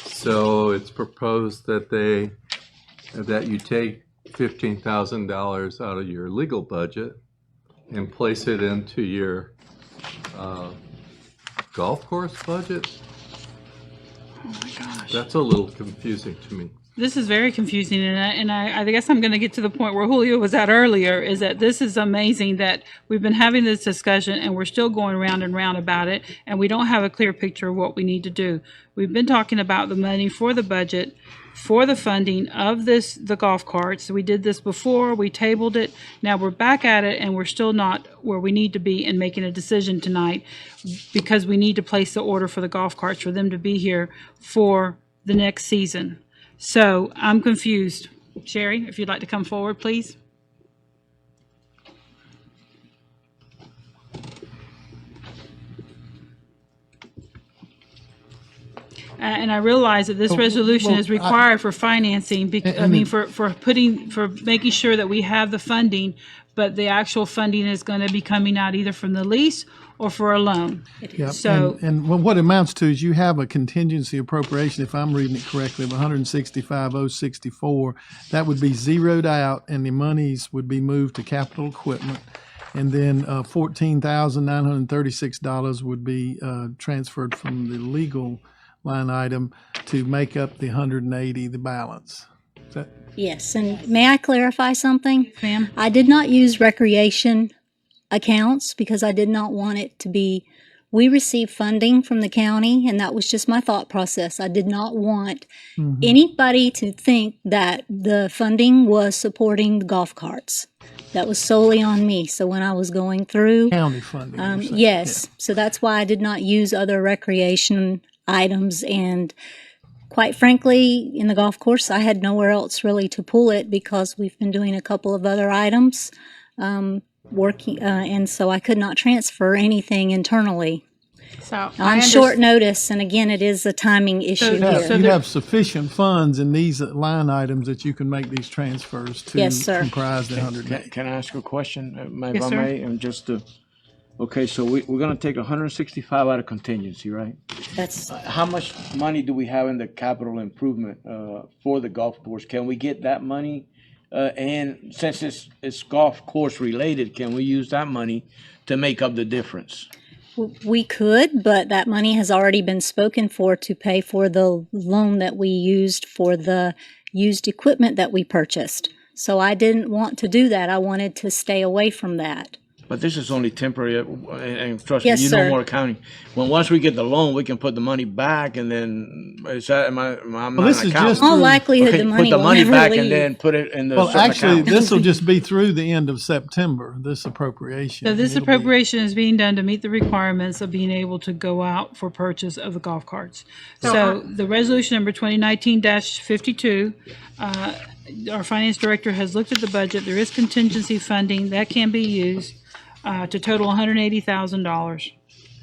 So it's proposed that you take $15,000 out of your legal budget and place it into your golf course budget. Oh my gosh. That's a little confusing to me. This is very confusing, and I guess I'm going to get to the point where Julio was at earlier, is that this is amazing that we've been having this discussion and we're still going round and round about it, and we don't have a clear picture of what we need to do. We've been talking about the money for the budget, for the funding of the golf carts. We did this before, we tabled it, now we're back at it, and we're still not where we need to be in making a decision tonight, because we need to place the order for the golf carts for them to be here for the next season. So I'm confused. Sherry, if you'd like to come forward, please. And I realize that this resolution is required for financing, for making sure that we have the funding but the actual funding is going to be coming out either from the lease or for a loan. Yep. So- and what it amounts to is you have a contingency appropriation, if I'm reading it correctly, of 165,064. That would be zeroed out, and the monies would be moved to capital equipment. And then $14,936 would be transferred from the legal line item to make up the 180, the balance. Is that? Yes, and may I clarify something? Ma'am? I did not use recreation accounts because I did not want it to be, we received funding from the county, and that was just my thought process. I did not want anybody to think that the funding was supporting the golf carts. That was solely on me. So when I was going through, County funding. you're saying. yes, so that's why I did not use other recreation items. And quite frankly, in the golf course, I had nowhere else really to pull it because we've been doing a couple of other items working, and so I could not transfer anything internally So on short notice. And again, it is a timing issue Yeah, here. you have sufficient funds in these line items that you can make these transfers to Yes, sir. comprise the 180. Can I ask a question, if Yes, I sir. may? And just to, okay, so we're gonna take 165 out of contingency, right? That's How much money do we have in the capital improvement for the golf course? Can we get that money? And since it's golf course related, can we use that money to make up the difference? We could, but that money has already been spoken for to pay for the loan that we used for the used equipment that we purchased. So I didn't want to do that. I wanted to stay away from that. But this is only temporary, and trust Yes, me, you sir. know more accounting. Once we get the loan, we can put the money back, and then is that I'm not this an is accountant. just All through- likelihood Okay, the put money the will money never back leave. and then put it in the Well, certain actually, account. this will just be through the end of September, this appropriation. So this It'll be- appropriation is being done to meet the requirements of being able to go out for purchase of the golf carts. So the resolution number 2019-52, our finance director has looked at the budget. There is contingency funding that can be used to total $180,000.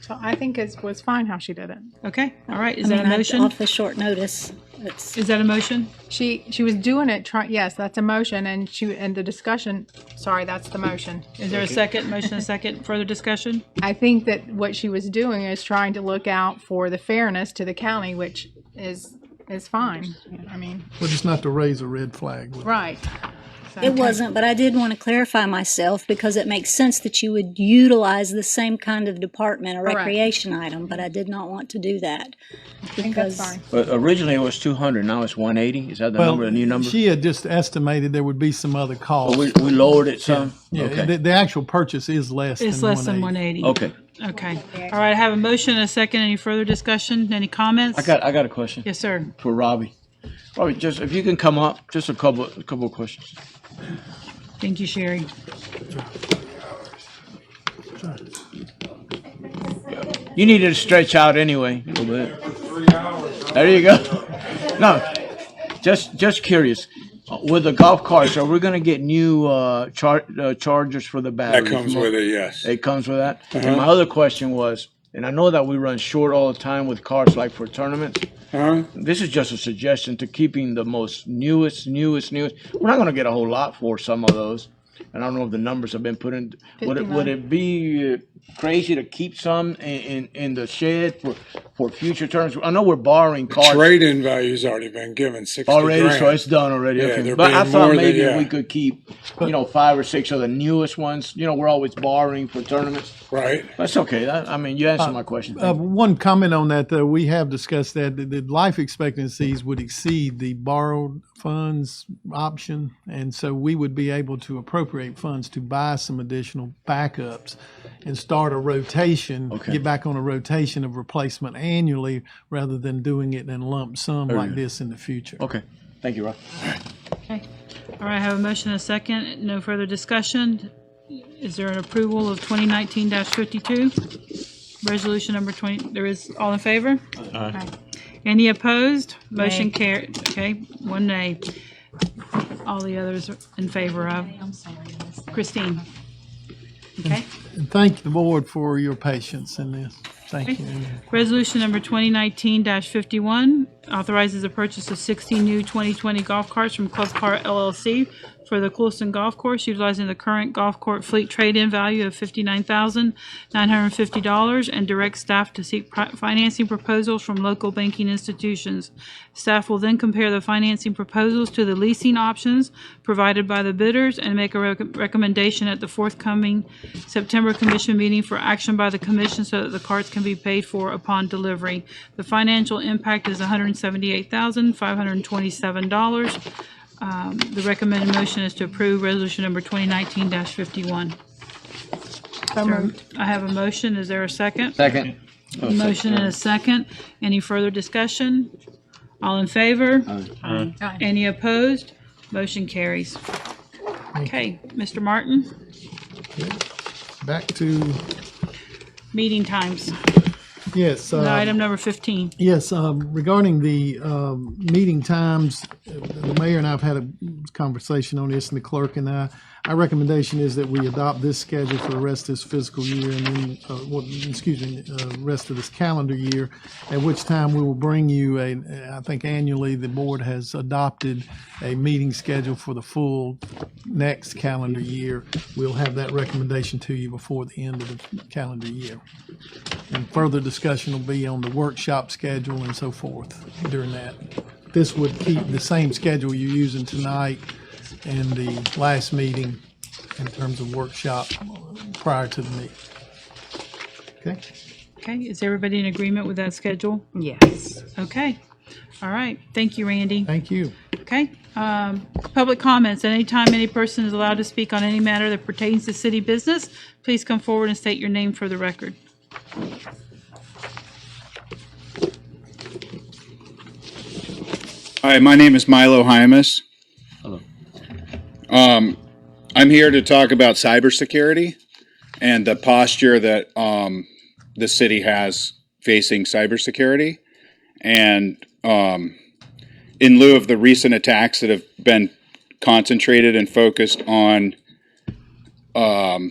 So I think it was fine how she did it. Okay, all right, is I that mean, a motion? off the short notice. It's, Is that a motion? She was doing it. Yes, that's a motion, and the discussion. Sorry, that's the motion. Is there a second? Motion, a second, further discussion? I think that what she was doing is trying to look out for the fairness to the county, which is fine. I mean, Well, just not to raise a red flag. right. So- it wasn't, but I did want to clarify myself because it makes sense that you would utilize the same kind of department, a Correct. recreation item, but I did not want to do that. I think that's because- fine. But originally it was 200, now it's 180. Is that the number, the new number? She had just estimated there would be some other costs. Oh, we lowered it some. Yeah, Okay. the actual purchase is less than It's less than 180. 180. Okay. Okay. All right, I have a motion and a second. Any further discussion? Any comments? I got a question Yes, sir. for Robbie. Robbie, just if you can come up, just a couple of questions. Thank you, Sherry. You needed to stretch out anyway a little bit. There you go. No, just curious. With the golf carts, are we going to get new chargers for the batteries? That comes with it, yes. It comes with that. And my other question was, and I know that we run short all the time with carts, like for tournaments. This is just a suggestion to keeping the most newest. We're not going to get a whole lot for some of those. And I don't know if the numbers have been put in. Would it be crazy to keep some in the shed for future terms? I know we're borrowing The cars trade-in value's already been given, 60 already, grand. so it's done already. Yeah, Okay, they're but I being thought more than- maybe yeah. we could keep, 5 or 6 of the newest ones. We're always borrowing for tournaments. Right. That's okay. You answered my question. One comment on that, though, we have discussed that the life expectancies would exceed the borrowed funds option, and so we would be able to appropriate funds to buy some additional backups and start a rotation, Okay. get back on a rotation of replacement annually rather than doing it in lump sum like this in the future. Okay, thank you, Rob. Okay. All right, I have a motion and a second. No further discussion. Is there an approval of 2019-52? Resolution number 20, there is, all in favor? Aye. Any opposed? Motion carried. Okay, 1 nay. All the others are in favor of. Christine? Okay. And thank the board for your patience in this. Thank you. Resolution number 2019-51 authorizes the purchase of 60 new 2020 golf carts from Club Car LLC for the Clewiston Golf Course, utilizing the current golf court fleet trade-in value of $59,950, and direct staff to seek financing proposals from local banking institutions. Staff will then compare the financing proposals to the leasing options provided by the bidders and make a recommendation at the forthcoming September commission meeting for action by the commission so that the carts can be paid for upon delivery. The financial impact is $178,527. The recommended motion is to approve resolution number 2019-51. I have a motion. Is there a second? Second. Motion and a second. Any further discussion? All in favor? Aye. Any opposed? Motion carries. Okay, Mr. Martin, Back to, meeting times. yes. Item number 15. Yes, regarding the meeting times, the mayor and I have had a conversation on this, and the clerk and I. Our recommendation is that we adopt this schedule for the rest of this fiscal year, and then, rest of this calendar year, at which time we will bring you I think annually, the board has adopted a meeting schedule for the full next calendar year. We'll have that recommendation to you before the end of the calendar year. And further discussion will be on the workshop schedule and so forth during that. This would keep the same schedule you're using tonight and the last meeting in terms of workshop prior to the meeting. Okay? Okay, is everybody in agreement with that schedule? Yes. Okay. All right. Thank you, Randy. Thank you. Okay. Public comments. Anytime any person is allowed to speak on any matter that pertains to city business, please come forward and state your name for the record. Hi, my name is Milo Hymas. Hello. I'm here to talk about cybersecurity and the posture that the city has facing cybersecurity. And in lieu of the recent attacks that have been concentrated and focused on the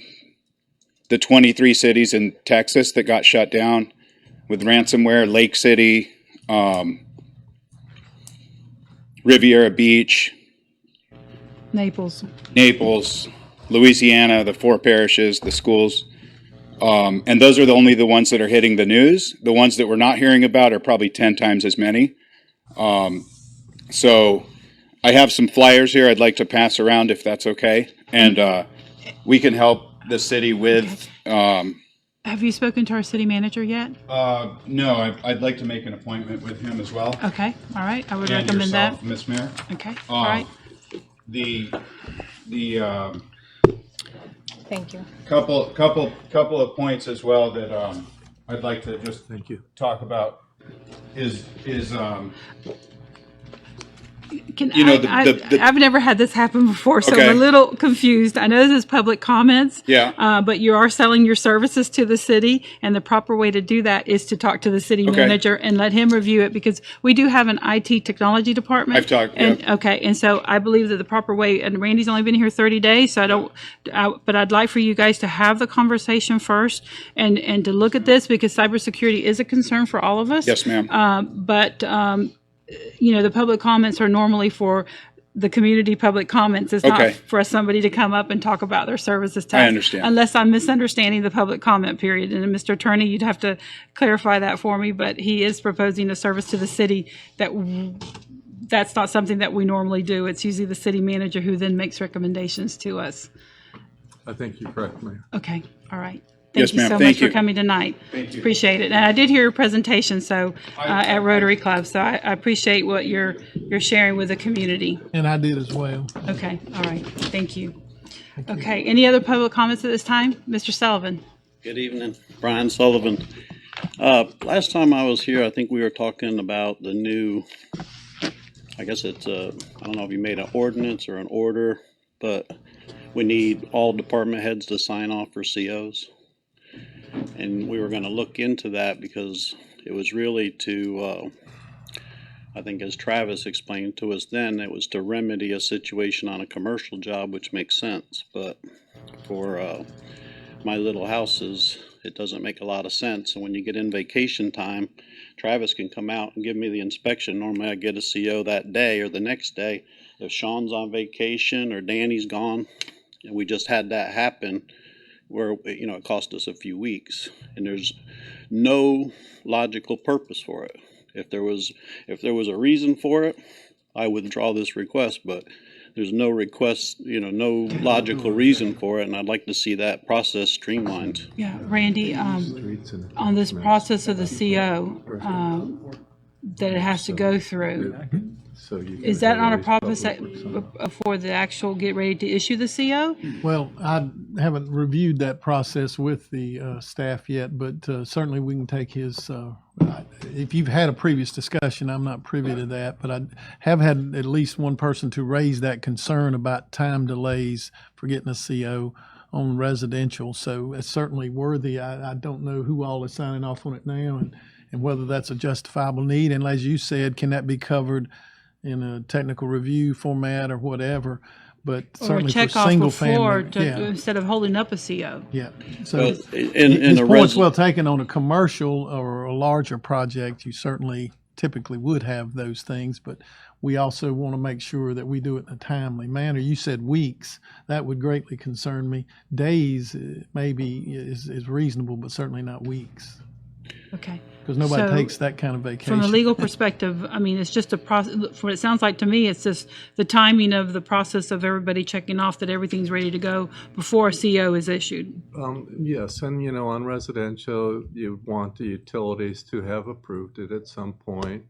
23 cities in Texas that got shut down with ransomware, Lake City, Riviera Beach, Naples, Louisiana, the 4 parishes, the schools. And those are only the ones that are hitting the news. The ones that we're not hearing about are probably 10 times as many. So I have some flyers here I'd like to pass around if that's okay. And we can help the city with... have you spoken to our city manager yet? No, I'd like to make an appointment with him as well. Okay, all right. I would And recommend yourself, that. Ms. Mayor. Okay, all right. The Thank you. couple of points as well that I'd like to just talk about is I've never had this happen before, so Okay. I'm a little confused. I know this is public comments. Yeah. But you are selling your services to the city, and the proper way to do that is to talk to the city Okay. manager and let him review it, because we do have an IT technology department. I've talked, And, yeah. okay, and so I believe that the proper way, and Randy's only been here 30 days, so but I'd like for you guys to have the conversation first and to look at this, because cybersecurity is a concern for all of us. Yes, ma'am. The public comments are normally for the community public comments. It's Okay. not for somebody to come up and talk about their services to I us, understand. unless I'm misunderstanding the public comment period. And Mr. Attorney, you'd have to clarify that for me, but he is proposing a service to the city that's not something that we normally do. It's usually the city manager who then makes recommendations to us. I think you're correct, Mayor. Okay, all right. Yes, Thank you ma'am. so Thank much you. for coming tonight. Thank you. Appreciate it. And I did hear your presentation, at Rotary Club, so I appreciate what you're sharing with the community. And I did as well. Okay, all right. Thank you. Okay, any other public comments at this time? Mr. Sullivan? Good evening, Brian Sullivan. Last time I was here, I think we were talking about the new, I guess it's I don't know if you made an ordinance or an order, but we need all department heads to sign off for COs. And we were going to look into that because it was really to, I think as Travis explained to us then, it was to remedy a situation on a commercial job, which makes sense. But for my little houses, it doesn't make a lot of sense. And when you get in vacation time, Travis can come out and give me the inspection. Normally I get a CO that day or the next day. If Sean's on vacation or Danny's gone, and we just had that happen where, you know, it cost us a few weeks, and there's no logical purpose for it. If there was a reason for it, I withdraw this request, but there's no request, you know, no logical reason for it, and I'd like to see that process streamlined. Yeah, Randy, on this process of the CO that it has to go through, is that not a process for the actual get ready to issue the CO? Well, I haven't reviewed that process with the staff yet, but certainly we can take his, if you've had a previous discussion, I'm not privy to that, but I have had at least one person to raise that concern about time delays for getting a CO on residential. So it's certainly worthy. I don't know who all is signing off on it now and whether that's a justifiable need. And as you said, can that be covered in a technical review format or whatever? But certainly for single family, instead of holding up a CO. Yeah. So his point's well taken. On a commercial or a larger project, you certainly typically would have those things, but we also want to make sure that we do it in a timely manner. You said weeks. That would greatly concern me. Days maybe is reasonable, but certainly not weeks. Okay. Because nobody takes that kind of vacation. From a legal perspective, I mean, it's just a process. What it sounds like to me, it's just the timing of the process of everybody checking off that everything's ready to go before a CO is issued. Yes, and you know, on residential, you want the utilities to have approved it at some point.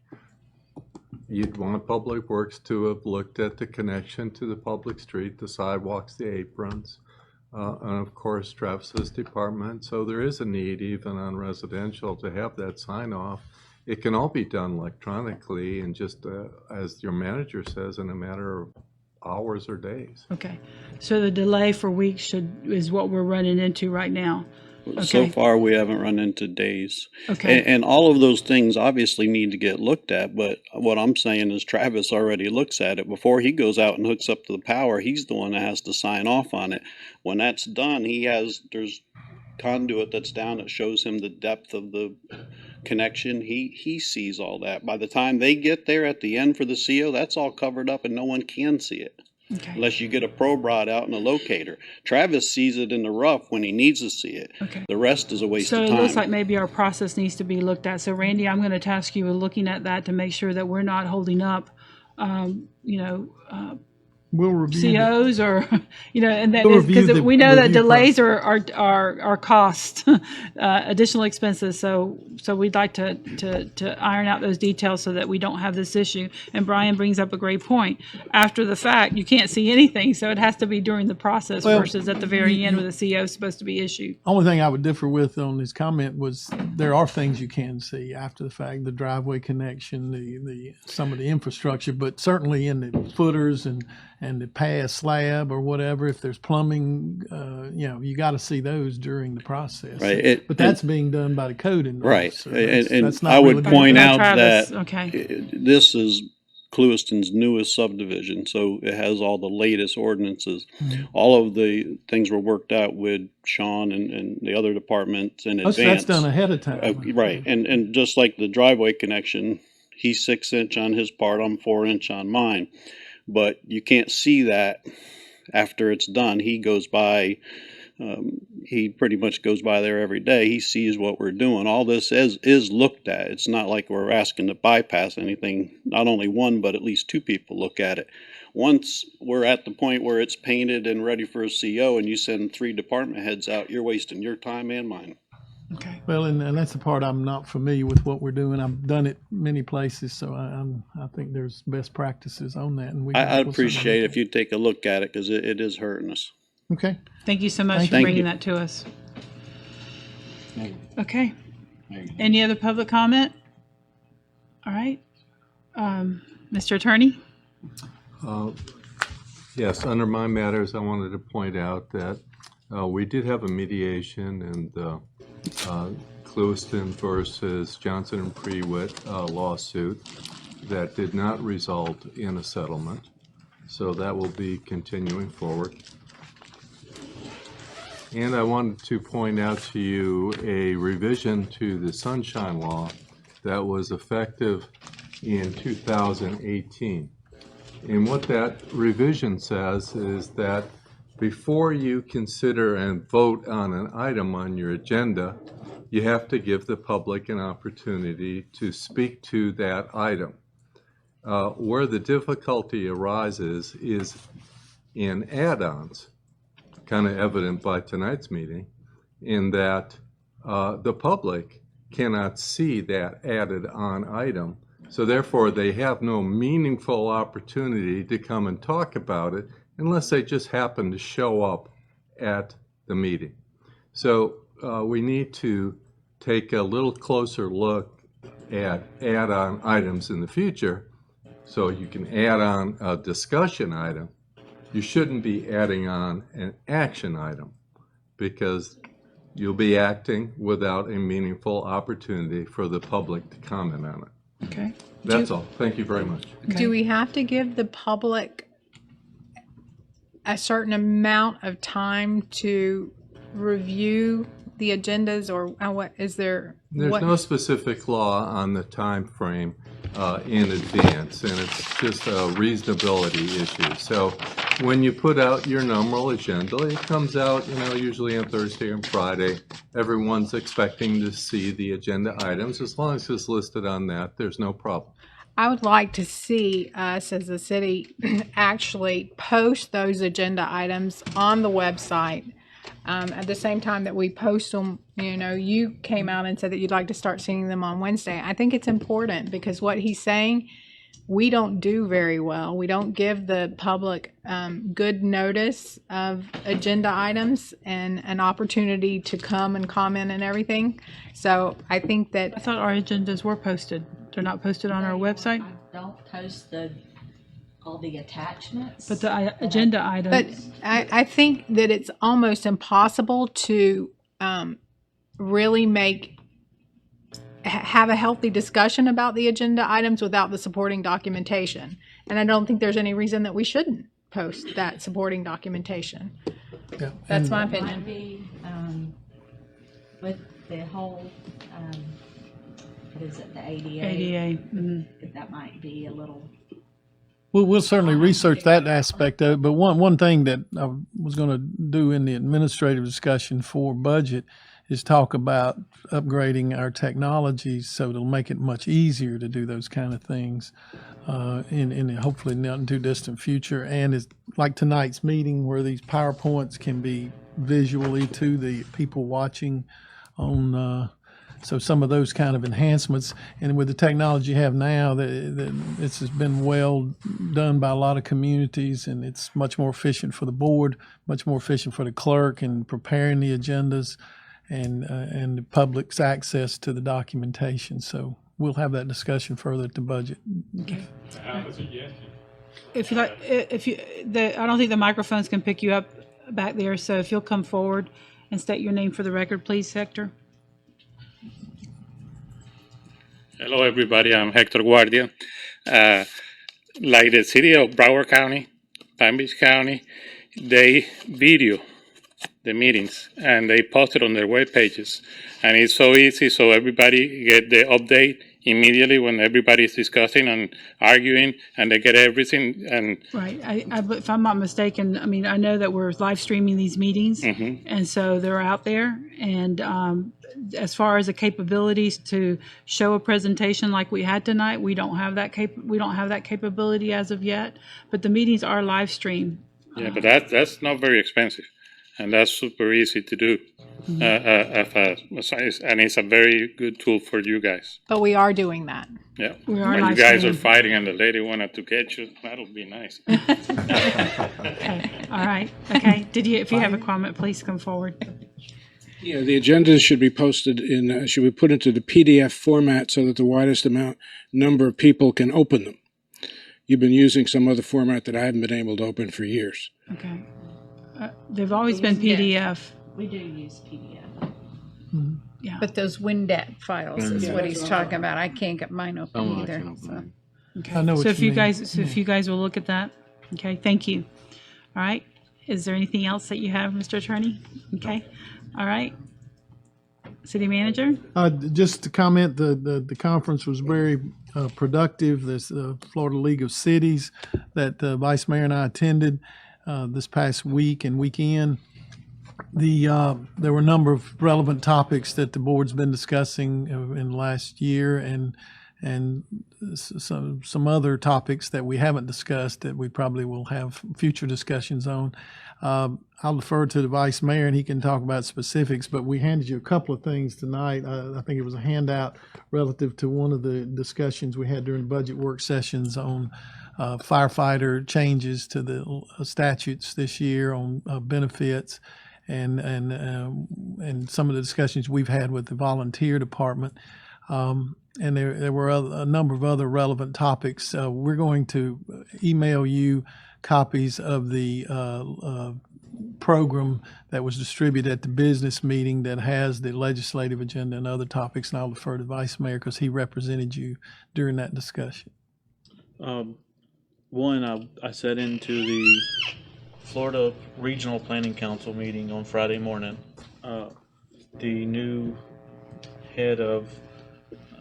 You'd want Public Works to have looked at the connection to the public street, the sidewalks, the aprons. And of course, Travis's department. So there is a need, even on residential, to have that sign off. It can all be done electronically and just, as your manager says, in a matter of hours or days. Okay. So the delay for weeks is what we're running into right now. Okay. So far, we haven't run into days. Okay. And all of those things obviously need to get looked at. But what I'm saying is Travis already looks at it. Before he goes out and hooks up to the power, he's the one that has to sign off on it. When that's done, there's conduit that's down that shows him the depth of the connection. He sees all that. By the time they get there at the end for the CO, that's all covered up and no one can see it. Okay. Unless you get a probe rod out and a locator. Travis sees it in the rough when he needs to see it. Okay. The rest is a waste So of it time. looks like maybe our process needs to be looked at. So Randy, I'm going to task you with looking at that to make sure that we're not holding up, We'll review COs or, and that We'll is because review the we know that review delays are cost, additional expenses. So we'd like to iron out those details so that we don't have this issue. And Brian brings up a great point. After the fact, you can't see anything, so it has to be during the process versus at the very end where the CO is supposed to be issued. Only thing I would differ with on his comment was there are things you can see after the fact, the driveway connection, the some of the infrastructure, but certainly in the footers and the pad slab or whatever, if there's plumbing, you got to see those during the process. Right. But that's being done by the code Right. officer. And That's not I would really point being out done. that this is Clewiston's newest subdivision, so it has all the latest ordinances. Mm-hmm. All of the things were worked out with Sean and the other departments in advance. So that's done ahead of time. Right. And just like the driveway connection, he's 6-inch on his part, I'm 4-inch on mine. But you can't see that after it's done. He goes by, he pretty much goes by there every day. He sees what we're doing. All this is looked at. It's not like we're asking to bypass anything. Not only one, but at least two people look at it. Once we're at the point where it's painted and ready for a CO and you send 3 department heads out, you're wasting your time and mine. Okay. Well, and that's the part I'm not familiar with what we're doing. I've done it many places, so I think there's best practices on that. And I'd appreciate if you'd take a look at it because it is hurting us. Okay. Thank you so much for Thank bringing you. that to us. Okay. Any other public comment? All right. Mr. Attorney? Yes, under my matters, I wanted to point out that we did have a mediation and Clewiston versus Johnson and Prewitt lawsuit that did not result in a settlement. So that will be continuing forward. And I wanted to point out to you a revision to the Sunshine Law that was effective in 2018. And what that revision says is that before you consider and vote on an item on your agenda, you have to give the public an opportunity to speak to that item. Where the difficulty arises is in add-ons, kind of evident by tonight's meeting, in that the public cannot see that added on item. So therefore, they have no meaningful opportunity to come and talk about it unless they just happen to show up at the meeting. So we need to take a little closer look at add-on items in the future. So you can add on a discussion item. You shouldn't be adding on an action item because you'll be acting without a meaningful opportunity for the public to comment on it. Okay. That's all. Thank you very much. Okay. Do we have to give the public a certain amount of time to review the agendas, or what is there? There's no specific law on the time frame in advance, and it's just a reasonability issue. So when you put out your normal agenda, it comes out, usually on Thursday and Friday. Everyone's expecting to see the agenda items. As long as it's listed on that, there's no problem. I would like to see us as a city actually post those agenda items on the website. At the same time that we post them, you came out and said that you'd like to start seeing them on Wednesday. I think it's important because what he's saying, we don't do very well. We don't give the public good notice of agenda items and an opportunity to come and comment and everything. So I think that... I thought our agendas were posted. They're not posted on our website? I don't post all the attachments. But the agenda items. But I think that it's almost impossible to really have a healthy discussion about the agenda items without the supporting documentation. And I don't think there's any reason that we shouldn't post that supporting documentation. Yeah. That's my Might opinion. be, with the whole, what is it, the ADA? ADA. Mm-hmm. That might be a little... We'll certainly research that aspect of it, but one thing that I was going to do in the administrative discussion for budget is talk about upgrading our technology so it'll make it much easier to do those kind of things in hopefully not in too distant future. And it's like tonight's meeting where these PowerPoints can be visually to the people watching on so some of those kind of enhancements, and with the technology you have now, this has been well done by a lot of communities, and it's much more efficient for the board, much more efficient for the clerk in preparing the agendas, and the public's access to the documentation. So we'll have that discussion further at the budget. Okay. I have a suggestion. If you like, I don't think the microphones can pick you up back there. So if you'll come forward and state your name for the record, please, Hector. Hello, everybody. I'm Hector Guardia. Like the city of Broward County, Palm Beach County, they video the meetings and they post it on their web pages. And it's so easy, so everybody get the update immediately when everybody's discussing and arguing, and they get everything. And right, if I'm not mistaken, I mean, I know that we're live streaming these meetings, and so they're out there. And as far as the capabilities to show a presentation like we had tonight, we don't have that capability as of yet. But the meetings are live streamed. Yeah, but that's not very expensive, and that's super easy to do. And it's a very good tool for you guys. But we are doing that. Yeah. We are When live you guys streaming. are fighting and the lady wanted to get you, that'll be nice. Okay. All right. Okay. If you have a comment, please come forward. Yeah, the agendas should be posted should be put into the PDF format so that the widest number of people can open them. You've been using some other format that I haven't been able to open for years. Okay. They've always been PDF. We do use PDF. Mm-hmm. Yeah. But those WinDAT files is what he's talking about. I can't get mine open either. So. Okay. So if you guys will look at that. Okay. Thank you. All right. Is there anything else that you have, Mr. Attorney? Okay, all right. City Manager? Just to comment, the conference was very productive. There's Florida League of Cities that Vice Mayor and I attended this past week and weekend. There were a number of relevant topics that the board's been discussing in the last year, and some other topics that we haven't discussed that we probably will have future discussions on. I'll defer to the Vice Mayor and he can talk about specifics, but we handed you a couple of things tonight. I think it was a handout relative to one of the discussions we had during budget work sessions on firefighter changes to the statutes this year on benefits, and some of the discussions we've had with the volunteer department. And there were a number of other relevant topics. We're going to email you copies of the program that was distributed at the business meeting that has the legislative agenda and other topics, and I'll defer to Vice Mayor because he represented you during that discussion. One, I sat into the Florida Regional Planning Council meeting on Friday morning. The new head of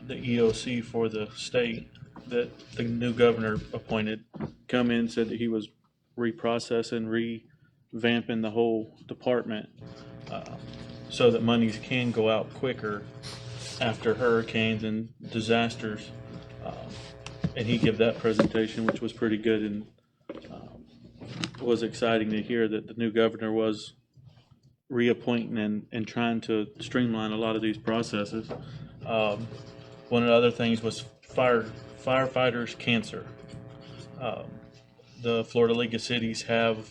the EOC for the state that the new governor appointed come in, said that he was reprocessing, revamping the whole department so that monies can go out quicker after hurricanes and disasters. And he gave that presentation, which was pretty good, and it was exciting to hear that the new governor was reappointing and trying to streamline a lot of these processes. One of the other things was firefighters cancer. The Florida League of Cities have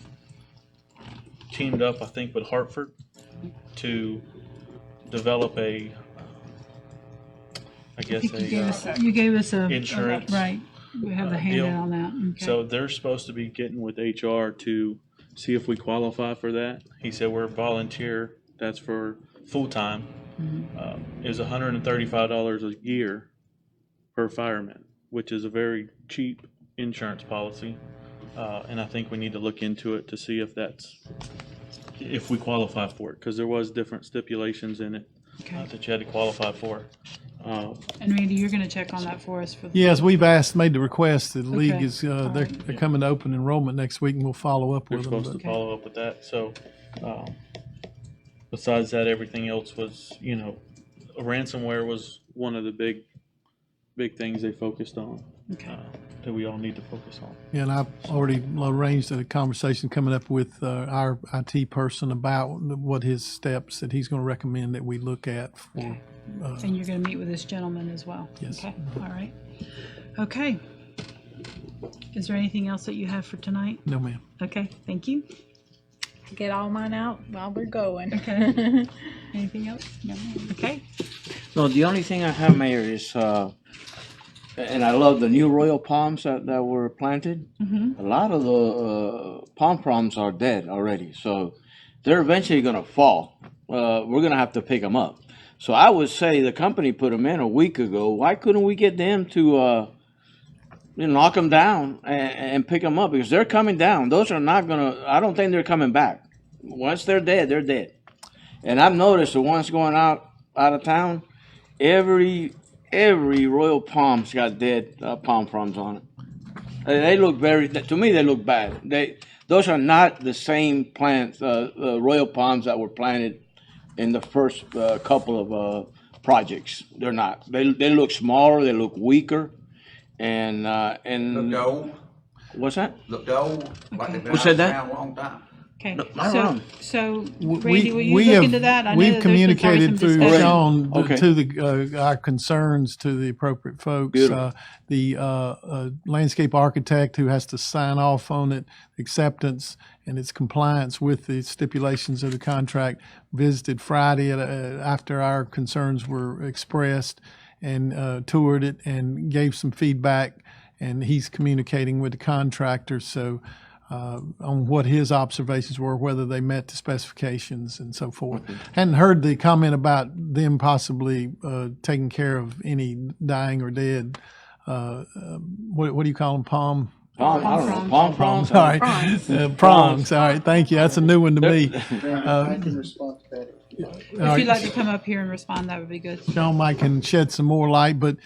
teamed up, I think, with Hartford to develop a, I guess, you gave us a insurance. Right. We have the handout on that. Okay. So they're supposed to be getting with HR to see if we qualify for that. He said we're volunteer. That's for full time. It was $135 a year per fireman, which is a very cheap insurance policy. And I think we need to look into it to see if we qualify for it, because there was different stipulations in it that you had to qualify for. And Randy, you're going to check on that for us. Yes, we've made the request. The league is they're coming to open enrollment next week, and we'll follow up with them. They're supposed to follow up with that. So besides that, everything else was, ransomware was one of the big things they focused on. That we all need to focus on. Yeah, and I've already arranged a conversation coming up with our IT person about what his steps that he's going to recommend that we look at for. And you're going to meet with this gentleman as well. Yes. Okay. All right. Okay. Is there anything else that you have for tonight? No, ma'am. Okay. Thank you. Get all mine out while we're going. Okay. Anything else? No. Okay. No, the only thing I have, Mayor, is, and I love the new royal palms that were planted. Mm-hmm. A lot of the palms are dead already, so they're eventually going to fall. We're going to have to pick them up. So I would say the company put them in a week ago. Why couldn't we get them to knock them down and pick them up? Because they're coming down. Those are not going to, I don't think they're coming back. Once they're dead, they're dead. And I've noticed the ones going out of town, every royal palm's got dead palm fronds on it. They look to me, they look bad. Those are not the same plants, royal palms that were planted in the first couple of projects. They're not. They look smaller. They look weaker, and Look old. What's that? Look old. Like they've been Who said that? around a long time. Okay. No, So Randy, will you look into that? I know we've that there's been probably some communicated through discussion. Sean to our concerns to the appropriate folks. The landscape architect who has to sign off on it, acceptance and its compliance with the stipulations of the contract, visited Friday after our concerns were expressed and toured it and gave some feedback. And he's communicating with the contractor. So. On what his observations were, whether they met the specifications and so forth. Hadn't heard the comment about them possibly taking care of any dying or dead. What do you call them? I don't know, palm fronds? All right, prongs. All right, thank you. That's a new one to me. If you'd like to come up here and respond, that would be good. Sean Mike can shed some more light, but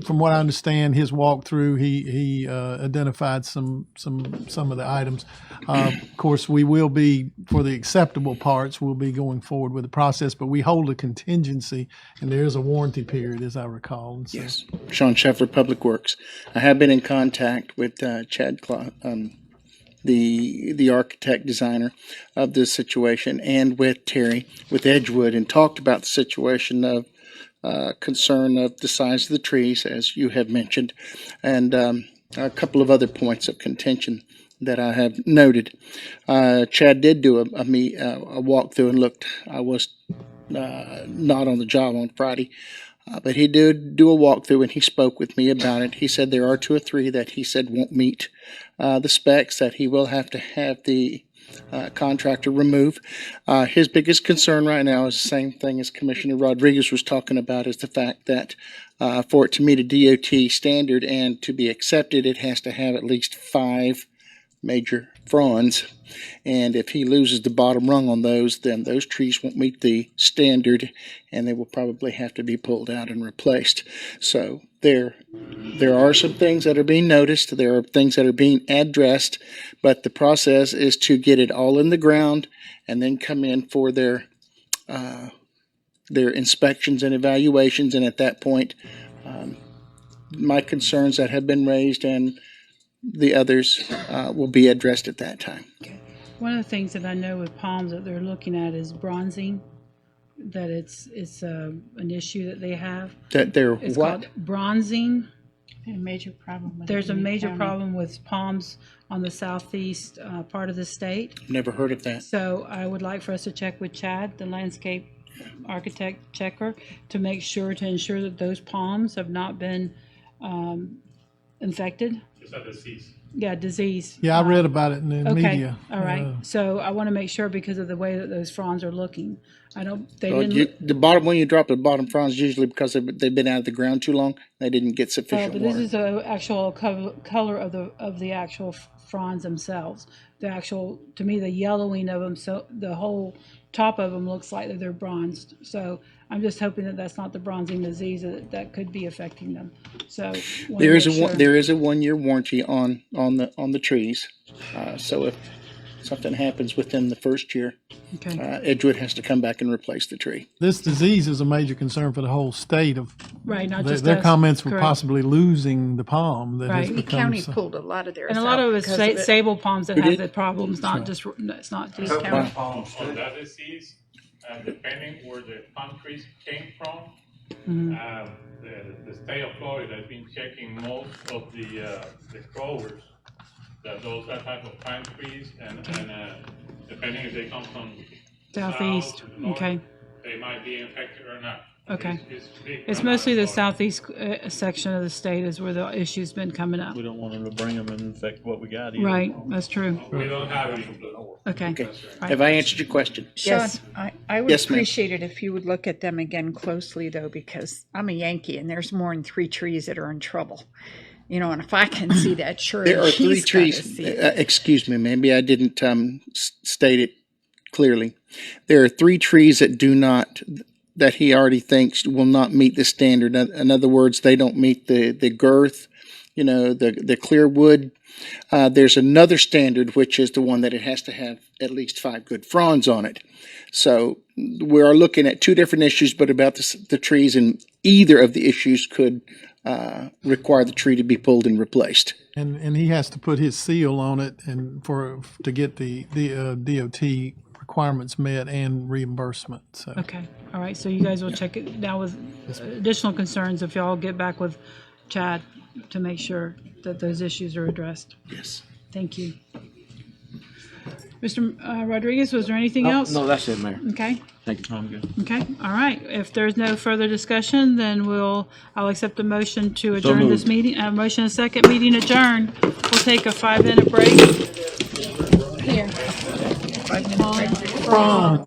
from what I understand, his walkthrough, he identified some of the items. Of course, we will be, for the acceptable parts, we'll be going forward with the process, but we hold a contingency, and there is a warranty period, as I recall. And so, Yes. Sean Sheffer, Public Works. I have been in contact with Chad the architect designer of this situation, and with Terry with Edgewood, and talked about the situation of concern of the size of the trees, as you have mentioned, and a couple of other points of contention that I have noted. Chad did do a walkthrough and looked. I was not on the job on Friday. But he did do a walkthrough, and he spoke with me about it. He said there are 2 or 3 that he said won't meet the specs, that he will have to have the contractor remove. His biggest concern right now is the same thing as Commissioner Rodriguez was talking about, is the fact that for it to meet a DOT standard and to be accepted, it has to have at least 5 major fronds, and if he loses the bottom rung on those, then those trees won't meet the standard, and they will probably have to be pulled out and replaced. So there are some things that are being noticed, there are things that are being addressed, but the process is to get it all in the ground and then come in for their inspections and evaluations, and at that point, my concerns that have been raised and the others will be addressed at that time. Okay. One of the things that I know with palms that they're looking at is bronzing, that it's an issue that they have. That they're it's what? Called bronzing. A major problem with There's it a in the major county. problem with palms on the southeast part of the state. Never heard of that. So I would like for us to check with Chad, the landscape architect checker, to make sure, to ensure that those palms have not been infected. It's a disease. Yeah, disease. yeah, I read about it in the Okay, media. all right. So I want to make sure, because of the way that those fronds are looking. They Well, didn't. the bottom, when you drop the bottom fronds, usually because they've been out of the ground too long, they didn't get sufficient But this water. is the actual color of the actual fronds themselves. The actual, to me, the yellowing of them, so the whole top of them looks like that they're bronzed. So I'm just hoping that that's not the bronzing disease that could be affecting them. So There is a 1-year warranty on the trees. So if something happens within the first year, okay. Edgewood has to come back and replace the tree. This disease is a major concern for the whole state. Right, not their, just their us. comments were Correct. possibly losing the palm. That Right. has The become county so- pulled a lot of theirs And a lot out of it because is sable palms that Who have did? the problems, not just, it's not just On county. that disease, depending where the palm trees came from, Mhm. the state of Florida has been checking most of the growers, that type of pine trees, and depending if they come from Southeast, south, north, okay. they might be infected or not. Okay. It's big It's amount mostly of the Florida. southeast section of the state is where the issue's been coming up. We don't want them to bring them and infect what we got either. Right, that's true. We don't have any. Okay. Okay. Have I answered your question? Sean, Yes. I would Yes, ma'am. appreciate it if you would look at them again closely, though, because I'm a Yankee and there's more than 3 trees that are in trouble. You know, and if I can see that, sure. There are 3 he's gotta trees. see it. Excuse me, maybe I didn't state it clearly. There are 3 trees that he already thinks will not meet the standard. In other words, they don't meet the girth, the clear wood. There's another standard, which is the one that it has to have at least 5 good fronds on it. So we are looking at 2 different issues, but about the trees, and either of the issues could require the tree to be pulled and replaced. And he has to put his seal on it and to get the DOT requirements met and reimbursement. So. Okay, all right, so you guys will check it now with additional concerns if y'all get back with Chad to make sure that those issues are addressed. Yes. Thank you. Mr. Rodriguez, was there anything else? No, that's it, Mayor. Okay, Thank you. I'm good. okay, all right. If there's no further discussion, then I'll accept a motion to adjourn this moved. meeting. Motion and second, meeting adjourned. We'll take a 5-minute break. Here. 5-minute break. Prom.